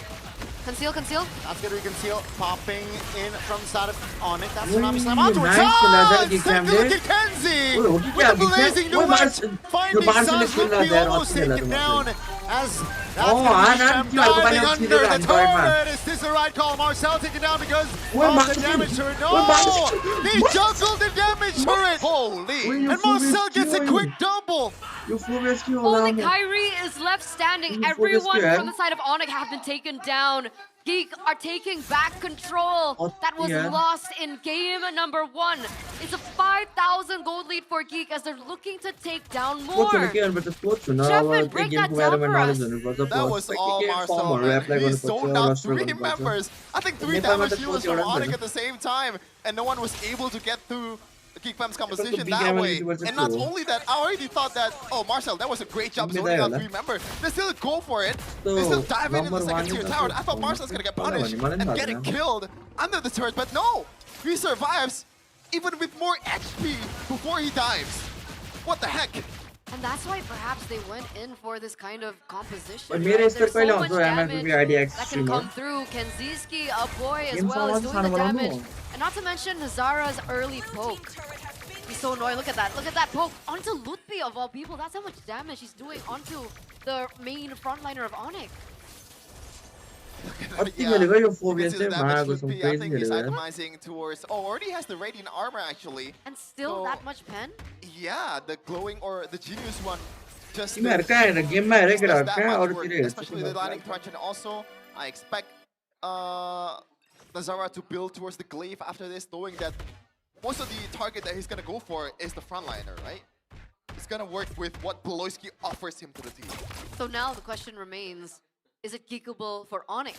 Conceal. That's gonna be concealed. Popping in from the side of Onic. That's Tsunami Slam ontowards. Nice, Take a look at Kenzie with a blazing new match. Finding Sans would be almost taken down as that's gonna be diving under the turret. Is this the right call? Marcel taken down because of the damage turret. No! He juggled the damage turret! Holy! And Marcel gets a quick double! Only Kyrie is left standing. Everyone from the side of Onic have been taken down. Geek are taking back control. That was lost in game number 1. It's a 5,000 gold lead for Geek as they're looking to take down more. Shepard, break that down for us. That was all Marcel, man. He zoned out 3 members. I think 3 damage dealers from Onic at the same time. And no one was able to get through Geek Fam's composition that way. And not only that, I already thought that, oh, Marcel, that was a great job zoning out 3 members. They still go for it. They still dive in the second tier tower. I thought Marcel's gonna get punished and get killed under the turret, but no! He survives even with more HP before he dives. What the heck? And that's why perhaps they went in for this kind of composition. But Right? There's so much damage that can come through. Kenziski, a boy as well, is doing the damage. And not to mention Nazara's early poke. He's so annoying. Look at that. Look at that poke onto Lutfi of all people. That's how much damage he's doing onto the main frontliner of Onic. I think he's itemizing towards. Oh, already has the radiant armor actually. And still that much pen? Yeah, the glowing or the genius one. Just especially the lightning crunch, and also I expect Nazara to build towards the glaive after this, knowing that most of the target that he's gonna go for is the frontliner, right? He's gonna work with what Beloisky offers him to the team. So now the question remains, is it geekable for Onic?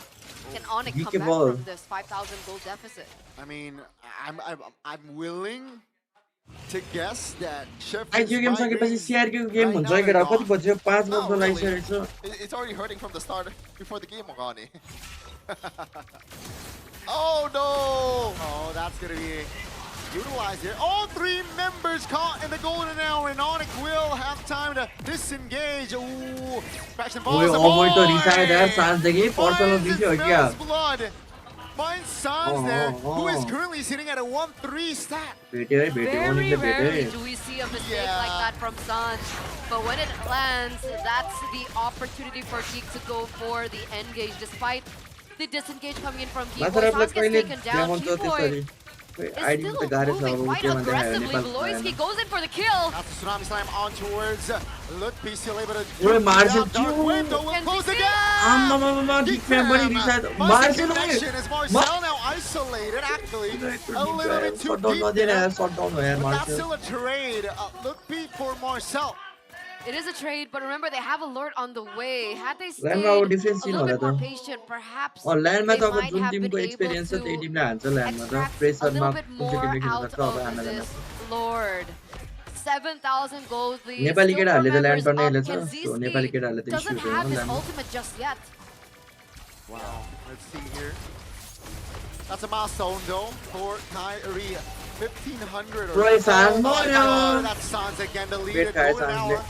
Can Onic come back from this 5,000 gold deficit? I mean, I'm willing to guess that Chef It's already hurting from the start before the game, Mogani. Oh no! Oh, that's gonna be utilized here. All 3 members caught in the golden hour, and Onic will have time to disengage. Ooh, crash and balls. Blood. Finds Sans there, who is currently sitting at a 1-3 stat. Very rarely do we see a mistake like that from Sans. But when it lands, that's the opportunity for Geek to go for the engage, despite the disengage coming in from Geek. Sans gets taken down. G-Boy is still moving quite aggressively. Beloisky goes in for the kill. That's a tsunami slam on towards Lutfi, still able to window will close the gap. Geek Fam, Marcel now isolated, actually a little bit too deep. But that's still a trade. Lutfi for Marcel. It is a trade, but remember they have alert on the way. Had they stayed a little bit more patient, perhaps they might have been able to extract a little bit more out of this Lord. 7,000 gold lead. Still remembers Kenziski doesn't have his ultimate just yet. Wow, let's see here. That's a milestone though for Kyrie. 1500 Roy Sans that's Sans again, the leader. Golden Sans hour.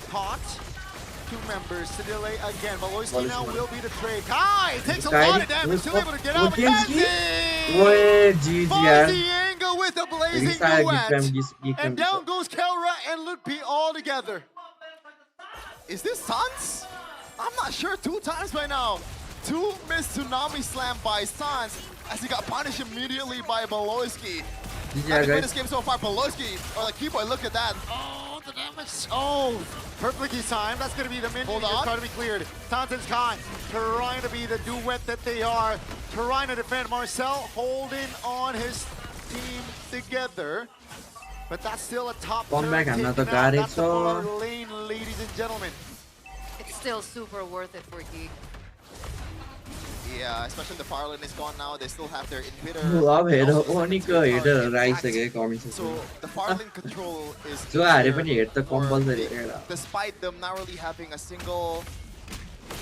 Caught. 2 members to delay again. Valoisky now will be the trade. Kai takes a lot of damage, still able to get out. Mackenzie! Finds the angle with a blazing duet. And down goes Kelra and Ludpi all together. Is this Sans? I'm not sure. 2 times by now. 2 missed tsunami slam by Sans as he got punished immediately by Valoisky. Having played this game so far, Valoisky, or like Keyboy, look at that. Oh, the damage. Oh, perfectly timed. That's going to be the minion trying to be cleared. Taunton's Kai trying to be the duet that they are. Trying to defend. Marcel holding on his team together. But that's still a top turn taken out. That's the far lane, ladies and gentlemen. It's still super worth it for Geek. Yeah, especially the far lane is gone now. They still have their inhibitor. Onic So the far lane control is despite them not really having a single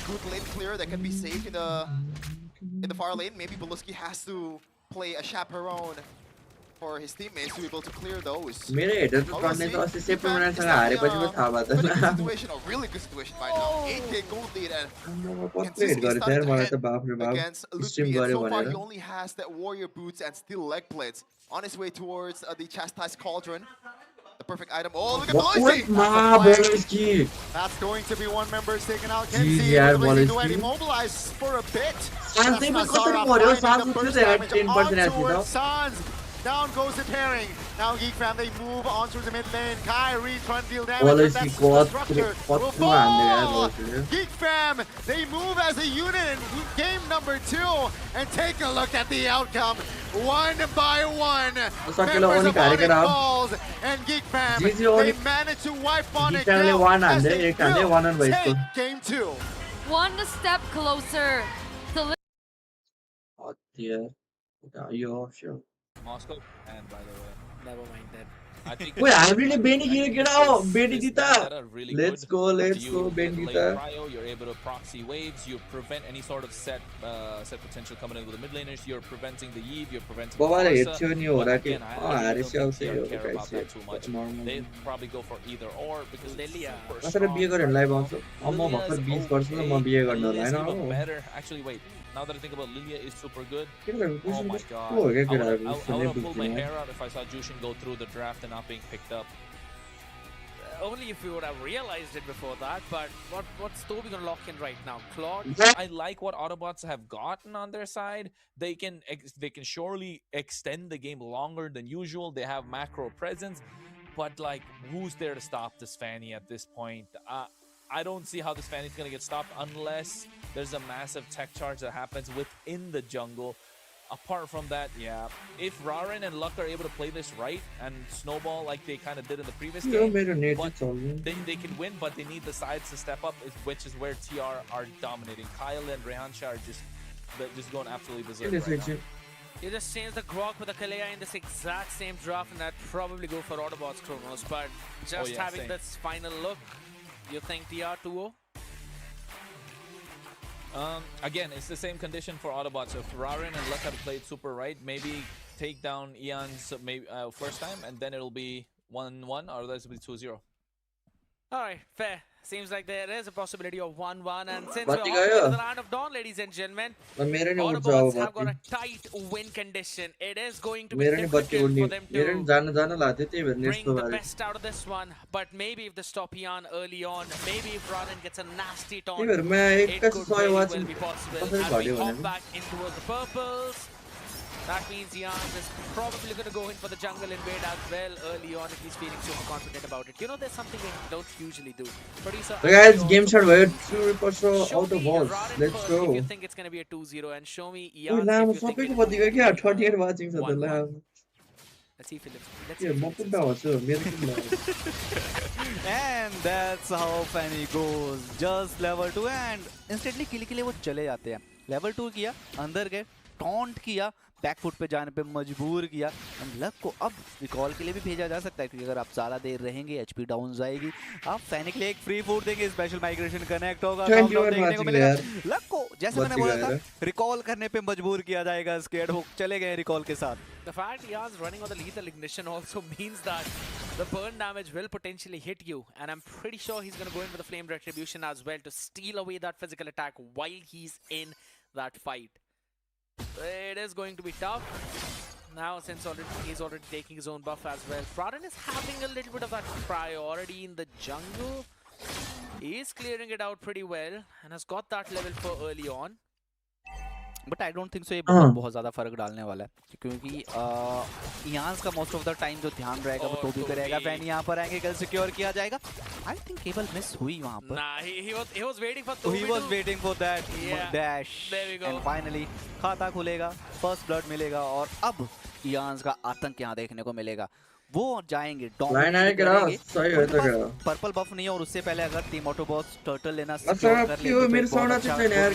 good lane clear that can be safe in the far lane. Maybe Valoisky has to play a chaperone for his teammates to be able to clear those. Situation, a really good situation by now. 8k gold lead and consistently starting to hit against Ludpi. So far he only has that warrior boots and steel leg plates on his way towards the chastised cauldron. The perfect item. Oh, look at Valoisky! That's going to be 1 member taken out. Kenzie immobilized for a bit. Sans. Down goes the pairing. Now Geek Fam, they move on to the mid lane. Kyrie trying to deal damage. That's structure. Geek Fam, they move as a unit in game number 2. And take a look at the outcome. 1 by 1. Members of Onic falls. And Geek Fam, they manage to wipe Onic down as they take game 2. 1 step closer to Moscow, and by the way, Never mind that. I think wait, I really Benny here, get out, Benny Dita. Really let's go, Benny Dita. You're able to proxy waves, you prevent any sort of set potential coming in with the mid laners, you're preventing the Eve, you're preventing the they probably go for either or because Lilia. better. Actually, wait. Now that I think about Lilia is super good. Oh my god. I would have pulled my hair out if I saw Jushin go through the draft and not being picked up. Only if we would have realized it before that, but what's Toby gonna lock in right now? Claude? I like what Autobots have gotten on their side. They can surely extend the game longer than usual. They have macro presence, but like, who's there to stop this Fanny at this point? I don't see how this Fanny's gonna get stopped unless there's a massive tech charge that happens within the jungle. Apart from that, yeah, if Raren and Luck are able to play this right and snowball like they kind of did in the previous game, they can win, but they need the sides to step up, which is where TR are dominating. Kyle and Rehansha are just going absolutely berserk right now. You just change the Grok with the Kalea in this exact same draft, and that'd probably go for Autobots Chronos, but just having this final look, you think TR 2-0? Again, it's the same condition for Autobots. So if Raren and Luck had played super right, maybe take down Ian's first time, and then it'll be 1-1, or otherwise it'll be 2-0. Alright, fair. Seems like there is a possibility of 1-1, and since we're on the round of dawn, ladies and gentlemen, Autobots have got a tight win condition. It is going to be difficult for them to bring the best out of this one, but maybe if they stop Ian early on, maybe if Raden gets a nasty taunt, it could very well be possible. As we hop back in towards the purples, that means Ian is probably going to go in for the jungle invade as well early on if he's feeling super confident about it. You know, there's something they don't usually do. Producer, guys, game start with 2% Autobots. Let's go. If you think it's going to be a 2-0, and show me Ian if you think it's 38 watching. Let's see, Philip. And that's how Fanny goes. Just level 2 and instantly kill के लिए वो चले जाते हैं. Level 2 किया, अंदर गए, taunt किया, बैकफुट पे जाने पे मजबूर किया। एंड लक को अब रिकॉल के लिए भी भेजा जा सकता है, क्योंकि अगर आप ज़्यादा देर रहेंगे एचपी डाउन जाएगी। आप फैनी के लिए एक फ्री फूड देंगे, स्पेशल माइग्रेशन कनेक्ट होगा, देखने को मिलेगा। लक को जैसे मैंने बोला था रिकॉल करने पे मजबूर किया जाएगा, स्केर्ड हो चले गए रिकॉल के साथ। The fact he is running on the lethal ignition also means that the burn damage will potentially hit you, and I'm pretty sure he's going to go in with the flame retribution as well to steal away that physical attack while he's in that fight. It is going to be tough now, since he's already taking his own buff as well. Pradhan is having a little bit of that priority in the jungle. He is clearing it out pretty well and has got that level for early on. But I don't think so ये बहुत ज़्यादा फर्क डालने वाला है, क्योंकि इयांस का most of the time जो ध्यान रहेगा वो टोबी पे रहेगा। फैन यहाँ पर आएंगे, किल सिक्योर किया जाएगा। आई थिंक केबल मिस हुई वहाँ पर। He was waiting for Toby. He was waiting for that dash. There we go. And finally खाता खुलेगा, फर्स्ट ब्लड मिलेगा और अब इयांस का आतंक यहाँ देखने को मिलेगा। वो जाएंगे पर्पल बफ नहीं है, और उससे पहले अगर टीम ऑटोबॉट्स टर्टल लेना सिक्योर कर ले तो मेरे साउंड अच्छे से यार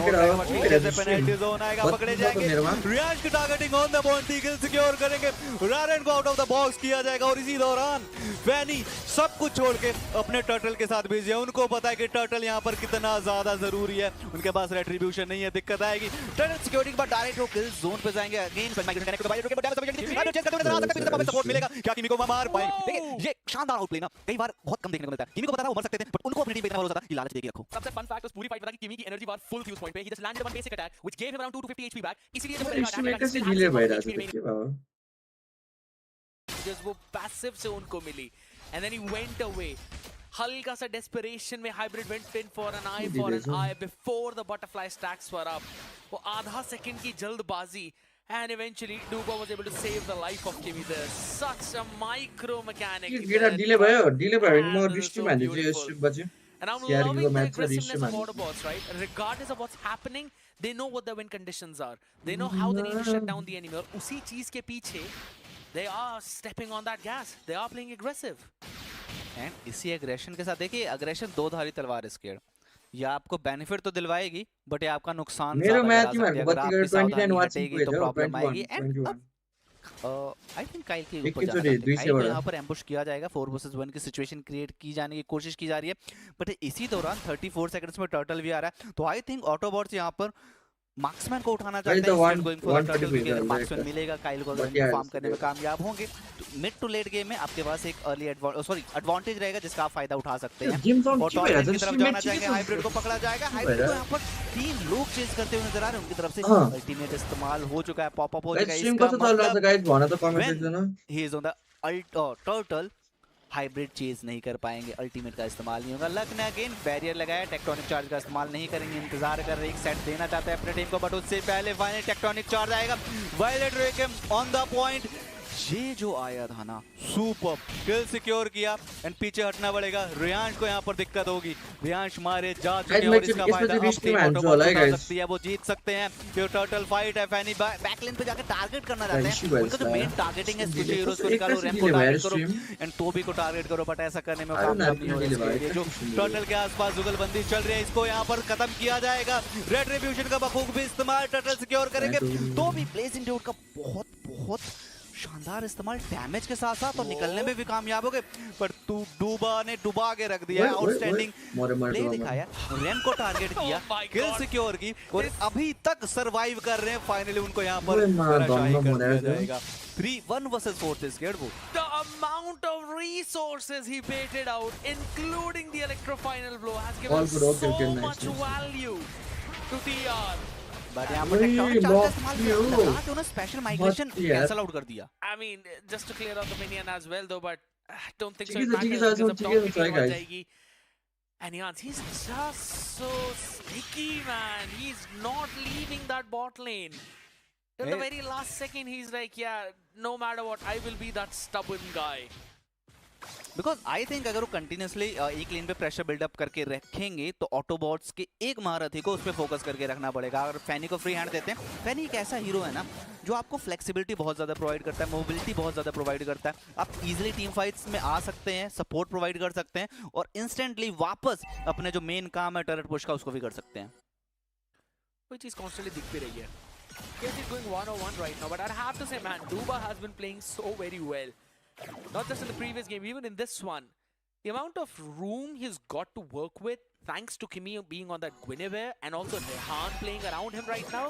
पेनल्टी जोन आएगा, पकड़े जाएंगे। रियांश की targeting on the point, kill secure करेंगे, रारेन को आउट ऑफ द बॉक्स किया जाएगा। और इसी दौरान फैनी सब कुछ छोड़ के अपने टर्टल के साथ बिजी है। उनको पता है कि टर्टल यहाँ पर कितना ज्यादा जरूरी है, उनके पास रेट्रिब्यूशन नहीं है, दिक्कत आएगी। टर्टल सिक्योरिटी के बाद डायरेक्ट वो किल जोन पे जाएंगे। अगेन सपोर्ट मिलेगा क्या किमी को मार पाए। देखिए ये शानदार आउटप्ले ना कई बार बहुत कम देखने को मिलता है। किमी को पता था वो मर सकते थे, बट उनको अपनी टीम पे इतना भरोसा था कि लालच देके रखो। सबसे फन फैक्ट उस पूरी फाइट में था कि किमी की एनर्जी बार फुल थी उस पॉइंट पे। He just landed one basic attack which gave him around 250 HP back. इसीलिए जब वो पैसिव से उनको मिली and then he went away. हल्का सा डेस्परेशन में hybrid went in for an I before the butterfly stacks were up. वो आधा सेकंड की जल्दबाजी, and eventually Duba was able to save the life of Kimi there. Such a micro mechanic. Delay भयो more distance man je bache. And I'm loving the aggressiveness of Autobotz, right? Regardless of what's happening, they know what the win conditions are. They know how they need to shut down the enemy. और उसी चीज के पीछे they are stepping on that gas. They are playing aggressive. And इसी aggression के साथ देखिए, aggression दो धारी तलवार है स्केयर। ये आपको बेनिफिट तो दिलवाएगी, बट ये आपका नुकसान मेरा मैच ही अगर आप 29 वाचिंग तो प्रॉब्लम आएगी। एंड आई थिंक काइल के ऊपर जाना यहाँ पर एम्बुश किया जाएगा। 4 वर्सेस 1 की सिचुएशन क्रिएट की जाने की कोशिश की जा रही है, बट इसी दौरान 34 सेकंड्स में टर्टल भी आ रहा है। तो आई थिंक ऑटोबॉट्स यहाँ पर मार्क्समैन को उठाना चाहते हैं। गोइंग फॉर टर्टल के मार्क्समैन मिलेगा, काइल को फार्म करने में कामयाब होंगे। तो मिड टू लेट गेम में आपके पास एक अर्ली एडवांटेज रहेगा जिसका आप फायदा उठा सकते हैं। और टॉप की तरफ जाना चाहेंगे, हाइब्रिड को पकड़ा जाएगा। हाइब्रिड को यहाँ पर 3 लोग चेज करते हुए नजर आ रहे हैं, उनकी तरफ से अल्टीमेट इस्तेमाल हो चुका है, पॉप अप हो जाएगा। He is on the turtle. Hybrid chase नहीं कर पाएंगे, अल्टीमेट का इस्तेमाल नहीं होगा। लक ने अगेन बैरियर लगाया, टेक्टोनिक चार्ज का इस्तेमाल नहीं करेंगे, इंतजार कर रहे हैं। एक सेट देना चाहते हैं अपने टीम को, बट उससे पहले फाइनल टेक्टोनिक चार्ज आएगा। Violet reckon on the point. ये जो आया था ना, सुपर किल सिक्योर किया एंड पीछे हटना पड़ेगा। रियांश को यहाँ पर दिक्कत होगी, रियांश मारे जा चुके हैं और इसका फायदा अब सकती है, वो जीत सकते हैं। जो टर्टल फाइट है, फैनी बैकलाइन पे जाकर टारगेट करना चाहते हैं। उनका जो मेन टारगेटिंग है, कुछ हीरोज को निकालो, रैम को टारगेट करो एंड टोबी को टारगेट करो, बट ऐसा करने में कामयाब नहीं हो रही है। ये जो टर्टल के आसपास जुगलबंदी चल रही है, इसको यहाँ पर खत्म किया जाएगा। रेट्रिब्यूशन का बखूबी भी इस्तेमाल टर्टल सिक्योर करेंगे। तो भी ब्लेजिंग ड्यूड का बहुत शानदार इस्तेमाल डैमेज के साथ साथ, और निकलने में भी कामयाब हो गए। पर डूबा ने डुबा के रख दिया है। आउटस्टैंडिंग प्ले दिखाया, रेम को टारगेट किया, किल सिक्योर की, और अभी तक सरवाइव कर रहे हैं। फाइनली उनको यहाँ पर शाही कर दिया जाएगा। 3-1 versus 4 is scared. The amount of resources he baited out, including the electro final blow, has given so much value to TR. But यहाँ पर टेक्टोनिक चार्ज का इस्तेमाल किया, लगा के उन्हें स्पेशल माइग्रेशन कैंसल आउट कर दिया। I mean, just to clear out the minion as well, though, but I don't think so. And he's just so sticky, man. He's not leaving that bot lane. Till the very last second, he's like, yeah, no matter what, I will be that stubborn guy. Because I think अगर वो continuously एक लेन पे pressure buildup करके रखेंगे तो Autobots के एक महारथी को उस पर फोकस करके रखना पड़ेगा। अगर फैनी को फ्री हैंड देते हैं, फैनी एक ऐसा हीरो है ना जो आपको फ्लेक्सिबिलिटी बहुत ज़्यादा प्रोवाइड करता है, मोबिलिटी बहुत ज़्यादा प्रोवाइड करता है। आप इजीली टीम फाइट्स में आ सकते हैं, सपोर्ट प्रोवाइड कर सकते हैं, और इंस्टेंटली वापस अपने जो मेन काम है टर्रेट पुश का, उसको भी कर सकते हैं। कोई चीज़ कॉन्स्टेंटली दिख भी रही है। Yes, he's going 1-on-1 right now, but I'd have to say, man, Duba has been playing so very well. Not just in the previous game, even in this one. The amount of room he's got to work with, thanks to Kimi being on that Guinevere and also Rehan playing around him right now,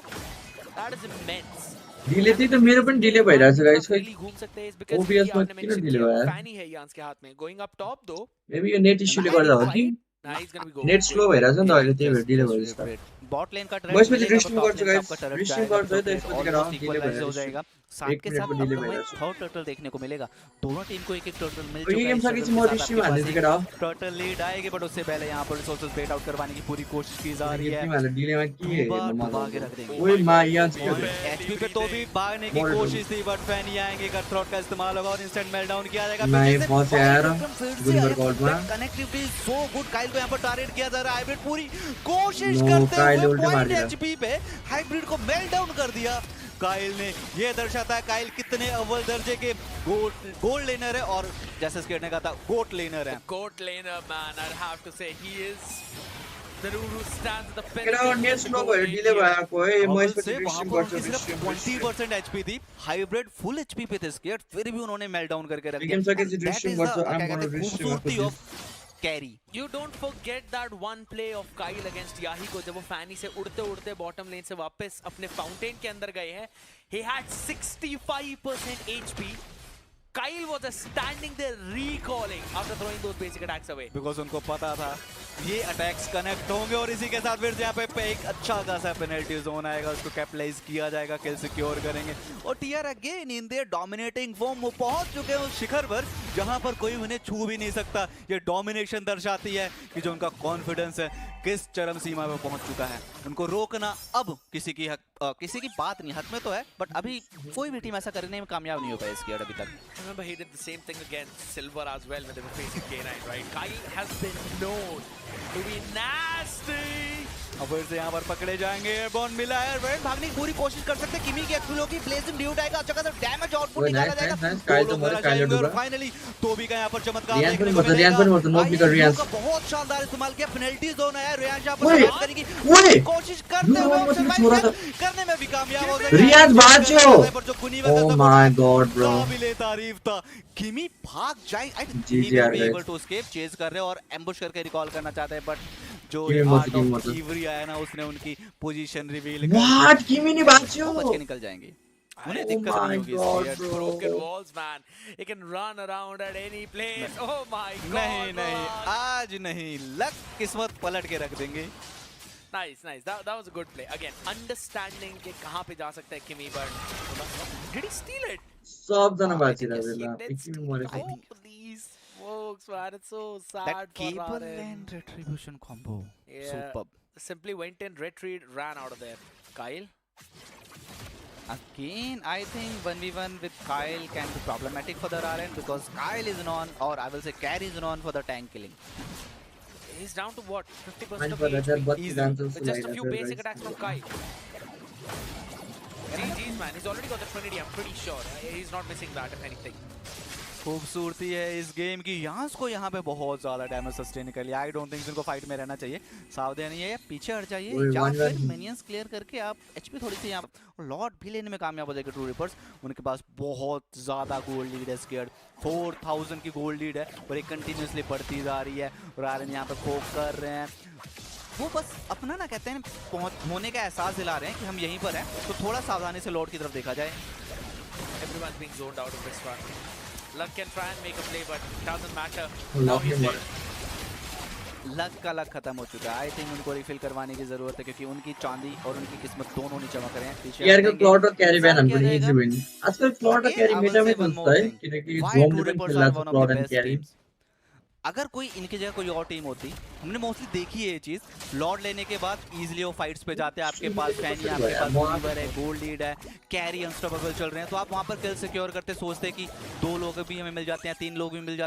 that is immense. Delay थी तो मेरे पण delay भइरहेछ guys खै really घूम सकते हैं इस because OBS ये मा आपने किन mention डिले किया, भयो Fanny है यहाँ के हाथ में. Going up top though. Maybe यो नेट इश्युले गर्दा हो कि Nah, he's gonna be going. Net slow भइरहेछ नि त अहिले त्यही भएर डिले भयो बॉट लेन का बस में रिस्ट्रिक्शन गर्छु गाइस रिस्ट्रिक्शन गर्छु है त यसको दिखेर इक्वलाइज हो जाएगा. साथ के साथ डिले आपको भइरहेछ थर्ड टर्टल देखने को मिलेगा. दोनों टीम को एक-एक टर्टल मिल तो ये गेम चुका है. सके म रिस्ट्रिक्शन हाल्ने दिखेर टर्टल लीड आएगी बट उससे पहले यहां पर रिसोर्सेज बेट आउट करवाने की पूरी कोशिश की जा रही है. टिमहरुले डिलेमा के हेर्नु मन आगे रख देंगे. ओए माया एचपी पे तो भी भागने की कोशिश थी बट फैनी आएंगे. कट थ्रोट का इस्तेमाल होगा और इंस्टेंट मेल्टडाउन किया जाएगा. नहीं पहुंचे यार गुनबर गोल्ड में कनेक्टिविटी सो गुड. काइल को यहां पर टारगेट किया जा रहा है. हाइब्रिड पूरी कोशिश No, करते काइल हुए उल्टे मार पॉइंट दिया. एचपी पे हाइब्रिड को मेल्टडाउन कर दिया. काइल ने ये दर्शाता है काइल कितने अव्वल दर्जे के गोल्ड लेनर है और जैसे स्केट ने कहा था गोट लेनर है. Goat laner, man, I'd have to say he is the dude who stands at the fence. केरा नेट स्लो भयो डिले भएको है म यसपछि वहां रिस्ट्रिक्शन पर गर्छु उनकी सिर्फ 20% एचपी थी. हाइब्रिड फुल एचपी पे थे स्केट फिर भी उन्होंने मेल्टडाउन करके रख गेम सके दिया. रिस्ट्रिक्शन गर्छु I am gonna restriction Carry. You don't forget that one play of Kyle against Yahi को जब वो फैनी से उड़ते उड़ते बॉटम लेन से वापस अपने फाउंटेन के अंदर गए हैं. He had 65% HP. Kyle was just standing there recalling after throwing those basic attacks away. Because उनको पता था ये अटैक्स कनेक्ट होंगे और इसी के साथ फिर यहाँ पे एक अच्छा खासा पेनल्टी जोन आएगा. उसको कैपिटलाइज किया जाएगा. किल सिक्योर करेंगे और TR again in their dominating form वो पहुंच चुके हैं उस शिखर पर जहां पर कोई उन्हें छू भी नहीं सकता. ये डोमिनेशन दर्शाती है कि जो उनका कॉन्फिडेंस है किस चरम सीमा पे पहुंच चुका है. उनको रोकना अब किसी की बात नहीं. हक में तो है बट अभी कोई भी टीम ऐसा करने में कामयाब नहीं हो पाई इसकी अभी तक. Remember he did the same thing against Silver as well when they were facing K9, right? Kyle has been known to be nasty. अब फिर से यहाँ पर पकड़े जाएंगे. एयरबॉर्न मिला है. रेड भागने की पूरी कोशिश कर सकते हैं. किमी की एक्चुअली होगी. ब्लेजिंग ड्यूट आएगा. अच्छा खासा डैमेज आउटपुट निकाला जाएगा. काइल तो मर काइल डूबा. फाइनली तो भी का यहाँ पर चमत्कार रियान पर नॉक कर रियान का बहुत शानदार इस्तेमाल किया. पेनल्टी जोन है. रियान यहाँ पर बात करने ओए की कोशिश करते हुए सर्वाइव करने में भी कामयाब हो गए. रियान बाजो. Oh my God bro. काबिले तारीफ था. किमी भाग जाए. जी एबल टू एस्केप चेज कर रहे हैं और एम्बुश करके रिकॉल करना चाहते हैं बट जो कीवरी आया ना उसने उनकी पोजीशन रिवील कर व्हाट किमी नहीं बाजो बच के निकल जाएंगे. उन्हें दिक्कत नहीं होगी. Broken walls, man. He can run around at any place. Oh my god. नहीं आज नहीं. लक किस्मत पलट के रख देंगे. Nice. That was a good play. Again, understanding के कहाँ पे जा सकता है Kimi, but did he steal it? सब जना बाजिरहेको बेला किमी मरेको. These folks, man, it's so sad. That cable and retribution combo. Yeah. Superb. Simply went in, ran out of there. Kyle? Again, I think 1v1 with Kyle can be problematic for the RN because Kyle is known, or I will say Carry is known for the tank killing. He's down to what? 50% of HP. Easy. With just a few basic attacks from Kyle. GG's, man. He's already got the Trinity, I'm pretty sure. He's not missing that, if anything. खूबसूरती है इस game की. यास को यहाँ पे बहुत ज्यादा damage sustain कर लिया. आई डोंट थिंक इनको फाइट में रहना चाहिए. सावधानी है. पीछे हट जाइए या फिर मिनियंस क्लियर करके आप एचपी थोड़ी सी यहाँ लॉर्ड भी लेने में कामयाब हो जाएगा. ट्रू रिपर्स उनके पास बहुत ज्यादा गोल्ड लीड है. स्केयर्ड 4000 की गोल्ड लीड है और एक कंटिन्यूसली बढ़ती जा रही है और आरएन यहाँ पे फोक कर रहे हैं. वो बस अपना ना कहते हैं होने का एहसास दिला रहे हैं कि हम यहीं पर हैं तो थोड़ा सावधानी से लॉर्ड की तरफ देखा जाए. Everyone's being zoned out of this one. Luck can try and make a play, but doesn't matter. Luck का लक खत्म हो चुका है. आई थिंक उनको रिफिल करवाने की जरूरत है क्योंकि उनकी चांदी और उनकी किस्मत दोनों नहीं चमक रहे हैं. यार का क्लॉट और कैरी बैन हम इजी विन. आजकल क्लॉट और कैरी मेटा में बनता है क्योंकि जोन में खेलना तो क्लॉट एंड कैरी. अगर कोई इनकी जगह कोई और टीम होती, हमने मोस्टली देखी है ये चीज, लॉर्ड लेने के बाद इजीली वो फाइट्स पे जाते हैं. आपके पास फैनी, आपके पास वीवर है, गोल्ड लीड है, कैरी अनस्टॉपेबल चल रहे हैं तो आप वहां पर किल सिक्योर करते सोचते कि 2 लोग भी हमें मिल जाते हैं, 3 लोग भी मिल जाते